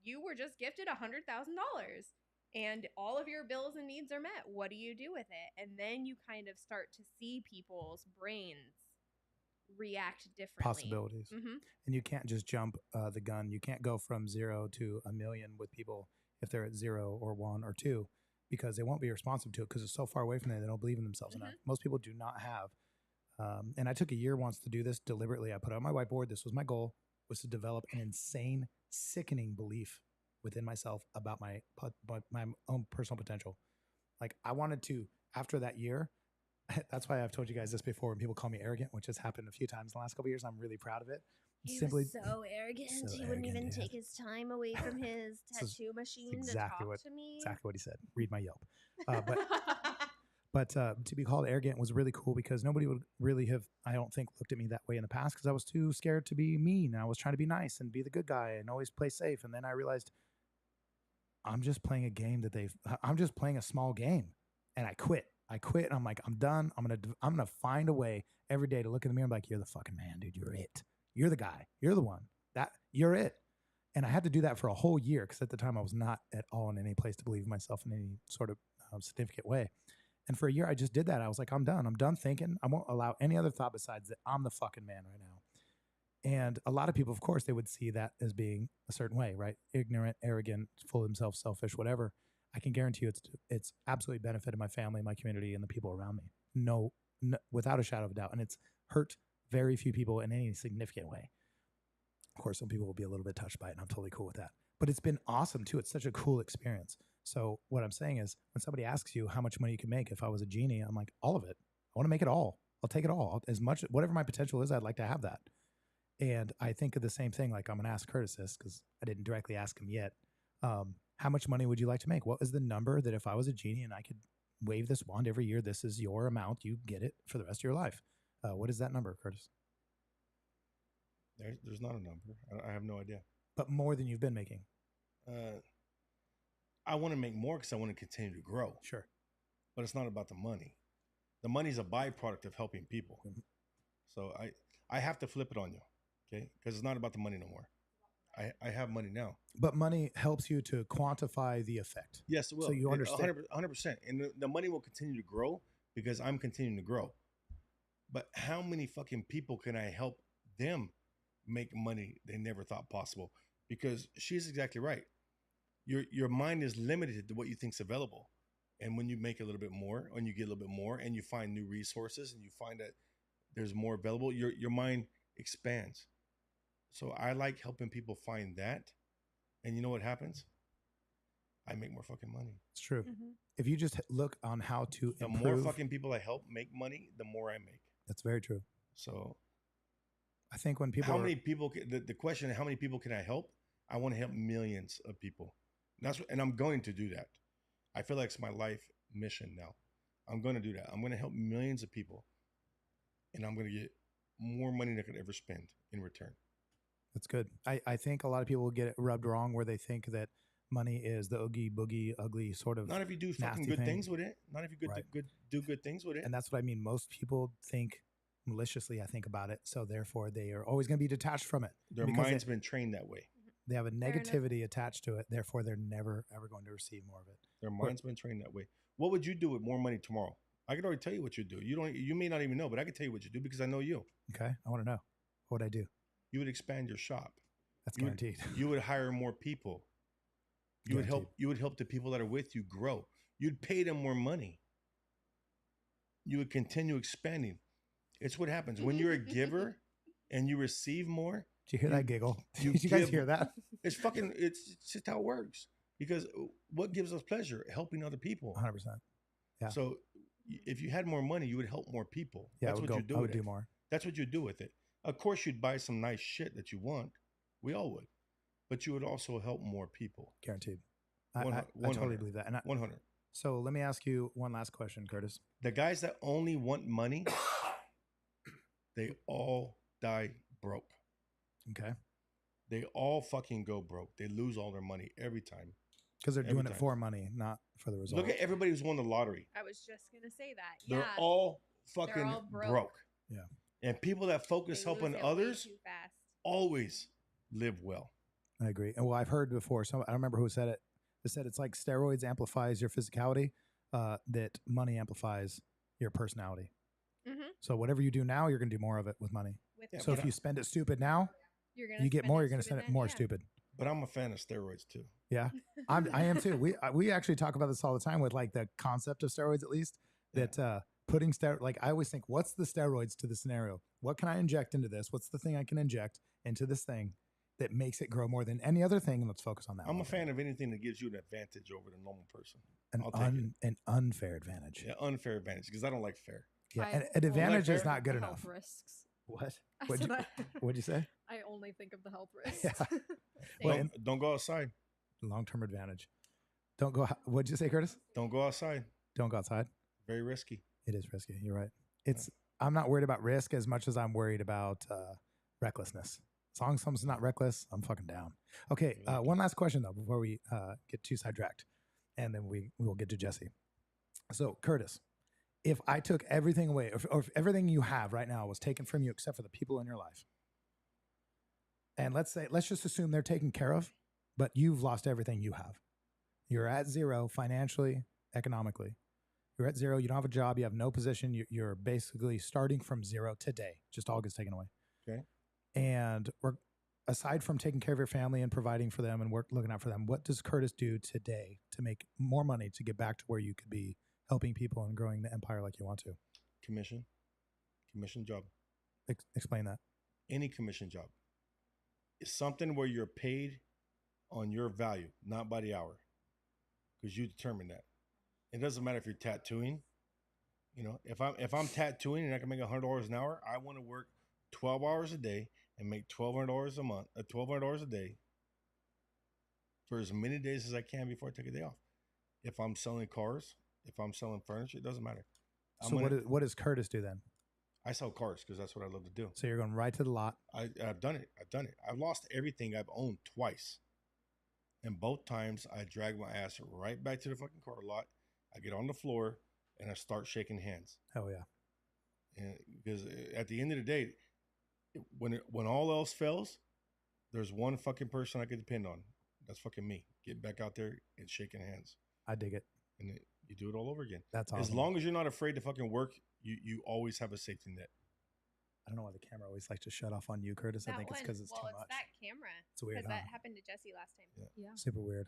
you were just gifted $100,000 and all of your bills and needs are met. What do you do with it? And then you kind of start to see people's brains react differently. Possibilities. And you can't just jump the gun. You can't go from 0 to a million with people if they're at 0 or 1 or 2, because they won't be responsive to it because it's so far away from them. They don't believe in themselves enough. Most people do not have. And I took a year once to do this deliberately. I put it on my whiteboard. This was my goal, was to develop an insane, sickening belief within myself about my own personal potential. Like, I wanted to, after that year, that's why I've told you guys this before, when people call me arrogant, which has happened a few times in the last couple of years. I'm really proud of it. He was so arrogant. He wouldn't even take his time away from his tattoo machine to talk to me. Exactly what he said. Read my Yelp. But to be called arrogant was really cool, because nobody would really have, I don't think, looked at me that way in the past, because I was too scared to be mean. I was trying to be nice and be the good guy and always play safe. And then I realized I'm just playing a game I'm just playing a small game, and I quit. And I'm like, I'm done. I'm gonna find a way every day to look in the mirror and be like, you're the fucking man, dude. You're it. You're the guy. You're the one. You're it. And I had to do that for a whole year, because at the time I was not at all in any place to believe in myself in any sort of significant way. And for a year I just did that. I was like, I'm done. I'm done thinking. I won't allow any other thought besides that I'm the fucking man right now. And a lot of people, of course, they would see that as being a certain way, right? Ignorant, arrogant, full of himself, selfish, whatever. I can guarantee you it's absolutely benefited my family, my community, and the people around me. No, without a shadow of a doubt. And it's hurt very few people in any significant way. Of course, some people will be a little bit touched by it, and I'm totally cool with that. But it's been awesome, too. It's such a cool experience. So what I'm saying is, when somebody asks you how much money you can make, if I was a genie, I'm like, all of it. I want to make it all. I'll take it all. As much, whatever my potential is, I'd like to have that. And I think of the same thing, like I'm going to ask Curtis this, because I didn't directly ask him yet. How much money would you like to make? What is the number that if I was a genie and I could wave this wand every year, this is your amount, you get it for the rest of your life? What is that number, Curtis? There's not a number. I have no idea. But more than you've been making? I want to make more because I want to continue to grow. Sure. But it's not about the money. The money is a byproduct of helping people. So I have to flip it on you, okay? Because it's not about the money no more. I have money now. But money helps you to quantify the effect. Yes, it will. So you understand. 100%. And the money will continue to grow because I'm continuing to grow. But how many fucking people can I help them make money they never thought possible? Because she's exactly right. Your mind is limited to what you think's available. And when you make a little bit more, and you get a little bit more, and you find new resources, and you find that there's more available, your mind expands. So I like helping people find that. And you know what happens? I make more fucking money. It's true. If you just look on how to the improve, more fucking people I help make money, the more I make. That's very true. So I think when people, the question, how many people can I help? I want to help millions of people. And I'm going to do that. I feel like it's my life mission now. I'm going to do that. I'm going to help millions of people, and I'm going to get more money than I could ever spend in return. That's good. I think a lot of people will get it rubbed wrong, where they think that money is the oogie boogie ugly sort of. Not if you do fucking good things with it. Not if you do good things with it. And that's what I mean. Most people think maliciously, I think, about it. So therefore, they are always going to be detached from it. Their mind's been trained that way. They have a negativity attached to it. Therefore, they're never, ever going to receive more of it. Their mind's been trained that way. What would you do with more money tomorrow? I could already tell you what you do. You may not even know, but I could tell you what you do because I know you. Okay. I want to know. What would I do? You would expand your shop. That's guaranteed. You would hire more people. You would help the people that are with you grow. You'd pay them more money. You would continue expanding. It's what happens when you're a giver and you receive more. Did you hear that giggle? Did you guys hear that? It's just how it works. Because what gives us pleasure? Helping other people. 100%. Yeah. So if you had more money, you would help more people. Yeah, That's what you do I with would do it. more. That's what you do with it. Of course, you'd buy some nice shit that you want. We all would. But you would also help more people. Guaranteed. I 100. totally believe that. And 100. so let me ask you one last question, Curtis. The guys that only want money, they all die broke. Okay. They all fucking go broke. They lose all their money every time. Because they're Every doing time. it for money, not for the result. Look at everybody who's won the lottery. I was just gonna say that. They're Yeah, all fucking all broke. broke. Yeah. And people that they focus lose helping it way others too fast. always live well. I agree. And well, I've heard before, I don't remember who said it. They said it's like steroids amplifies your physicality, that money amplifies your personality. Mm-hmm. So whatever you do now, you're going to do more of it with money. Yeah, So but if you spend it stupid now, you're gonna you get spend more, it you're going to spend stupid it more then, yeah. stupid. But I'm a fan of steroids too. Yeah, I am too. We actually talk about this all the time with like the concept of steroids, at least that putting like I always think, what's the steroids to the scenario? What can I inject into this? What's the thing I can inject into this thing that makes it grow more than any other thing? And let's focus on that. I'm a fan of anything that gives you an advantage over the normal person. An unfair advantage. Yeah, unfair advantage because I don't like fair. Yeah, I an only advantage think is of not good the enough. health risks. What? I What'd said you say? I only think of the health risks. Yeah. Same. Well, Don't go outside. long-term advantage. Don't go. What'd you say, Curtis? Don't go outside. Don't go outside. Very risky. It is risky. You're right. I'm not worried about risk as much as I'm worried about recklessness. As long as someone's not reckless, I'm fucking down. Okay. One last question though, before we get too sidetracked, and then we will get to Jesse. So, Curtis, if I took everything away, or if everything you have right now was taken from you except for the people in your life, and let's just assume they're taken care of, but you've lost everything you have. You're at zero financially, economically. You're at zero. You don't have a job. You have no position. You're basically starting from zero today. Just all gets taken away. Okay. And aside from taking care of your family and providing for them and looking out for them, what does Curtis do today to make more money to get back to where you could be helping people and growing the empire like you want to? Commission job. Explain that. Any commission job. It's something where you're paid on your value, not by the hour, because you determine that. It doesn't matter if you're tattooing. You know, if I'm tattooing and I can make $100 an hour, I want to work 12 hours a day and make $1,200 a month, $1,200 a day for as many days as I can before I take a day off. If I'm selling cars, if I'm selling furniture, it doesn't matter. So what does Curtis do then? I sell cars because that's what I love to do. So you're going right to the lot. I've done it. I've lost everything I've owned twice. And both times I drag my ass right back to the fucking car lot. I get on the floor and I start shaking hands. Hell yeah. And because at the end of the day, when all else fails, there's one fucking person I can depend on. That's fucking me. Get back out there and shaking hands. I dig it. And you do it all over again. That's awesome. As long as you're not afraid to fucking work, you always have a safety net. I don't know why the camera always likes to shut off on you, Curtis. I think it's because it's too much. It's that camera. It's weird. Because that happened to Jesse last time. Yeah. Super weird.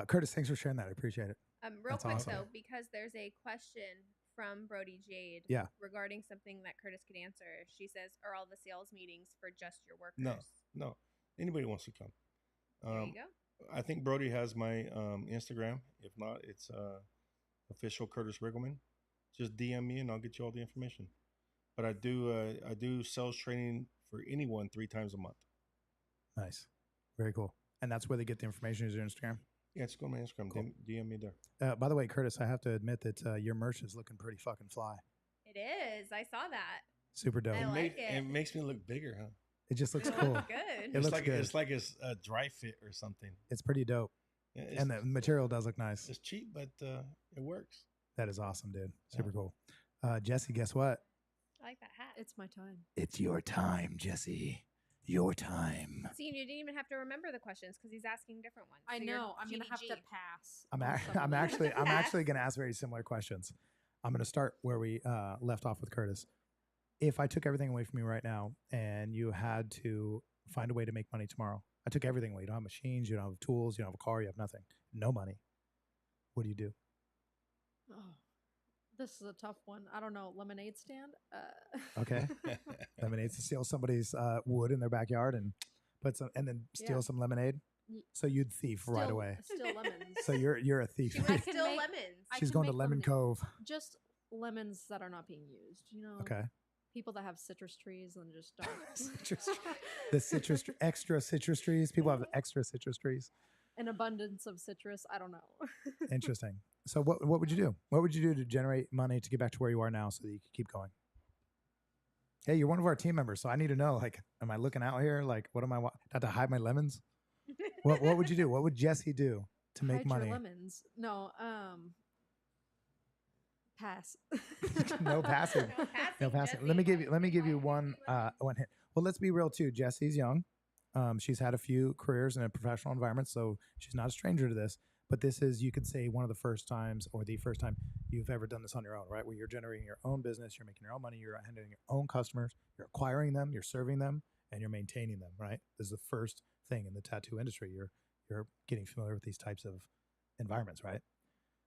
Curtis, thanks for sharing that. I appreciate it. Real That's quick awesome. though, because there's a question from Brody Jade regarding something that Curtis could answer. She says, "Are all the sales meetings for just your workers?" No. Anybody wants to come. There you go. I think Brody has my Instagram. If not, it's official Curtis Riggleman. Just DM me and I'll get you all the information. But I do sales training for anyone 3 times a month. Nice. Very cool. And that's where they get the information, is your Instagram? Yeah, just go to my Instagram. Cool. DM me there. By the way, Curtis, I have to admit that your merch is looking pretty fucking fly. It is. I saw that. Super dope. I like it. It makes me look bigger, huh? It just looks It cool. looks good. It looks good. It's like it's a dry fit or something. It's pretty dope. Yeah, And the material does look nice. It's cheap, but it works. That is awesome, dude. Super cool. Jesse, guess what? I like that hat. It's my time. It's your time, Jesse. Your time. See, you didn't even have to remember the questions because he's asking different ones. I So you're know. I'm gonna have to GDG. pass. I'm actually going to ask very similar questions. I'm going to start where we left off with Curtis. If I took everything away from you right now and you had to find a way to make money tomorrow, I took everything away. You don't have machines, you don't have tools, you don't have a car, you have nothing. No money. What do you do? Oh, this is a tough one. I don't know. Lemonade stand. Okay. Lemonade, to steal somebody's wood in their backyard and put some, and then steal Yeah. some lemonade. Y- So you'd thief right Still- away. Still lemons. So you're a thief. She I would can still make- lemons. I She's can going to make Lemon lemonade. Cove. Just lemons that are not being used. You know, Okay. people that have citrus trees and just don't. Citrus, the citrus, extra citrus trees. People have extra citrus trees. An abundance of citrus. I don't know. Interesting. So what would you do? What would you do to generate money to get back to where you are now so that you can keep going? Hey, you're one of our team members, so I need to know, like, am I looking out here? Like, what am I, not to hide my lemons? What would you do? What would Jesse do to make Hide your money? lemons. No. Pass. No passing. No passing. Let me give you one hint. Well, let's be real too. Jesse's young. She's had a few careers in a professional environment, so she's not a stranger to this. But this is, you could say, one of the first times or the first time you've ever done this on your own, right? Where you're generating your own business, you're making your own money, you're handling your own customers, you're acquiring them, you're serving them, and you're maintaining them, right? This is the first thing in the tattoo industry. You're getting familiar with these types of environments, right?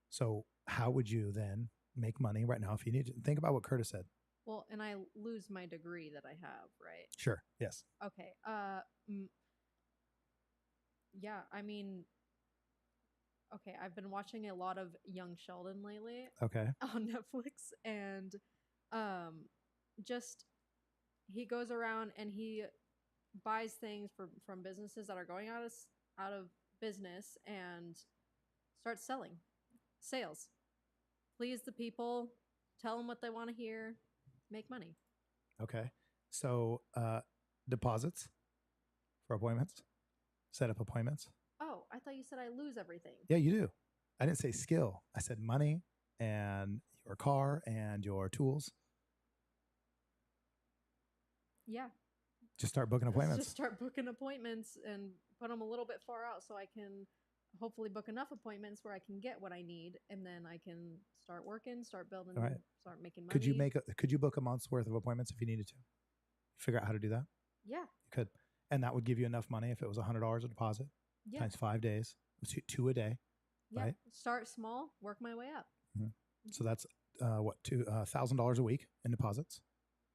So how would you then make money right now if you need to? Think about what Curtis said. Well, and I lose my degree that I have, right? Sure. Yes. Okay. Yeah, I mean, okay, I've been watching a lot of Young Sheldon lately Okay. on Netflix, and just he goes around and he buys things from businesses that are going out of business and starts selling. Sales. Please the people, tell them what they want to hear, make money. Okay. So deposits for appointments, set up appointments. Oh, I thought you said I lose everything. Yeah, you do. I didn't say skill. I said money and your car and your tools. Yeah. Just start booking appointments. Just start booking appointments and put them a little bit far out so I can hopefully book enough appointments where I can get what I need, and then I can start working, start building, All right. start making money. Could you book a month's worth of appointments if you needed to? Figure out how to do that? Yeah. You could. And that would give you enough money if it was $100 a deposit Yeah. times 5 days, two a day. Yeah. Right? Start small, work my way up. So that's $1,000 a week in deposits.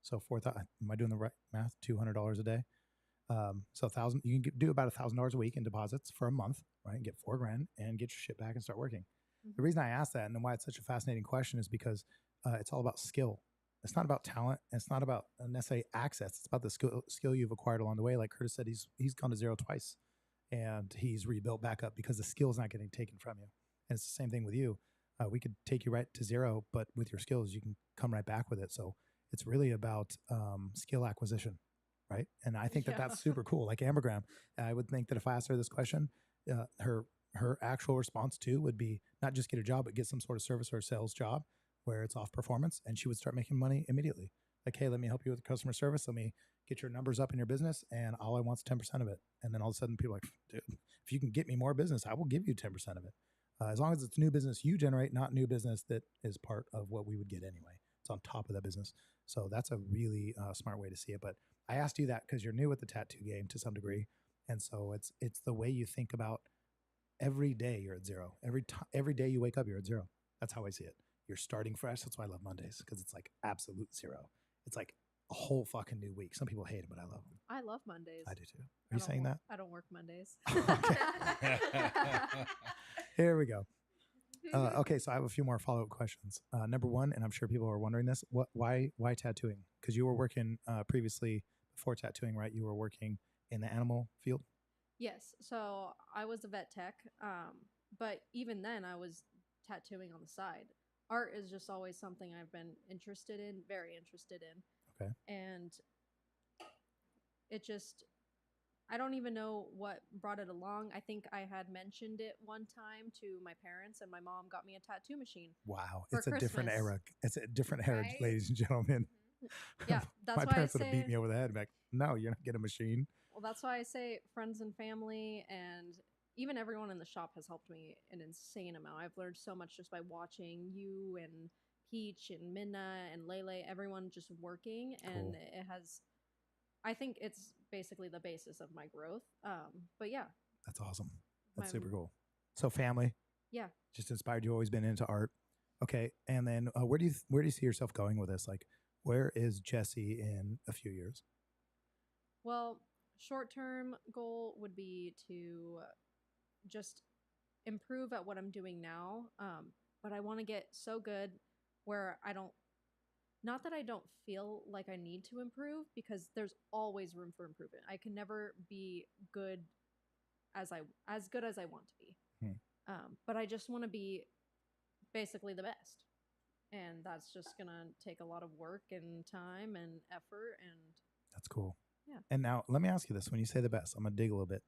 So am I doing the right math? $200 a day. So you can do about $1,000 a week in deposits for a month, right? And get $4,000 and get your shit back and start working. The reason I asked that and why it's such a fascinating question is because it's all about skill. It's not about talent. It's not about necessarily access. It's about the skill you've acquired along the way. Like Curtis said, he's gone to zero twice, and he's rebuilt back up because the skill's not getting taken from you. And it's the same thing with you. We could take you right to zero, but with your skills, you can come right back with it. So it's really about skill acquisition, right? And I think that that's super cool. Like Amber Graham, I would think that if I asked her this question, her actual response too would be not just get a job, but get some sort of service or sales job where it's off performance, and she would start making money immediately. Like, hey, let me help you with customer service. Let me get your numbers up in your business, and all I want is 10% of it. And then all of a sudden, people are like, dude, if you can get me more business, I will give you 10% of it. As long as it's new business you generate, not new business that is part of what we would get anyway. It's on top of that business. So that's a really smart way to see it. But I asked you that because you're new at the tattoo game to some degree. And so it's the way you think about every day you're at zero. Every day you wake up, you're at zero. That's how I see it. You're starting fresh. That's why I love Mondays, because it's like absolute zero. It's like a whole fucking new week. Some people hate it, but I love them. I love Mondays. I do too. Are you saying that? I don't work Mondays. Here we go. Okay, so I have a few more follow-up questions. Number one, and I'm sure people are wondering this, why tattooing? Because you were working previously before tattooing, right? You were working in the animal field? Yes. So I was a vet tech, but even then I was tattooing on the side. Art is just always something I've been interested in, very interested in. Okay. And it just, I don't even know what brought it along. I think I had mentioned it one time to my parents, and my mom got me a tattoo machine. Wow. For It's a different Christmas. era. It's a different era, Right? ladies and gentlemen. Yeah, that's My why I parents would have beat say- me over the head. Like, no, you're not getting a machine. Well, that's why I say friends and family, and even everyone in the shop has helped me an insane amount. I've learned so much just by watching you and Peach and Minna and Lele, everyone just working, and Cool. it has. I think it's basically the basis of my growth. But yeah, That's awesome. That's My- super cool. So family yeah. just inspired you. Always been into art. Okay, and then where do you see yourself going with this? Like, where is Jesse in a few years? Well, short-term goal would be to just improve at what I'm doing now. But I want to get so good where I don't, not that I don't feel like I need to improve, because there's always room for improvement. I can never be good as good as I want to be. But I just want to be basically the best. And that's just going to take a lot of work and time and effort. And That's cool. Yeah. And now let me ask you this. When you say the best, I'm going to dig a little bit.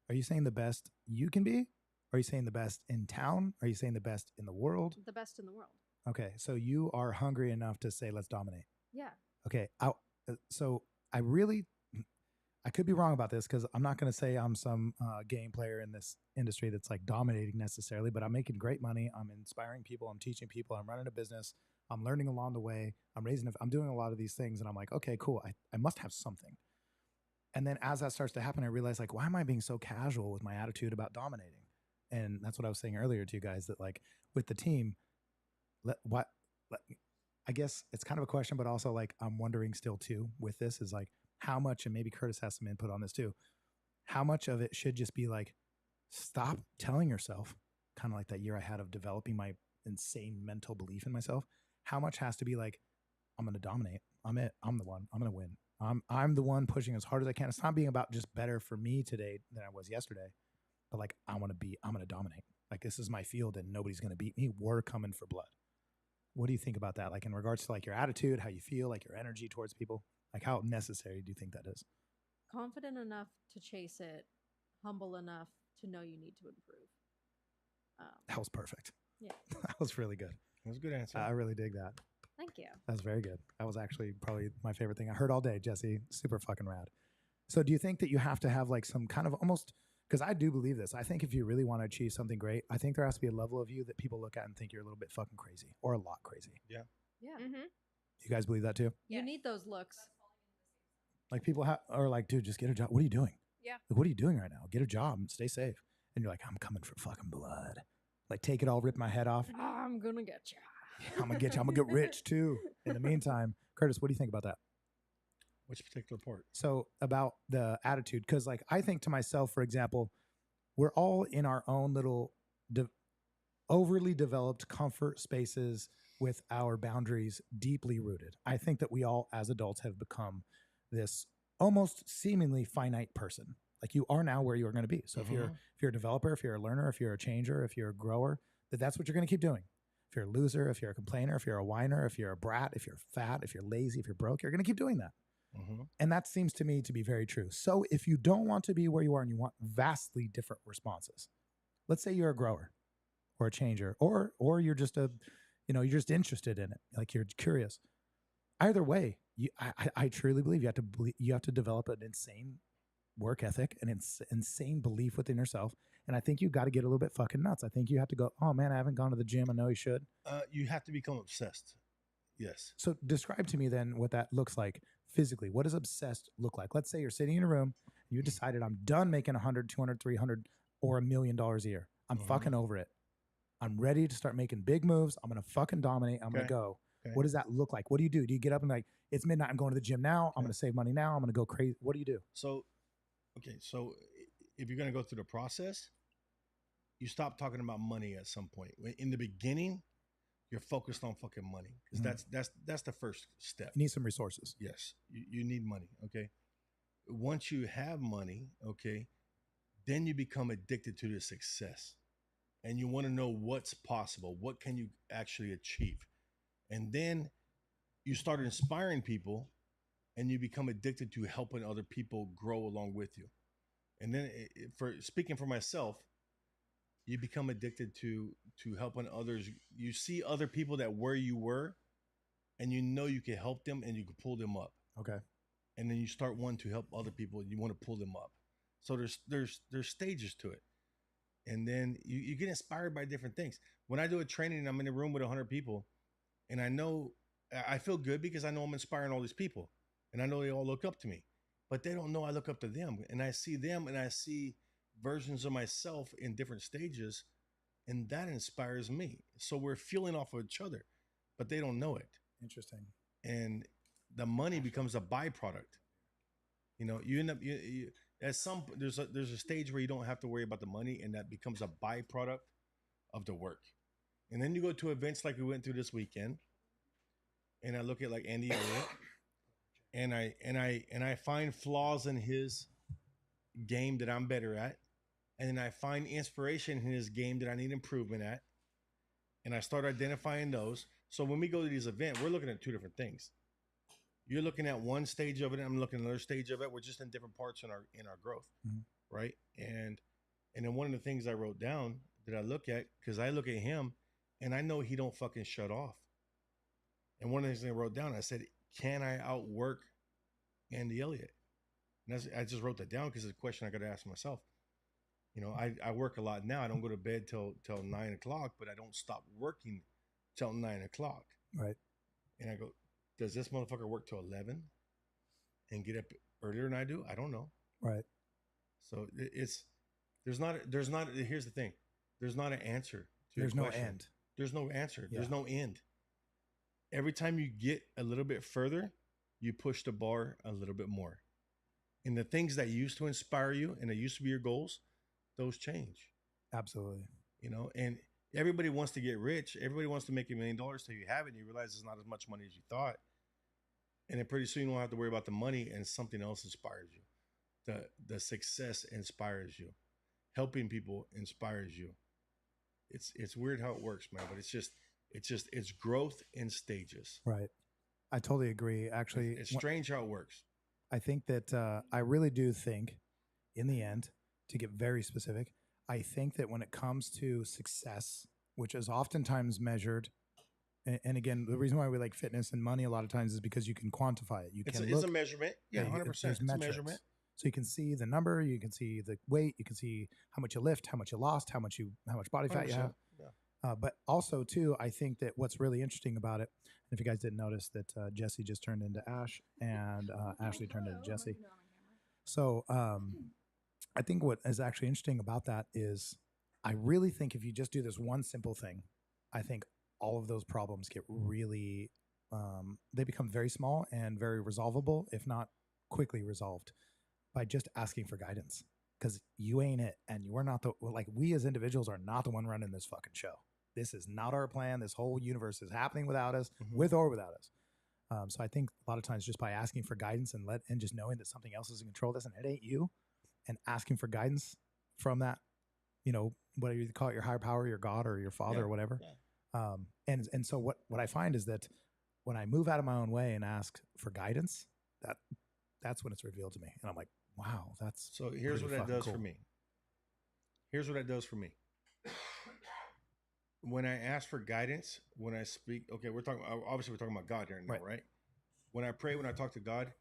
Are you saying the best you can be? Are you saying the best in town? Are you saying the best in the world? the best in the world. Okay. So you are hungry enough to say, let's dominate. Yeah. Okay. So I could be wrong about this because I'm not going to say I'm some game player in this industry that's like dominating necessarily, but I'm making great money. I'm inspiring people. I'm teaching people. I'm running a business. I'm learning along the way. I'm doing a lot of these things, and I'm like, okay, cool. I must have something. And then as that starts to happen, I realize like, why am I being so casual with my attitude about dominating? And that's what I was saying earlier to you guys, that like with the team, I guess it's kind of a question, but also like I'm wondering still too with this is like how much, and maybe Curtis has some input on this too, how much of it should just be like, stop telling yourself, kind of like that year I had of developing my insane mental belief in myself. How much has to be like, I'm going to dominate. I'm it. I'm the one. I'm going to win. I'm the one pushing as hard as I can. It's not being about just better for me today than I was yesterday, but like I'm going to dominate. Like this is my field and nobody's going to beat me. We're coming for blood. What do you think about that? Like in regards to like your attitude, how you feel, like your energy towards people, like how necessary do you think that is? Confident enough to chase it, humble enough to know you need to improve. That was perfect. Yeah. That was really good. That's a good answer. I really dig that. Thank you. That was very good. That was actually probably my favorite thing I heard all day, Jesse. Super fucking rad. So do you think that you have to have like some kind of almost, because I do believe this. I think if you really want to achieve something great, I think there has to be a level of you that people look at and think you're a little bit fucking crazy or a lot crazy. Yeah. Yeah. Mm-hmm. You guys believe that too? You need those looks. Like people are like, dude, just get a job. What are you doing? Yeah. Like, what are you doing right now? Get a job and stay safe. And you're like, I'm coming for fucking blood. Like, take it all, rip my head off. I'm gonna get you. I'm gonna get you. I'm gonna get rich too. In the meantime, Curtis, what do you think about that? Which particular part? So about the attitude, because like I think to myself, for example, we're all in our own little overly developed comfort spaces with our boundaries deeply rooted. I think that we all, as adults, have become this almost seemingly finite person. Like you are now where you are going to be. So if you're a developer, if you're a learner, if you're a changer, if you're a grower, that's what you're going to keep doing. If you're a loser, if you're a complainer, if you're a whiner, if you're a brat, if you're fat, if you're lazy, if you're broke, you're going to keep doing that. And that seems to me to be very true. So if you don't want to be where you are and you want vastly different responses, let's say you're a grower or a changer, or you're just you're just interested in it, like you're curious. Either way, I truly believe you have to develop an insane work ethic, an insane belief within yourself. And I think you got to get a little bit fucking nuts. I think you have to go, oh man, I haven't gone to the gym. I know you should. You have to become obsessed. Yes. So describe to me then what that looks like physically. What does obsessed look like? Let's say you're sitting in a room, you decided I'm done making 100, 200, 300 or $1 million a year. I'm fucking over it. I'm ready to start making big moves. I'm going to fucking dominate. I'm going to go. Okay. What does that look like? What do? Do you get up and like, it's midnight, I'm going to the gym now. I'm going to save money now. I'm going to go crazy. What do you do? So if you're going to go through the process, you stop talking about money at some point. In the beginning, you're focused on fucking money because that's the first step. You need some resources. Yes, you need money. Okay, once you have money, okay, then you become addicted to the success, and you want to know what's possible. What can you actually achieve? And then you start inspiring people, and you become addicted to helping other people grow along with you. And then, for speaking for myself, you become addicted to helping others. You see other people that where you were, and you know you can help them and you can pull them up. Okay. And then you start wanting to help other people and you want to pull them up. So there's stages to it. And then you get inspired by different things. When I do a training and I'm in a room with 100 people, and I feel good because I know I'm inspiring all these people, and I know they all look up to me, but they don't know I look up to them, and I see them, and I see versions of myself in different stages, and that inspires me. So we're feeling off of each other, but they don't know it. Interesting. And the money becomes a byproduct. You know, you end up at some there's a stage where you don't have to worry about the money, and that becomes a byproduct of the work. And then you go to events like we went through this weekend, and I look at like Andy Elliott, and I find flaws in his game that I'm better at, and then I find inspiration in his game that I need improvement at, and I start identifying those. So when we go to these events, we're looking at two different things. You're looking at one stage of it, I'm looking at another stage of it. We're just in different parts in our growth, right? And then one of the things I wrote down that I look at, because I look at him and I know he don't fucking shut off. And one of the things I wrote down, I said, can I outwork Andy Elliott? And I just wrote that down because it's a question I got to ask myself. You know, I work a lot now. I don't go to bed till 9 o'clock, but I don't stop working till 9 o'clock. Right. And I go, does this motherfucker work till 11 and get up earlier than I do? I don't know. Right. So there's not, here's the thing. There's not an answer to There's your no question. end. There's no answer. Yeah. There's no end. Every time you get a little bit further, you push the bar a little bit more. And the things that used to inspire you and that used to be your goals, those change. Absolutely. You know, and everybody wants to get rich. Everybody wants to make $1 million till you have it, and you realize it's not as much money as you thought. And then pretty soon you don't have to worry about the money, and something else inspires you. The success inspires you. Helping people inspires you. It's weird how it works, man, but it's growth in stages. Right. I totally agree. Actually, It's strange how it works. I think that I really do think, in the end, to get very specific, I think that when it comes to success, which is oftentimes measured, and again, the reason why we like fitness and money a lot of times is because you can quantify it. It's a measurement. Yeah, 100%. It's a measurement. So you can see the number, you can see the weight, you can see how much you lift, how much you lost, how much body fat you have. Yeah. But also too, I think that what's really interesting about it, and if you guys didn't notice that Jesse just turned into Ash and Ashley turned into Jesse. So I think what is actually interesting about that is I really think if you just do this one simple thing, I think all of those problems get really, they become very small and very resolvable, if not quickly resolved, by just asking for guidance. Because you ain't it, and you are not we as individuals are not the one running this fucking show. This is not our plan. This whole universe is happening without us, with or without us. So I think a lot of times just by asking for guidance and just knowing that something else is in control of this and it ain't you, and asking for guidance from that, you know, whether you call it your higher power, your God, or your Father, or whatever. Yeah. And so what I find is that when I move out of my own way and ask for guidance, that's when it's revealed to me, and I'm like, wow, that's so. Here's what that does for me. Here's what that does for me. When I ask for guidance, when I speak, okay, we're talking about God here now, right? When I pray, when I talk to God,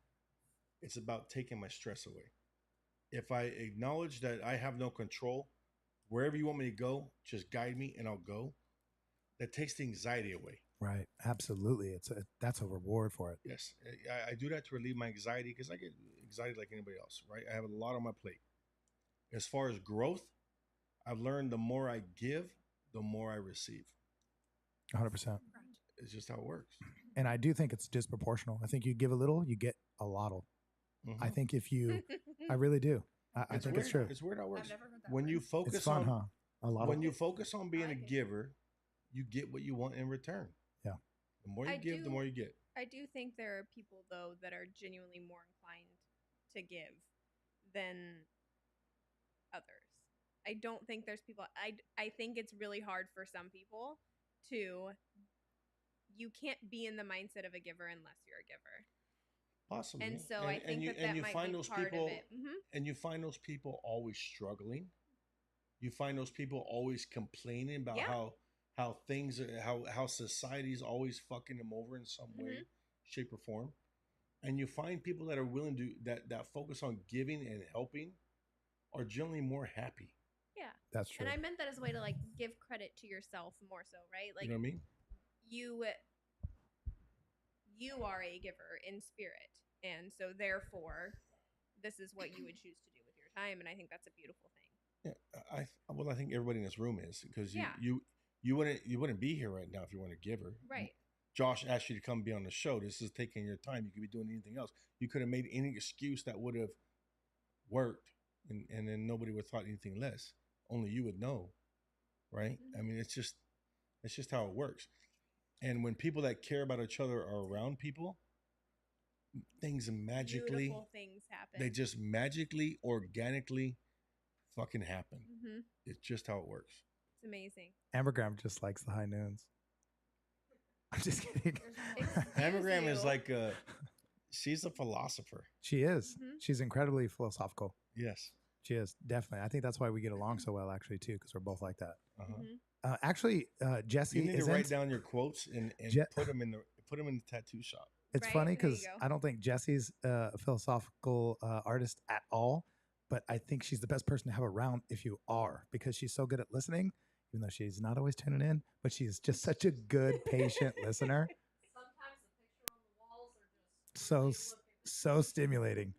it's about taking my stress away. If I acknowledge that I have no control, wherever you want me to go, just guide me and I'll go. That takes the anxiety away. Right. Absolutely. That's a reward for it. Yes. I do that to relieve my anxiety because I get anxiety like anybody else, right? I have a lot on my plate. As far as growth, I've learned the more I give, the more I receive. 100%. It's just how it works. And I do think it's disproportional. I think you give a little, you get a lot. I think if you, I really do. I think it's true. It's weird how it works. I've never heard that When word. you focus It's fun, on, A lot. when you focus on being a giver, you get what you want in return. Yeah. The more you give, the more you get. I do think there are people, though, that are genuinely more inclined to give than others. I don't think there's people. I think it's really hard for some people to. You can't be in the mindset of a giver unless you're a giver. Possibly. And so I think that might be part of it. And you find those people always struggling. You find those people always complaining about how things are, how society's always fucking them over in some way, shape, or form. And you find people that are willing to that focus on giving and helping are generally more happy. Yeah, that's true. And I meant that as a way to like give credit to yourself more so, right? Like, you know what I mean? You are a giver in spirit, and so therefore, this is what you would choose to do with your time, and I think that's a beautiful thing. Yeah, I think everybody in this room is because you wouldn't be here right now if you weren't a giver. Right. Josh asked you to come be on the show. This is taking your time. You could be doing anything else. You could have made any excuse that would have worked, and then nobody would have thought anything less. Only you would know, right? I mean, it's just how it works. And when people that care about each other are around people, things magically, beautiful things happen. they just magically, organically fucking happen. Mm-hmm. It's just how it works. It's amazing. Ambergram just likes the high noons. I'm just kidding. Ambergram is like she's a philosopher. She is. Mm-hmm. She's incredibly philosophical. Yes. She is, definitely. I think that's why we get along so well, actually, too, because we're both like that. Uh-huh. Actually, Jesse, You need to write down your quotes and put them in the tattoo shop. It's Right? funny There you because go. I don't think Jesse's a philosophical artist at all, but I think she's the best person to have around if you are, because she's so good at listening, even though she's not always tuning in, but she's just such a good, patient listener. Sometimes the picture on the walls are just So stimulating.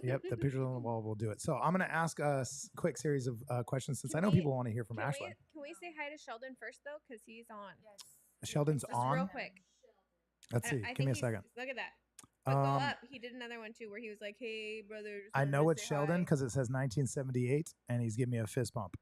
Yep, the pictures on the wall will do it. So I'm going to ask a quick series of questions since I know people want to hear from Ashlyn. Can we say hi to Sheldon first, though? Because he's on. Sheldon's Just on. real quick. Let's see. I Give me a think second. Look at that. But go up. He did another one, too, where he was like, hey, brother. just I wanted know to it's say Sheldon hi." because it says 1978 and he's giving me a fist bump.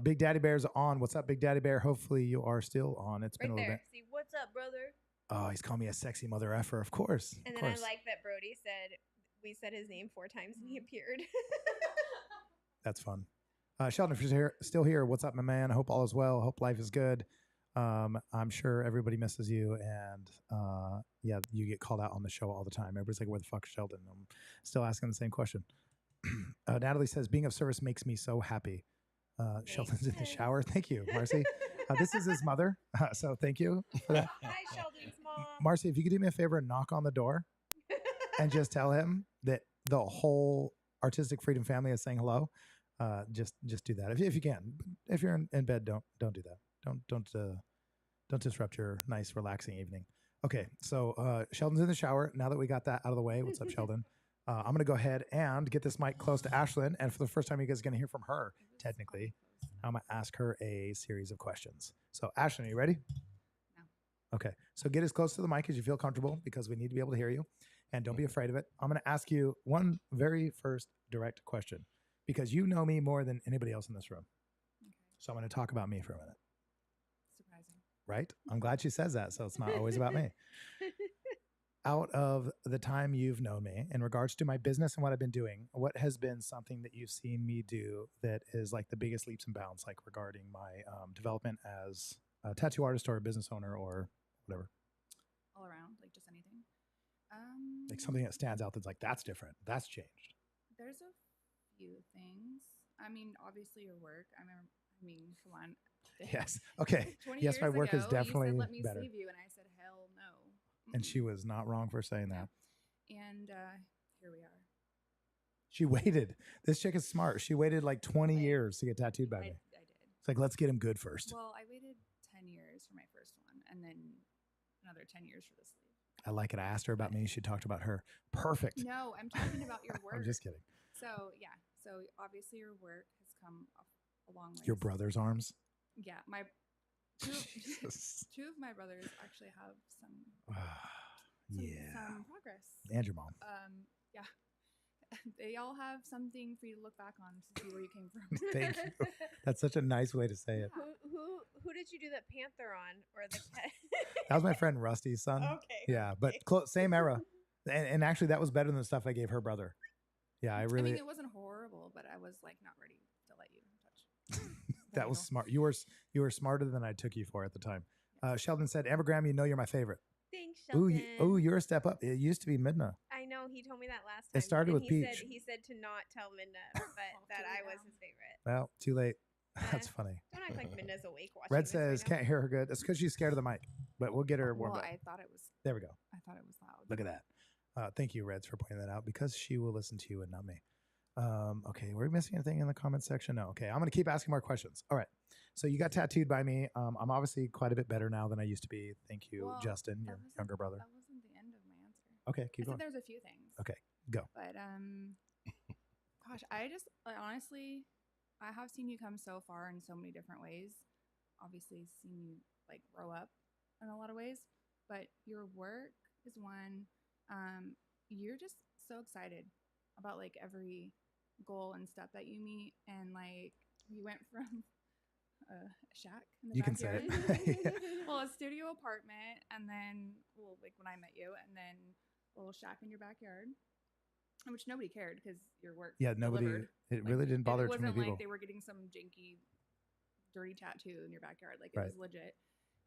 Big Daddy Bear's on. What's up, Big Daddy Bear? Hopefully you are still on. It's been Right a little there. bit. See, what's up, brother? Oh, he's calling me a sexy mother effer. Of course. And Of then course. I like that Brody said, we said his name 4 times and he appeared. That's fun. Sheldon, if you're still here, what's up, my man? I hope all is well. Hope life is good. I'm sure everybody misses you. And yeah, you get called out on the show all the time. Everybody's like, where the fuck is Sheldon? I'm still asking the same question. Natalie says, being of service makes me so happy. Sheldon's in the shower. Thank you, Marcy. This is his mother. So thank you for that. Hi, Sheldon's mom. Marcy, if you could do me a favor and knock on the door and just tell him that the whole Artistic Freedom family is saying hello. Just do that if you can. If you're in bed, don't do that. Don't disrupt your nice relaxing evening. Okay, so Sheldon's in the shower. Now that we got that out of the way, what's up, Sheldon? I'm gonna go ahead and get this mic close to Ashlyn, and for the first time, you guys are gonna hear from her. Technically, I'm gonna ask her a series of questions. So, Ashlyn, are you ready? No. Okay, so get as close to the mic as you feel comfortable because we need to be able to hear you, and don't be afraid of it. I'm gonna ask you one very first direct question because you know me more than anybody else in this room. Okay. So I'm gonna talk about me for a minute. Surprising. Right? I'm glad she says that, so it's not always about me. Out of the time you've known me, in regards to my business and what I've been doing, what has been something that you've seen me do that is like the biggest leaps and bounds, like regarding my development as a tattoo artist or a business owner or whatever? All around, like just anything. Like something that stands out that's like, that's different. That's changed. There's a few things. I mean, obviously your work. Come on. Yes. Okay. 20 Yes, my years work is ago, definitely you said, let me better. sleeve you, and I said, hell no. And she was not wrong for saying that. And here we are. She waited. This chick is smart. She waited like 20 years to get tattooed by me. I did. It's like, let's get him good first. Well, I waited 10 years for my first one, and then another 10 years for the sleeve. I like it. I asked her about me. She talked about her. Perfect. No, I'm talking about your work. I'm just kidding. So yeah, so obviously your work has come a long way. Your brother's arms. Yeah, my two, Jesus. two of my brothers actually have some Yeah. some progress. And your mom. Yeah, they all have something for you to look back on to see where you came from. Thank you. That's such a nice way to say it. Who did you do that panther on or the That was my friend Rusty's son. Okay. Yeah, but same era. And actually, that was better than the stuff I gave her brother. Yeah, I really. I mean, it wasn't horrible, but I was like not ready to let you touch. That was smart. You were smarter than I took you for at the time. Sheldon said, Ambergram, you know you're my favorite. Thanks, Sheldon. Ooh, you're a step up. It used to be Midna. I know he told me that last time. It started and with Peach. He said to not tell Minna, but that I was his favorite. Well, too late. That's funny. Don't act like Minna's awake watching. Red this says, right now. can't hear her good. It's because she's scared of the mic, but we'll get her warmed Well, up. I thought it was. There we go. I thought it was loud. Look at that. Thank you, Reds, for pointing that out because she will listen to you and not me. Okay, were we missing anything in the comment section? No. Okay, I'm going to keep asking more questions. All right. So you got tattooed by me. I'm obviously quite a bit better now than I used to be. Thank you, Well, Justin, your younger brother. That wasn't the end of my answer. Okay, keep I going. said there's a few things. Okay, go. But gosh, honestly, I have seen you come so far in so many different ways. Obviously, seen you like grow up in a lot of ways. but your work is one. You're just so excited about like every goal and step that you meet, and like you went from a shack in the You can say backyard. it. Yeah. Well, a studio apartment, and then like when I met you, and then a little shack in your backyard, which nobody cared because your work Yeah, nobody. delivered. It Like, really didn't bother it too many wasn't people. like they were getting some janky, dirty tattoo in your backyard. Like it Right. was legit.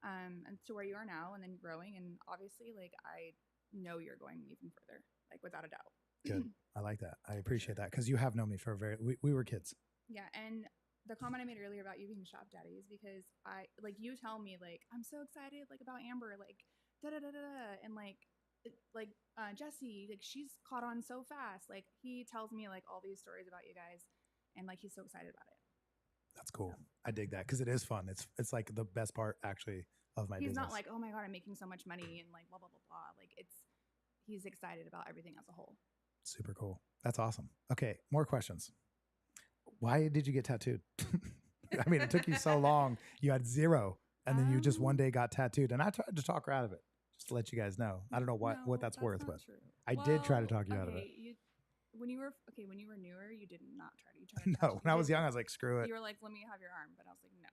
And to where you are now, and then growing, and obviously, like I know you're going even further, like without a doubt. Good. I like that. I appreciate that because you have known me for a very. We were kids. Yeah, and the comment I made earlier about you being shop daddy is because I like you tell me like I'm so excited like about Amber like da da da da da and like Jesse like she's caught on so fast, like he tells me like all these stories about you guys, and like he's so excited about it. That's cool. I dig that because it is fun. It's like the best part actually of my He's business. not like, oh my god, I'm making so much money and like blah blah blah blah. Like he's excited about everything as a whole. Super cool. That's awesome. Okay, more questions. Why did you get tattooed? I mean, it took you so long. You had zero, and then you just one day got tattooed. And I tried to talk her out of it, just to let you guys know. I don't know what that's worth, not but true. I did try to talk you out of it. When you were newer, you did not try to. You tried to No, when I was young, I was like, screw it. You were like, let me have your arm, but I was like, no.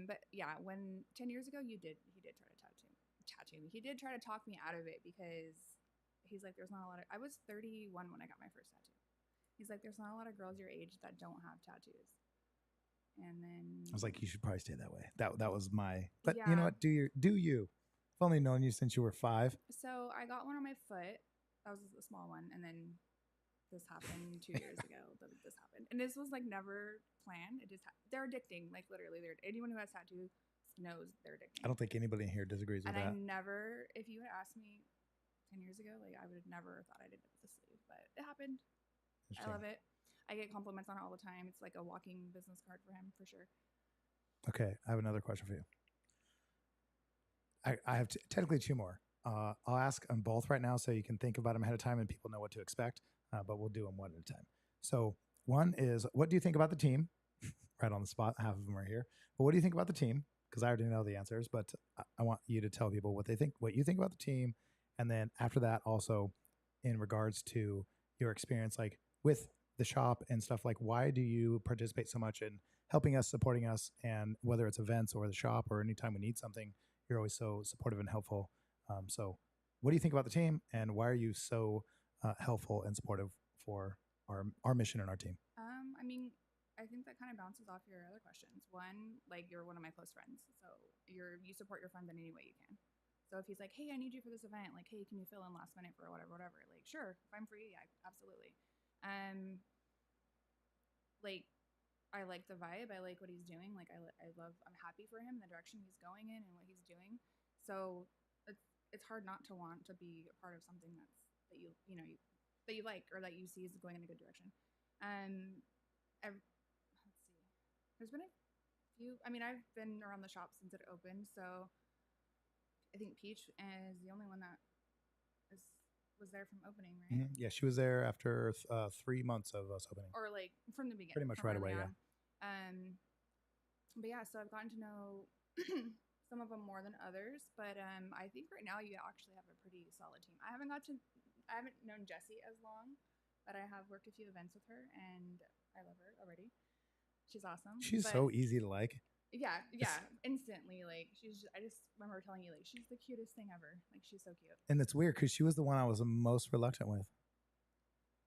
But yeah, when 10 years ago, he did try to tattoo me. He did try to talk me out of it because he's like, there's not a lot of. I was 31 when I got my first tattoo. He's like, there's not a lot of girls your age that don't have tattoos. And then I was like, you should probably stay that way. That was my. But you Yeah. know what? Do you? I've only known you since you were 5. So I got one on my foot. That was a small one, and then this happened 2 years ago. This happened, and this was like never planned. It just they're addicting. Like literally, anyone who has tattoos knows they're addicting. I don't think anybody in here disagrees with And I that. never, if you had asked me 10 years ago, like I would have never thought I did it with a sleeve, but it happened. I love it. I get compliments on it all the time. It's like a walking business card for him, for sure. Okay, I have another question for you. I have technically 2 more. I'll ask them both right now so you can think about them ahead of time and people know what to expect, but we'll do them one at a time. So one is, what do you think about the team? Right on the spot, half of them are here. But what do you think about the team? Because I already know the answers, but I want you to tell people what you think about the team. And then after that, also in regards to your experience, like with the shop and stuff, like why do you participate so much in helping us, supporting us, and whether it's events or the shop or anytime we need something, you're always so supportive and helpful. So what do you think about the team, and why are you so helpful and supportive for our mission and our team? I mean, I think that kind of bounces off your other questions. One, like you're one of my close friends, so you support your friend in any way you can. So if he's like, hey, I need you for this event, like, hey, can you fill in last minute for whatever, like, sure, if I'm free, yeah, absolutely. Like, I like the vibe. I like what he's doing. Like, I'm happy for him, the direction he's going in and what he's doing. So it's hard not to want to be a part of something that you like, or that you see is going in a good direction. Let's see. There's been a few. I mean, I've been around the shop since it opened, so I think Peach is the only one that was there from opening, right? Mm-hmm. Yeah, she was there after 3 months of us opening. Or like from the beginning. Pretty much right away, yeah. But yeah, so I've gotten to know some of them more than others, but I think right now you actually have a pretty solid team. I haven't known Jessie as long, but I have worked a few events with her, and I love her already. She's awesome. She's so easy to like. Yeah, instantly. Like I just remember telling you, like, she's the cutest thing ever. Like, she's so cute. And it's weird because she was the one I was the most reluctant with.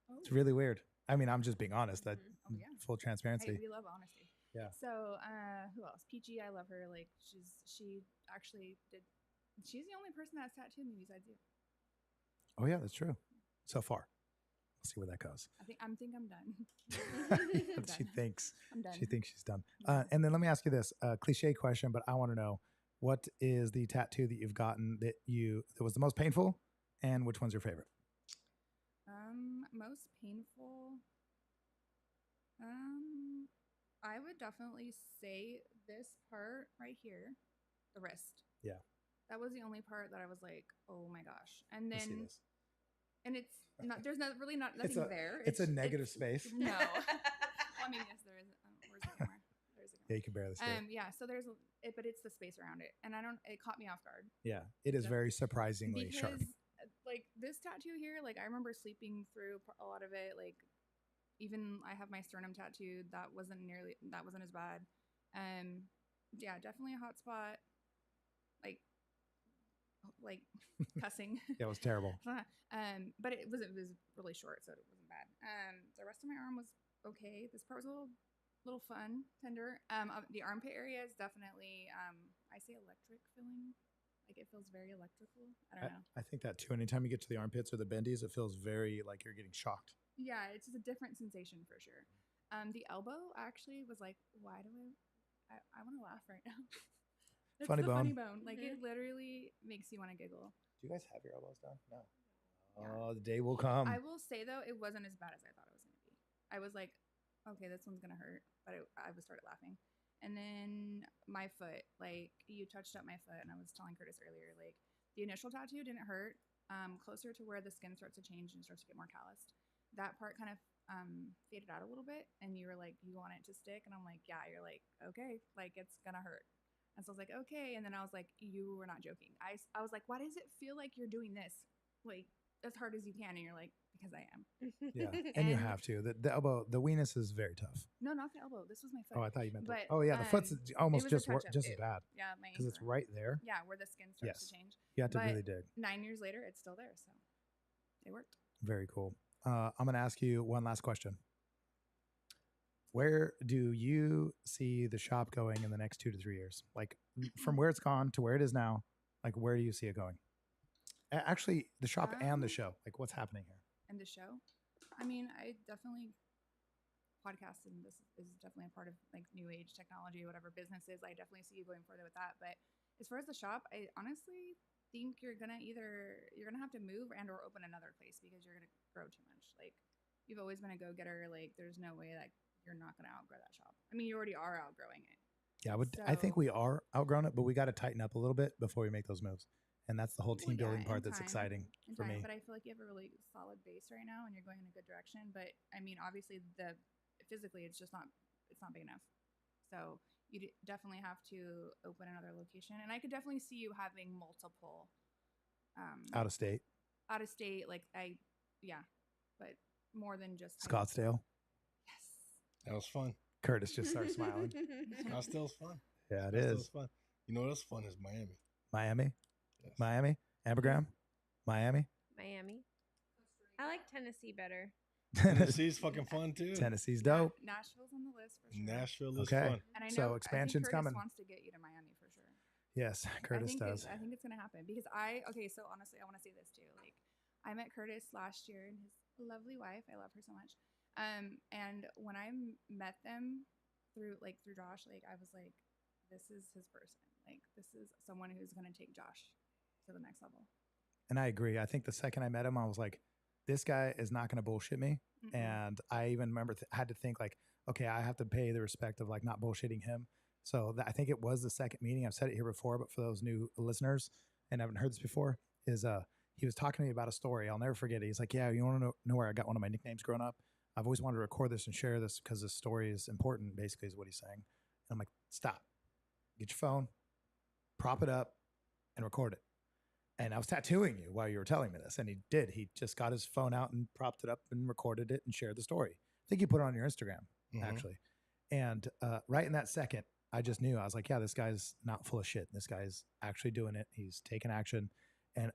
Oh. It's really weird. I mean, I'm just being honest. That full transparency. Hey, we love honesty. Yeah. So, who else? Peachy, I love her. Like, she's the only person that's tattooed me besides you. Oh yeah, that's true. So far. We'll see where that goes. I think I'm done. She thinks. I'm done. She thinks she's done. And then let me ask you this cliche question, but I want to know, what is the tattoo that you've gotten that was the most painful, and which one's your favorite? Most painful. I would definitely say this part right here, the wrist. Yeah. That was the only part that I was like, oh my gosh. And then, and it's not, there's nothing there. It's a negative space. No. Well, I mean, yes, there is. Where's the camera? There's the Yeah, you can barely see it. Yeah. So there's it, but it's the space around it, and it caught me off guard Yeah, it is very surprisingly because sharp. like this tattoo here, like I remember sleeping through a lot of it. Like even I have my sternum tattooed. That wasn't as bad. Yeah, definitely a hot spot. Like cussing. Yeah, it was terrible. But it was really short, so it wasn't bad. The rest of my arm was okay. This part was a little fun, tender. The armpit area is definitely I say electric feeling. Like it feels very electrical. I don't know. I think that too. Anytime you get to the armpits or the bendies, it feels very like you're getting shocked. Yeah, it's just a different sensation for sure. The elbow actually was like, why do I want to laugh right now. It's funny the bone. funny bone. Like it literally makes you want to giggle. Do you guys have your elbows done? No. Oh, the day will come. I will say though, it wasn't as bad as I thought it was going to be. I was like, okay, this one's gonna hurt, but I was started laughing. And then my foot, like you touched up my foot, and I was telling Curtis earlier, like the initial tattoo didn't hurt. Closer to where the skin starts to change and starts to get more calloused, that part kind of faded out a little bit. And you were like, you want it to stick, and I'm like, yeah. You're like, okay, like it's gonna hurt. And so I was like, okay. And then I was like, you were not joking. I was like, why does it feel like you're doing this like as hard as you can? And you're like, because I am. Yeah, and you have to. The elbow, the weenus is very tough. No, not the elbow. This was my foot. Oh, I thought you meant but, oh yeah, the foot's almost just as bad. Yeah, my because it's right there. Yeah, where the skin starts to change. You have to But really dig. 9 years later, it's still there, so it worked. Very cool. I'm going to ask you one last question. Where do you see the shop going in the next 2 to 3 years? Like from where it's gone to where it is now, like where do you see it going? Actually, the shop and the show, like what's happening here? And the show, I mean, I definitely podcast, and this is definitely a part of like new age technology, whatever business is. I definitely see you going further with that. But as far as the shop, I honestly think you're gonna have to move and or open another place because you're gonna grow too much. Like you've always been a go getter. Like there's no way that you're not gonna outgrow that shop. I mean, you already are outgrowing it. Yeah, I think we are outgrown it, but we got to tighten up a little bit before we make those moves. And that's the whole team building part that's exciting for me. But I feel like you have a really solid base right now, and you're going in a good direction. But I mean, obviously, physically, it's not big enough. So you definitely have to open another location, and I could definitely see you having multiple out of state, like but more than just Scottsdale. Yes, that was fun. Curtis just started smiling. Scottsdale's fun. Yeah, it is fun. You know what else fun is? Miami. Yes. Miami, Ambergram, Miami. I like Tennessee better. Tennessee's fucking fun too. Tennessee's dope. Nashville's on the list for sure. Nashville is okay. fun. And I know, so expansion's I think Curtis coming. wants to get you to Miami for sure. Yes, Curtis does. I think it's gonna happen because so honestly, I want to say this too. Like, I met Curtis last year and his lovely wife. I love her so much. And when I met them through Josh, like I was like, this is his person. Like this is someone who's gonna take Josh to the next level. And I agree. I think the second I met him, I was like, this guy is not going to bullshit me. Mm-mm. And I even remember had to think like, okay, I have to pay the respect of like not bullshitting him. So I think it was the second meeting. I've said it here before, but for those new listeners and haven't heard this before, is he was talking to me about a story. I'll never forget it. He's like, yeah, you want to know where I got one of my nicknames growing up? I've always wanted to record this and share this because this story is important, basically, is what he's saying. And I'm like, stop. Get your phone, prop it up, and record it. And I was tattooing you while you were telling me this. And he did. He just got his phone out and propped it up and recorded it and shared the story. I think you put it on your Instagram, actually. And right in that second, I just knew. I was like, yeah, this guy's not full of shit. This guy's actually doing it. He's taking action. And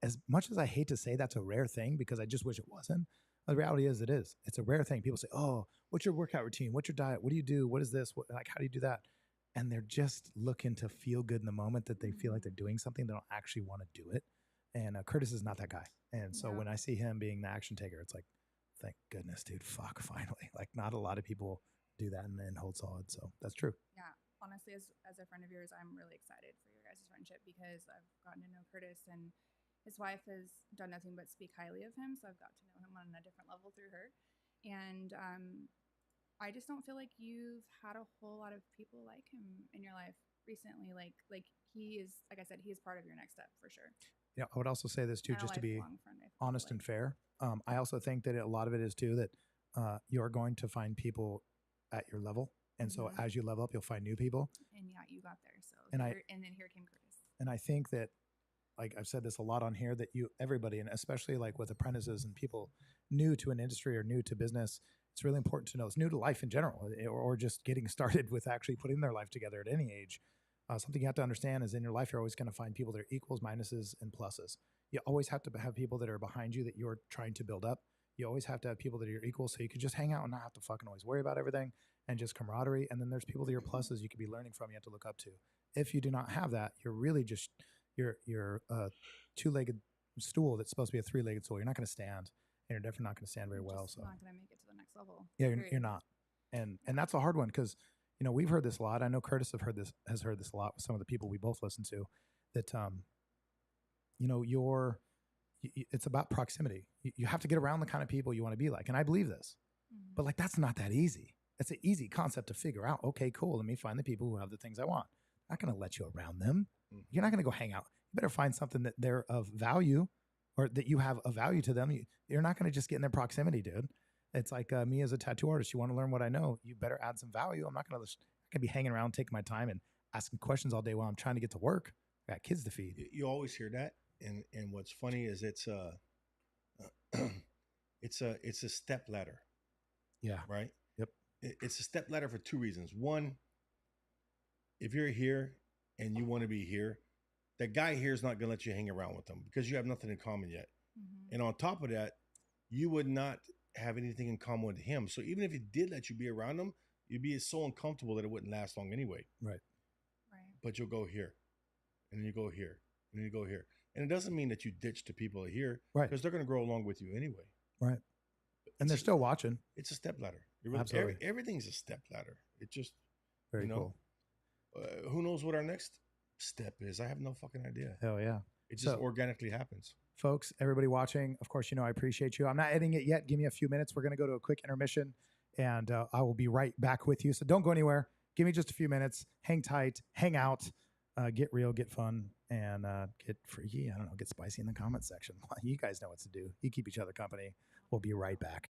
as much as I hate to say that's a rare thing because I just wish it wasn't, the reality is it is. It's a rare thing. People say, oh, what's your workout routine? What's your diet? What do you do? What is this? How do you do that? And they're just looking to feel good in the moment that they feel like they're doing something. They don't actually want to do it. And Curtis is not that guy. And so when I see him being the action taker, it's like, thank goodness, dude, fuck, finally. Like not a lot of people do that and then hold solid. So that's true. Yeah. Honestly, as a friend of yours, I'm really excited for your guys' friendship because I've gotten to know Curtis and his wife has done nothing but speak highly of him. So I've got to know him on a different level through her. And I just don't feel like you've had a whole lot of people like him in your life recently. Like he is, like I said, he is part of your next step for sure. Yeah, I would also say this too, just to be honest and fair. I also think that a lot of it is too that you're going to find people at your level And so Mhm. as you level up, you'll find new people. And yeah, you got there. So And and then here came Curtis. And I think that, like I've said this a lot on here, that everybody, and especially like with apprentices and people new to an industry or new to business, it's really important to know it's new to life in general, or just getting started with actually putting their life together at any age. Something you have to understand is in your life, you're always going to find people that are equals, minuses, and pluses. You always have to have people that are behind you that you're trying to build up. You always have to have people that are your equals, so you can just hang out and not have to fucking always worry about everything, and just camaraderie. And then there's people that are your pluses you could be learning from, you have to look up to. If you do not have that, you're really just you're a two-legged stool that's supposed to be a three-legged stool. You're not going to stand, and you're definitely not going to stand very well. So not going to make it to the next level. yeah, you're not, and that's a hard one because we've heard this a lot. I know Curtis has heard this a lot with some of the people we both listen to. That it's about proximity. You have to get around the kind of people you want to be like, and I believe this, but like that's not that easy. It's an easy concept to figure out. Okay, cool. Let me find the people who have the things I want. I'm not going to let you around them. You're not going to go hang out. You better find something that they're of value, or that you have a value to them. You're not going to just get in their proximity, dude. It's like me as a tattoo artist. You want to learn what I know. You better add some value. I'm not going to be hanging around, taking my time and asking questions all day while I'm trying to get to work. I got kids to feed. You always hear that, and what's funny is it's a step ladder. Yeah. Right. Yep. It's a step ladder for two reasons. One, if you're here and you want to be here, that guy here is not going to let you hang around with them because you have nothing in common yet. And on top of that, you would not have anything in common with him. So even if he did let you be around him, you'd be so uncomfortable that it wouldn't last long anyway. Right. But you'll go here, and then you go here, and then you go here. And it doesn't mean that you ditch the people here, right? Because they're going to grow along with you anyway. Right. And they're still watching. It's a step ladder. Absolutely. Everything's a step ladder. It just, very cool. Who knows what our next step is? I have no fucking idea. Hell yeah. It just organically happens. Folks, everybody watching, of course, I appreciate you. I'm not editing it yet. Give me a few minutes. We're going to go to a quick intermission, and I will be right back with you. So don't go anywhere. Give me just a few minutes. Hang tight. Hang out. Get real. Get fun. And get freaky. I don't know. Get spicy in the comments section. You guys know what to do. You keep each other company. We'll be right back.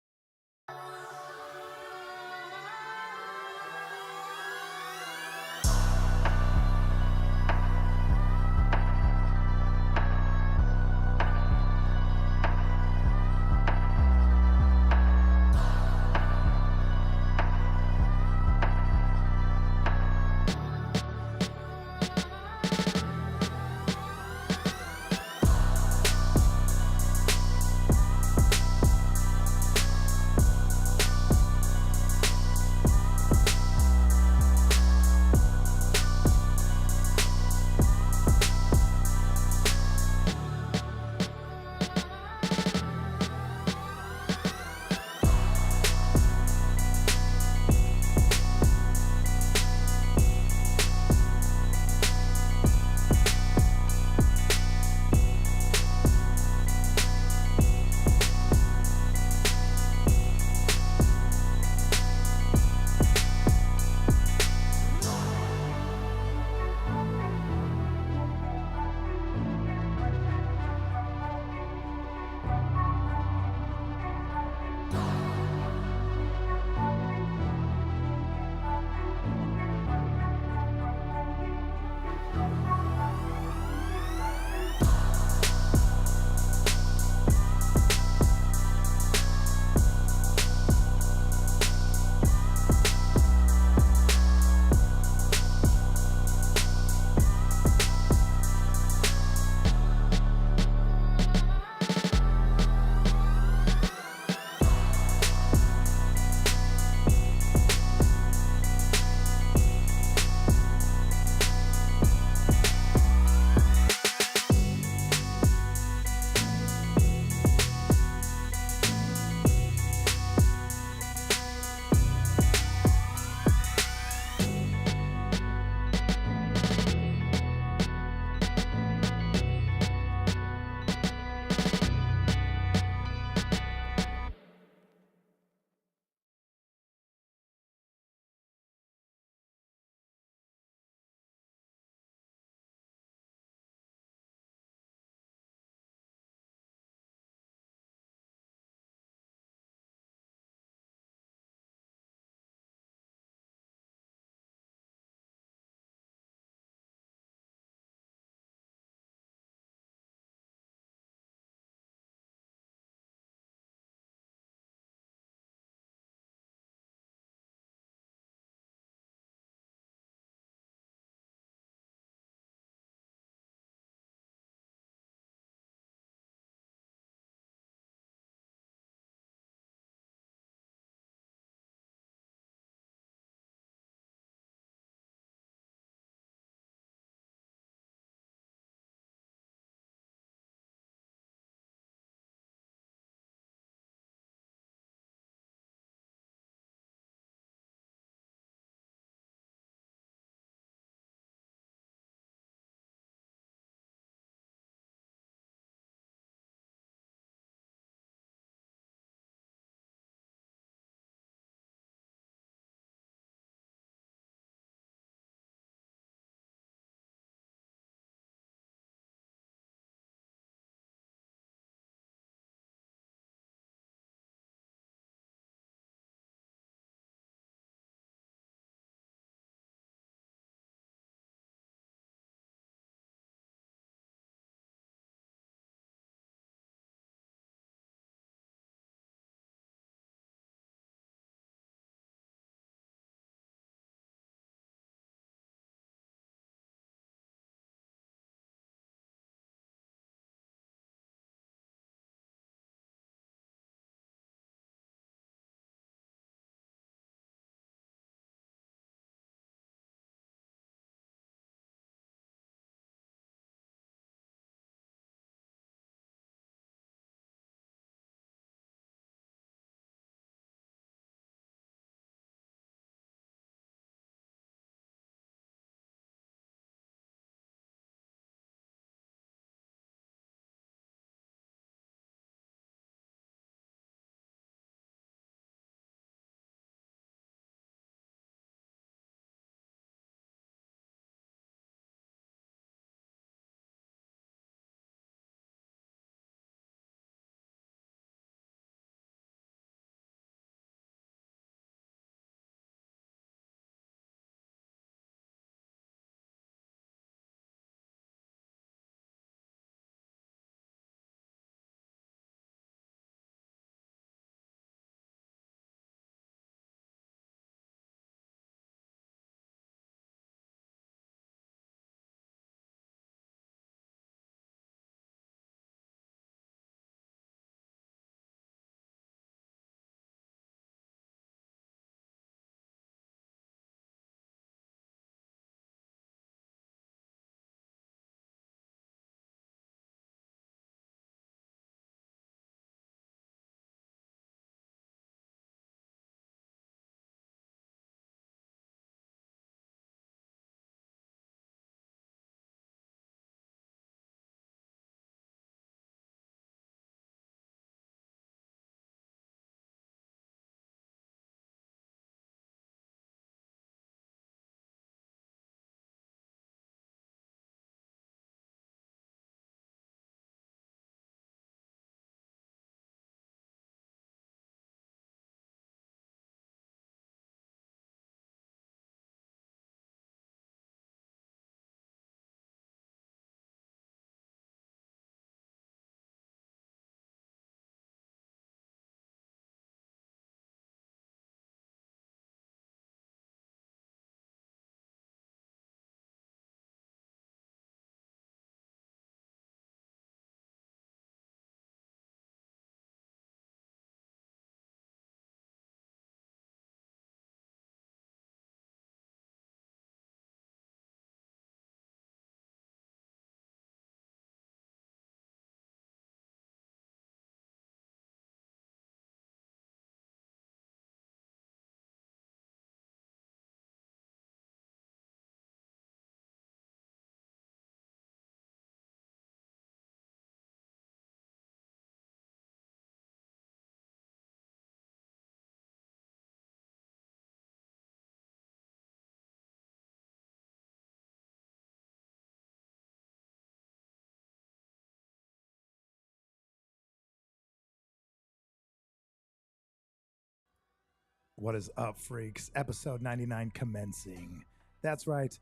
What is up, freaks? Episode 99 commencing. That's right.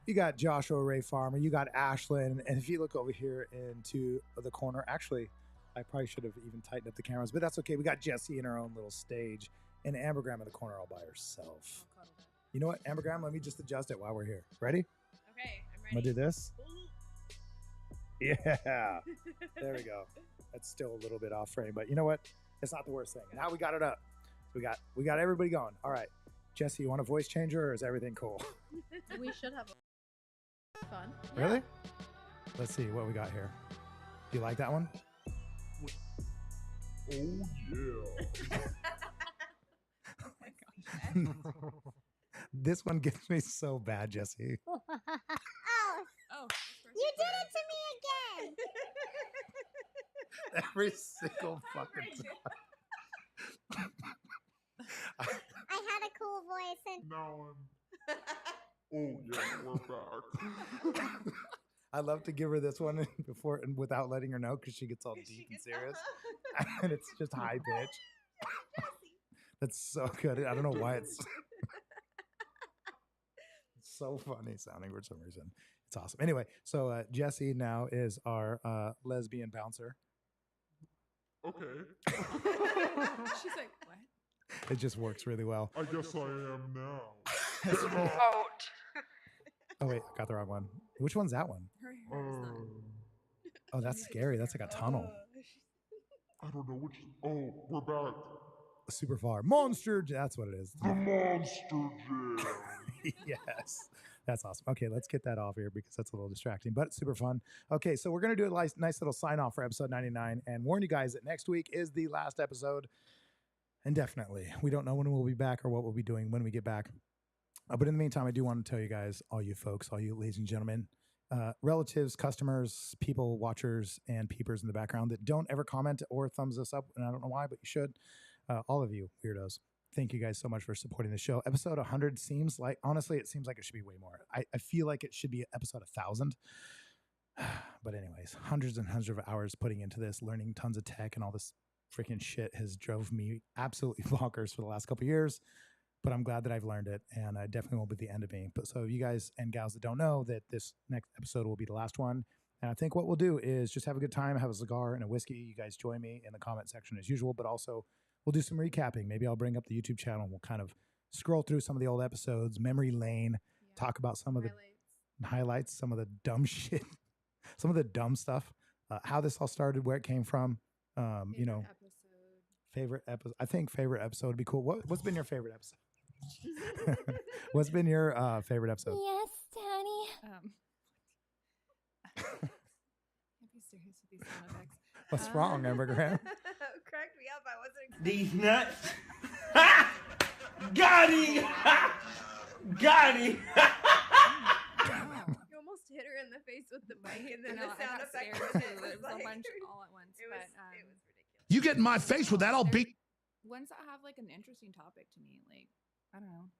You got Joshua Ray Farmer, you got Ashlyn, and if you look over here into the corner, actually, I probably should have even tightened up the cameras, but that's okay. We got Jessie in her own little stage, and Ambergram in the corner all by herself. You know what, Ambergram? Let me just adjust it while we're here. Ready? Okay, I'm ready. I'm gonna do this. Yeah, there we go. That's still a little bit off frame, but you know what? It's not the worst thing. Now we got it up. We got everybody going. All right, Jesse, you want a voice changer, or is everything cool? We should have fun. Really? Let's see what we got here. Do you like that one? Oh, yeah. Oh my gosh. This one gets me so bad, Jesse. Oh, Oh, you did it to me again. Every single fucking time. I had a cool voice and Now I'm. Oh, yeah, we're back. I love to give her this one before and without letting her know because she gets all deep and serious, and it's just high pitch. That's so good. I don't know why it's so funny sounding for some reason. It's awesome. Anyway, so Jessie now is our lesbian bouncer. Okay. She's like, what? It just works really well. I guess I am now. Oh wait, I got the wrong one. Which one's that one? Her hair is not. Oh, that's scary. That's like a tunnel. I don't know which. Oh, we're back. Super far. Monster. That's what it is. The Monster Jam. Yes. That's awesome. Okay, let's get that off here because that's a little distracting, but it's super fun. Okay, so we're going to do a nice little sign off for episode 99 and warn you guys that next week is the last episode indefinitely. We don't know when we'll be back or what we'll be doing when we get back. But in the meantime, I do want to tell you guys, all you folks, all you ladies and gentlemen, relatives, customers, people, watchers, and peepers in the background that don't ever comment or thumbs us up, and I don't know why, but you should. All of you weirdos. Thank you guys so much for supporting the show. Episode 100 seems like, honestly, it seems like it should be way more. I feel like it should be episode 1000. But anyways, hundreds and hundreds of hours putting into this, learning tons of tech and all this freaking shit has drove me absolutely bonkers for the last couple of years. But I'm glad that I've learned it, and I definitely won't be the end of me. But so you guys and gals that don't know that this next episode will be the last one. And I think what we'll do is just have a good time, have a cigar and a whiskey. You guys join me in the comment section as usual, but also we'll do some recapping. Maybe I'll bring up the YouTube channel and we'll kind of scroll through some of the old episodes, memory lane, talk about some of the highlights, some of the dumb shit, some of the dumb stuff, how this all started, where it came from. You know, favorite episode. I think favorite episode would be cool. What's been your favorite episode? What's been your favorite episode? yes, Daddy. Can't be serious with these sound effects. What's wrong, Amber Graham? Cracked me up. I wasn't. These nuts. Got him. Got him. You almost hit her in the face with the mic, and then No, the I sound got effect. scared too. It was a bunch all at once. It was but ridiculous. You get in my face with that, I'll beat. ones that have like an interesting topic to me, like I don't know.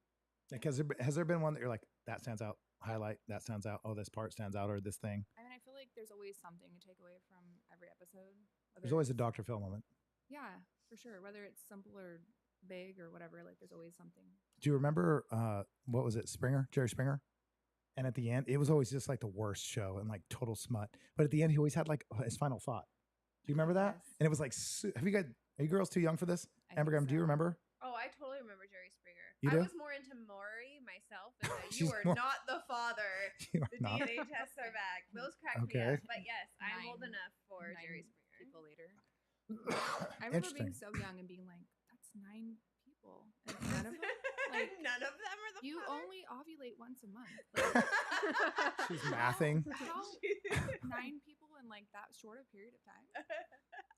Like, has there been one that you're like, that stands out, highlight, that stands out, oh, this part stands out, or this thing? I mean, I feel like there's always something to take away from every episode. There's always a Dr. Phil moment. Yeah, for sure. Whether it's simple or big or whatever, like there's always something. Do you remember, what was it, Jerry Springer? And at the end, it was always just like the worst show and like total smut. But at the end, he always had like his final thought. Do you remember that? Yes. And it was like, are you girls too young for this? I think Amber Graham, do you so. remember? Oh, I totally remember Jerry Springer. You I do? was more into Maury myself, and She's you are more- not the father. You are The not. DNA tests are back. Those cracked me Okay. up. But yes, I'm old 9 enough for 9 Jerry Springer. People later. I remember Interesting. being so young and being like, "That's 9 people, and none of them, like, None of them are the you father. only ovulate once a month. Like, She's mathing. how 9 people in like that short a period of time?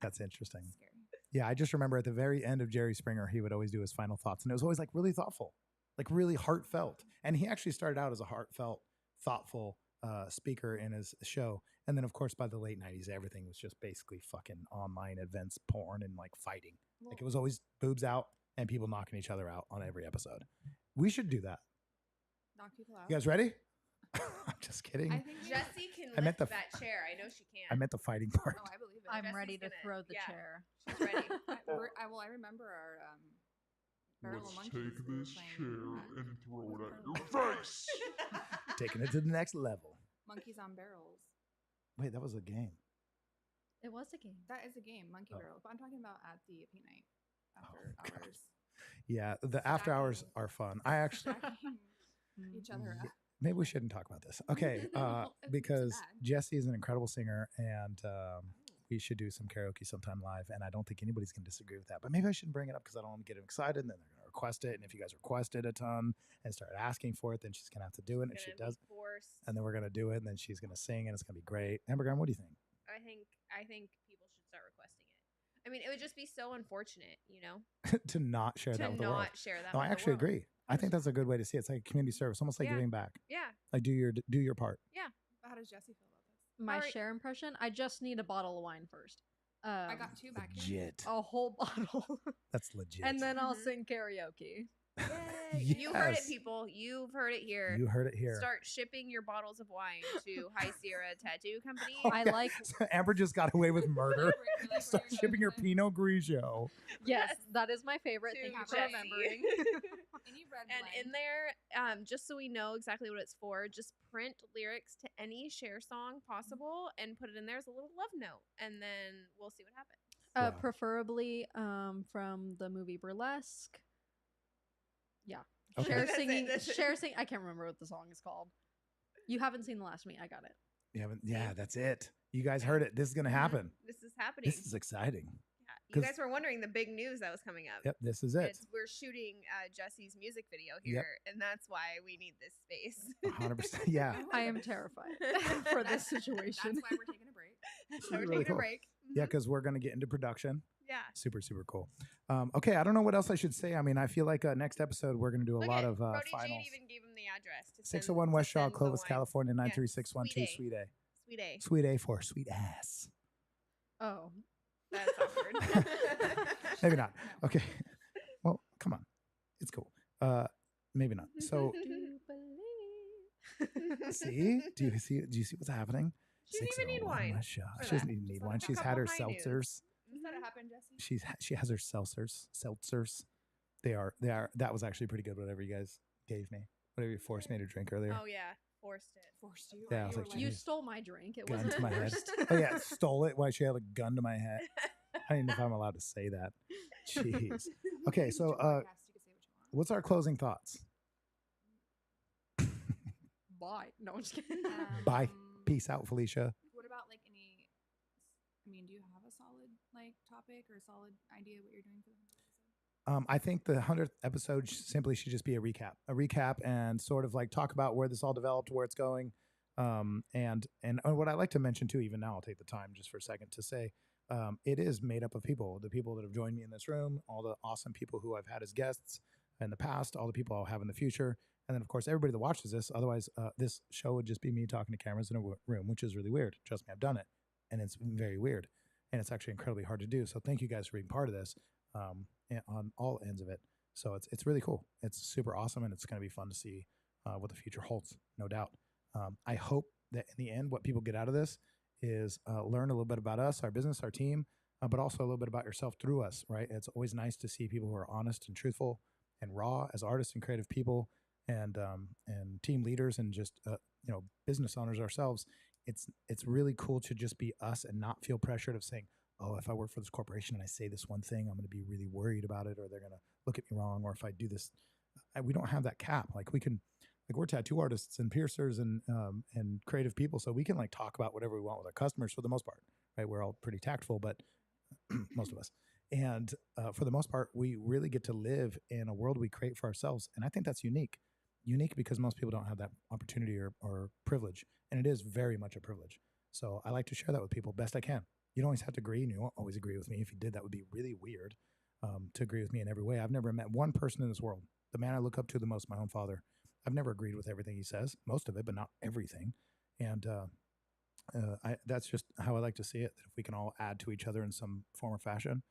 That's interesting. It's scary. Yeah, I just remember at the very end of Jerry Springer, he would always do his final thoughts, and it was always like really thoughtful, like really heartfelt. And he actually started out as a heartfelt, thoughtful speaker in his show. And then, of course, by the late 90s, everything was just basically fucking online events, porn, and like fighting. Like it was always boobs out and people knocking each other out on every episode. We should do that. Knock people out. You guys ready? I'm just kidding. I think Jessie can I meant lift the f- that chair. I know she can. I meant the fighting part. Oh, I believe it. I'm Jessie's ready to gonna- throw the yeah. chair. She's ready. I remember our Barrel of Let's Monkeys. take They were this playing chair that. and throw it at Barrel your of Monkeys. face. Taking it to the next level. Monkeys on barrels. Wait, that was a game. It was a game. That is a game, Monkey Oh. Barrel. But I'm talking about at the paint night after Oh, God. hours. Yeah, the after hours Stacking. are fun. I actually Stacking each other Ye- up. maybe we shouldn't talk about this. Okay, No, it's because bad. Jesse is an incredible singer, and we should do some karaoke sometime live. And I don't think anybody's going to disagree with that. But maybe I shouldn't bring it up because I don't want to get them excited, and then they're going to request it. And if you guys request it a ton and start asking for it, then she's going to have to do it. And if she does, forced. and then we're going to do it, and then she's going to sing, and it's going to be great. Amber Graham, what do you think? I think people should start requesting it. I mean, it would just be so unfortunate, you know, To not share to that with the world. not share that. No, with I the actually world. agree. I think that's a good way to see it. It's like a community service, almost like Yeah. giving back. Yeah. Like do your part. How does Jesse feel about this? My Alright. share impression. I just need a bottle of wine first. I got two back here. Legit. a whole bottle, That's legit. and then I'll Mhm. sing karaoke. Yay. You heard it, Yes. people. You've heard it here. You heard it here. Start shipping your bottles of wine to High Sierra Tattoo Company. I like. So Amber just got away with murder. Start shipping your Pinot Grigio. Yes, that is my favorite. To Thank you for Jesse. remembering. Any red And wine. in there, just so we know exactly what it's for, just print lyrics to any Cher song possible and put it in there as a little love note, and then we'll see what happens. Wow. Preferably from the movie Burlesque. Yeah. Okay. Cher That's it, singing. that's it. Cher sing. I can't remember what the song is called. You haven't seen The Last of Me. I got it. You haven't, yeah, that's it. You guys heard it. This is gonna happen. This is happening. This is exciting. Yeah. You 'cause- guys were wondering the big news that was coming up. Yep, this is it. We're shooting Jesse's music video here, and that's why we need this space. 100%. Yeah. I am terrified for this situation. That's why we're taking a break. That's why we're Really taking cool. a break. Yeah, Mhm. because we're gonna get into production. Yeah. Super, super cool. Okay, I don't know what else I should say. I mean, I feel like next episode we're gonna do a Look lot at of Brody finals. Jade even gave him the address. To 601 send- West to Shaw, send the Clovis, wine. California, Yeah, 93612. Sweet A. Sweet A. Sweet A for sweet ass. Oh. That's awkward. Maybe not. Okay. Well, come on. It's cool. Maybe not. So see? Do you see what's happening? She didn't even need 601 wine. West Shaw. for She doesn't that. even need Just one. a She's couple had her high noons. seltzers. Does that happen, Jesse? She has her seltzers. They are that was actually pretty good, whatever you guys gave me. Whatever you forced me to drink earlier. Oh yeah, forced it. Forced you. Yeah, I or was you like, were You Jeez. stole my drink. It Gun wasn't to my head. forced. Oh yeah, stole it while she had a gun to my head. I don't even know if I'm allowed to say that. Jeez. Okay, so It's your podcast, you can say what you want. what's our closing thoughts? Bye. No, I'm just kidding. Bye. Peace out, Felicia. What about like any? I mean, do you have a solid like topic or a solid idea what you're doing for the 100th episode? I think the 100th episode simply should just be a recap and sort of like talk about where this all developed, where it's going. And what I like to mention too, even now, I'll take the time just for a second to say, it is made up of people, the people that have joined me in this room, all the awesome people who I've had as guests in the past, all the people I'll have in the future. And then of course, everybody that watches this, otherwise this show would just be me talking to cameras in a room, which is really weird. Trust me, I've done it and it's very weird and it's actually incredibly hard to do. So thank you guys for being part of this. On all ends of it. So it's really cool. It's super awesome, and it's going to be fun to see what the future holds, no doubt. I hope that in the end, what people get out of this is learn a little bit about us, our business, our team, but also a little bit about yourself through us, right? It's always nice to see people who are honest and truthful and raw as artists and creative people and team leaders and just business owners ourselves. It's really cool to just be us and not feel pressured of saying, oh, if I work for this corporation and I say this one thing, I'm going to be really worried about it, or they're going to look at me wrong, or if I do this, we don't have that cap. Like we're tattoo artists and piercers and creative people, so we can like talk about whatever we want with our customers for the most part, right? We're all pretty tactful, but most of us, and for the most part, we really get to live in a world we create for ourselves, and I think that's unique because most people don't have that opportunity or privilege, and it is very much a privilege. So I like to share that with people best I can. You don't always have to agree, and you won't always agree with me. If you did, that would be really weird to agree with me in every way. I've never met one person in this world, the man I look up to the most, my own father. I've never agreed with everything he says, most of it, but not everything. And that's just how I like to see it, that if we can all add to each other in some form or fashion,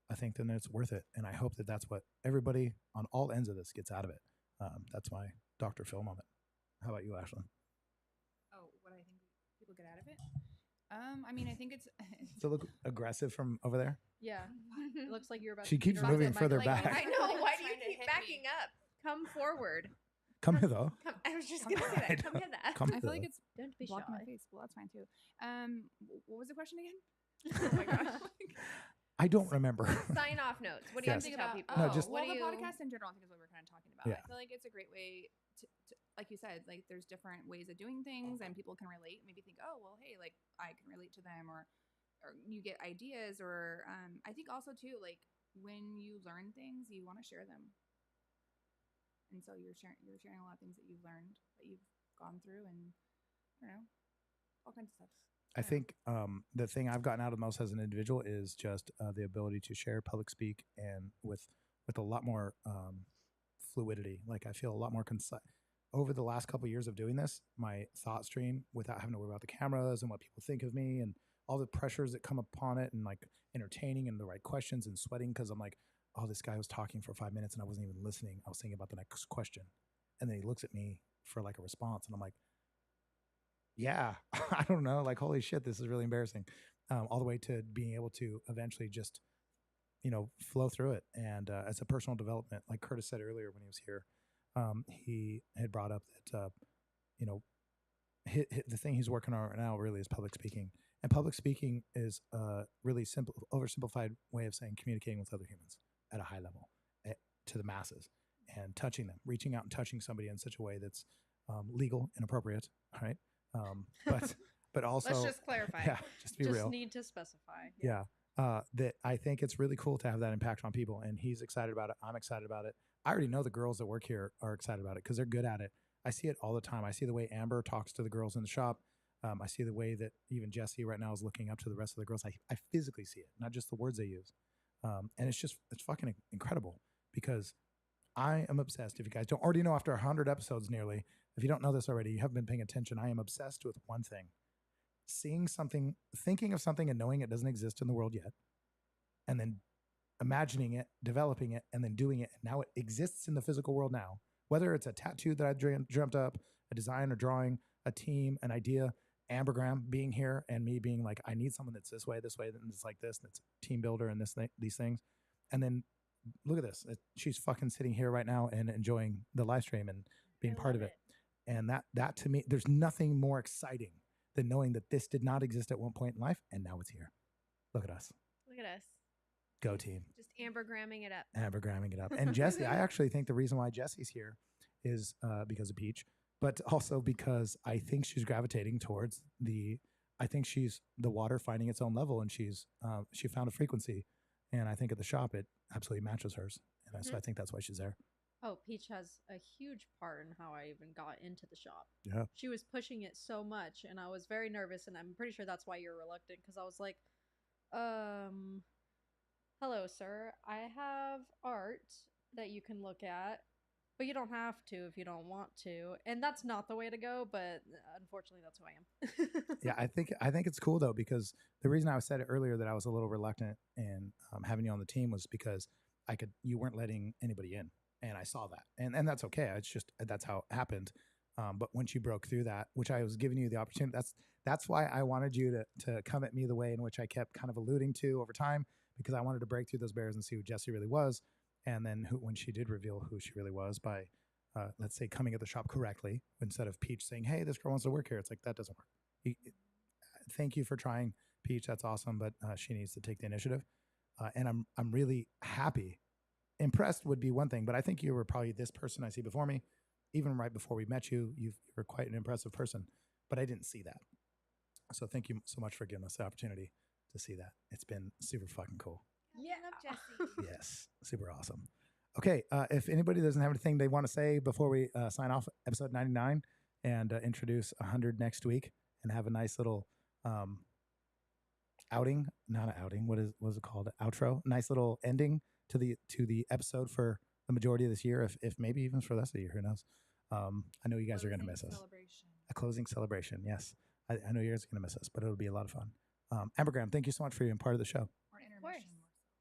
I think then it's worth it. And I hope that that's what everybody on all ends of this gets out of it. That's my Dr. Phil moment. How about you, Ashlyn? Oh, what I think people get out of it? I mean, I think it's Does it look aggressive from over there? Yeah. It looks like you're about She to keeps drop moving the further microphone. back. I know. Why do you Trying to keep backing up. Come forward. Come here, though. Come, I was just gonna say that. Come hither. Come I feel like hither. it's Don't be blocking my shy. face. Well, that's fine too. What was the question again? Oh my gosh. I don't remember. Sign off notes. What do you Yes. have to tell people? No, just- what well, do the you? podcast in general, I think is what we're kind of talking about. Yeah. I feel like it's a great way to, like you said, like there's different ways of doing things, and people can relate. Maybe think, oh, well, hey, like I can relate to them, or you get ideas, or I think also too, like when you learn things, you want to share them, and so you're sharing a lot of things that you've learned, that you've gone through, and I don't know, all kinds of stuff. I think the thing I've gotten out of the most as an individual is just the ability to share, public speak, and with a lot more fluidity. Like I feel a lot more concise. Over the last couple of years of doing this, my thought stream, without having to worry about the cameras and what people think of me and all the pressures that come upon it, and like entertaining and the right questions and sweating because I'm like, oh, this guy was talking for 5 minutes and I wasn't even listening. I was thinking about the next question, and then he looks at me for like a response, and I'm like, yeah, I don't know, like holy shit, this is really embarrassing. All the way to being able to eventually just flow through it. And as a personal development, like Curtis said earlier when he was here, he had brought up that the thing he's working on right now really is public speaking. And public speaking is a really simple, oversimplified way of saying communicating with other humans at a high level, to the masses, and touching them, reaching out and touching somebody in such a way that's legal and appropriate, right? But also, Let's just clarify. yeah, just to be real. Need to specify. Yeah. That I think it's really cool to have that impact on people, and he's excited about it. I'm excited about it. I already know the girls that work here are excited about it because they're good at it. I see it all the time. I see the way Amber talks to the girls in the shop. I see the way that even Jesse right now is looking up to the rest of the girls. I physically see it, not just the words they use. And it's fucking incredible because I am obsessed. If you guys don't already know, after 100 episodes nearly, if you don't know this already, you haven't been paying attention. I am obsessed with one thing: seeing something, thinking of something and knowing it doesn't exist in the world yet, and then imagining it, developing it, and then doing it. And now it exists in the physical world now, whether it's a tattoo that I dreamt up, a design or drawing, a team, an idea, Ambergram being here and me being like, I need someone that's this way, and it's like this, and it's team builder and these things. And then look at this. She's fucking sitting here right now and enjoying the live stream and being part of it. And that to me, there's nothing more exciting than knowing that this did not exist at one point in life and now it's here. Look at us. Look at us. Go team. Just Ambergramming it up. Ambergramming it up. And Jesse, I actually think the reason why Jesse's here is because of Peach, but also because I think she's gravitating towards I think she's the water finding its own level, and she found a frequency. And I think at the shop, it absolutely matches hers. And so I think that's why she's there. Oh, Peach has a huge part in how I even got into the shop. Yeah. She was pushing it so much, and I was very nervous, and I'm pretty sure that's why you're reluctant, because I was like, hello, sir. I have art that you can look at, but you don't have to if you don't want to. And that's not the way to go, but unfortunately, that's who I am. Yeah, I think it's cool, though, because the reason I said it earlier that I was a little reluctant in having you on the team was because you weren't letting anybody in. And I saw that, and that's okay. It's just that's how it happened. But once you broke through that, which I was giving you the opportunity, that's why I wanted you to come at me the way in which I kept kind of alluding to over time, because I wanted to break through those barriers and see who Jessie really was, and then when she did reveal who she really was by, let's say, coming at the shop correctly instead of Peach saying, "Hey, this girl wants to work here." It's like that doesn't work. Thank you for trying, Peach. That's awesome, but she needs to take the initiative, and I'm really happy. Impressed would be one thing, but I think you were probably this person I see before me. Even right before we met you, you were quite an impressive person, but I didn't see that. So thank you so much for giving us the opportunity to see that. It's been super fucking cool. Yeah, I love Jessie. Yes, super awesome. Okay, if anybody doesn't have anything they want to say before we sign off episode 99 and introduce 100 next week and have a nice little outing, not an outing, what is it called? Outro, nice little ending to the episode for the majority of this year, if maybe even for the rest of the year, who knows? I know you guys are going to miss us. A closing celebration, yes. I know you guys are going to miss us, but it'll be a lot of fun. Ambergram, thank you so much for being part of the show. Or an intermission.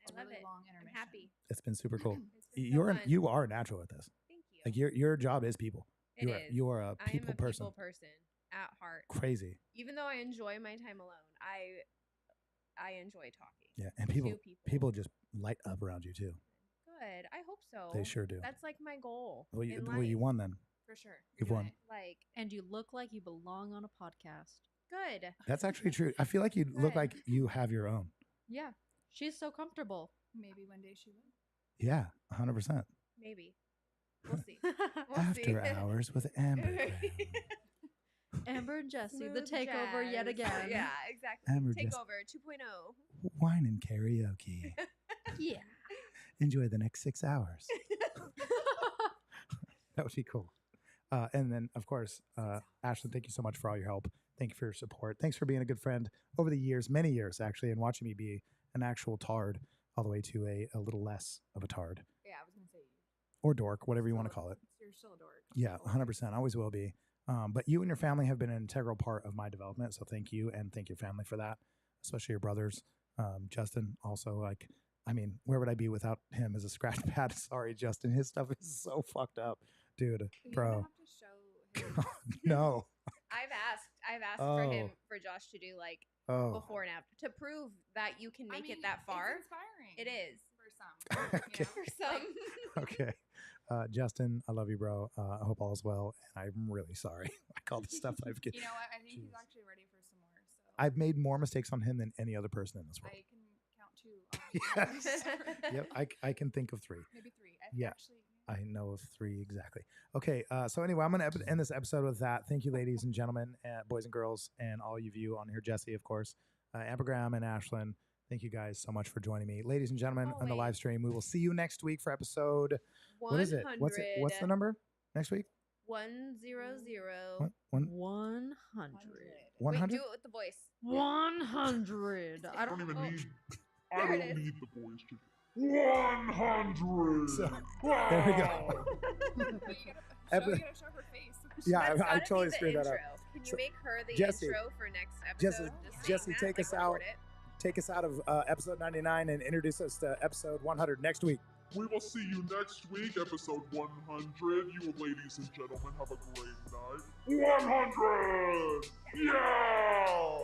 I love it. Long I'm intermission. happy. It's been super cool. It's been so fun. You are natural at this. Thank you. Like your job is people. It You are a I am people a person. people person at heart. Crazy. Even though I enjoy my time alone, I enjoy talking. Yeah, and to people just light up around you too. Good. I hope so. They sure do. That's like my goal. Well, in well, you life. won then. For sure. You've You're won. doing it. Like, And you look like you belong on a podcast. good. That's actually true. I feel like you look Good. like you have your own. Yeah. She's so comfortable. Maybe one day she will. Yeah, 100%. Maybe. We'll see. We'll After see. hours with Amber. Graham. Amber and Jesse, the Smooth takeover yet jazz. again. Yeah, exactly. Amber just- Takeover 2.0. Wine and karaoke. Yeah. Enjoy the next 6 hours. That would be cool. And then, of course, Ashlyn, thank you so much for all your help. Thank you for your support. Thanks for being a good friend over the years, many years actually, and watching me be an actual tard all the way to a little less of a tard Yeah, I was gonna say. or dork, whatever you want to call it. You're still a dork. Yeah, 100%. Always will be. But you and your family have been an integral part of my development. So thank you, and thank your family for that, especially your brothers. Justin also, like, I mean, where would I be without him as a scratch pad? Sorry, Justin. His stuff is so fucked up, dude, You're bro. gonna have to show him. No. I've asked for Josh to do like Oh. before and after to prove that you can make I mean, it that far. It's inspiring. It is. For some. Okay. For some. Okay. Justin, I love you, bro. I hope all is well. And I'm really sorry. Like all the stuff I've You know what? I think he's actually ready for some more. So I've made more mistakes on him than any other person in this world. I can count 2. Yes. Yep. I can think of 3. Maybe 3. Yeah. Actually, I know of 3 exactly. Okay. So anyway, I'm going to end this episode with that. Thank you, ladies and gentlemen, boys and girls, and all of you on here. Jesse, of course, Amber Graham and Ashlyn. Thank you guys so much for joining me. Ladies and gentlemen, on the live stream, we will see you next week for episode. 100. What is it? What's the number next week? 100. What? 100. 100? Wait, do it with the voice. 100. I don't even need. I There it don't is. need the voice to. 100. So, there we go. you gotta show her face. Yeah, That's I gotta totally be the screwed that up. intro. Can you So, make her the Jesse, intro for next episode? Jesse, take us out. Take us out of episode 99 and introduce us to episode 100 next week. We will see you next week, episode 100. You ladies and gentlemen, have a great night. 100! Yeah!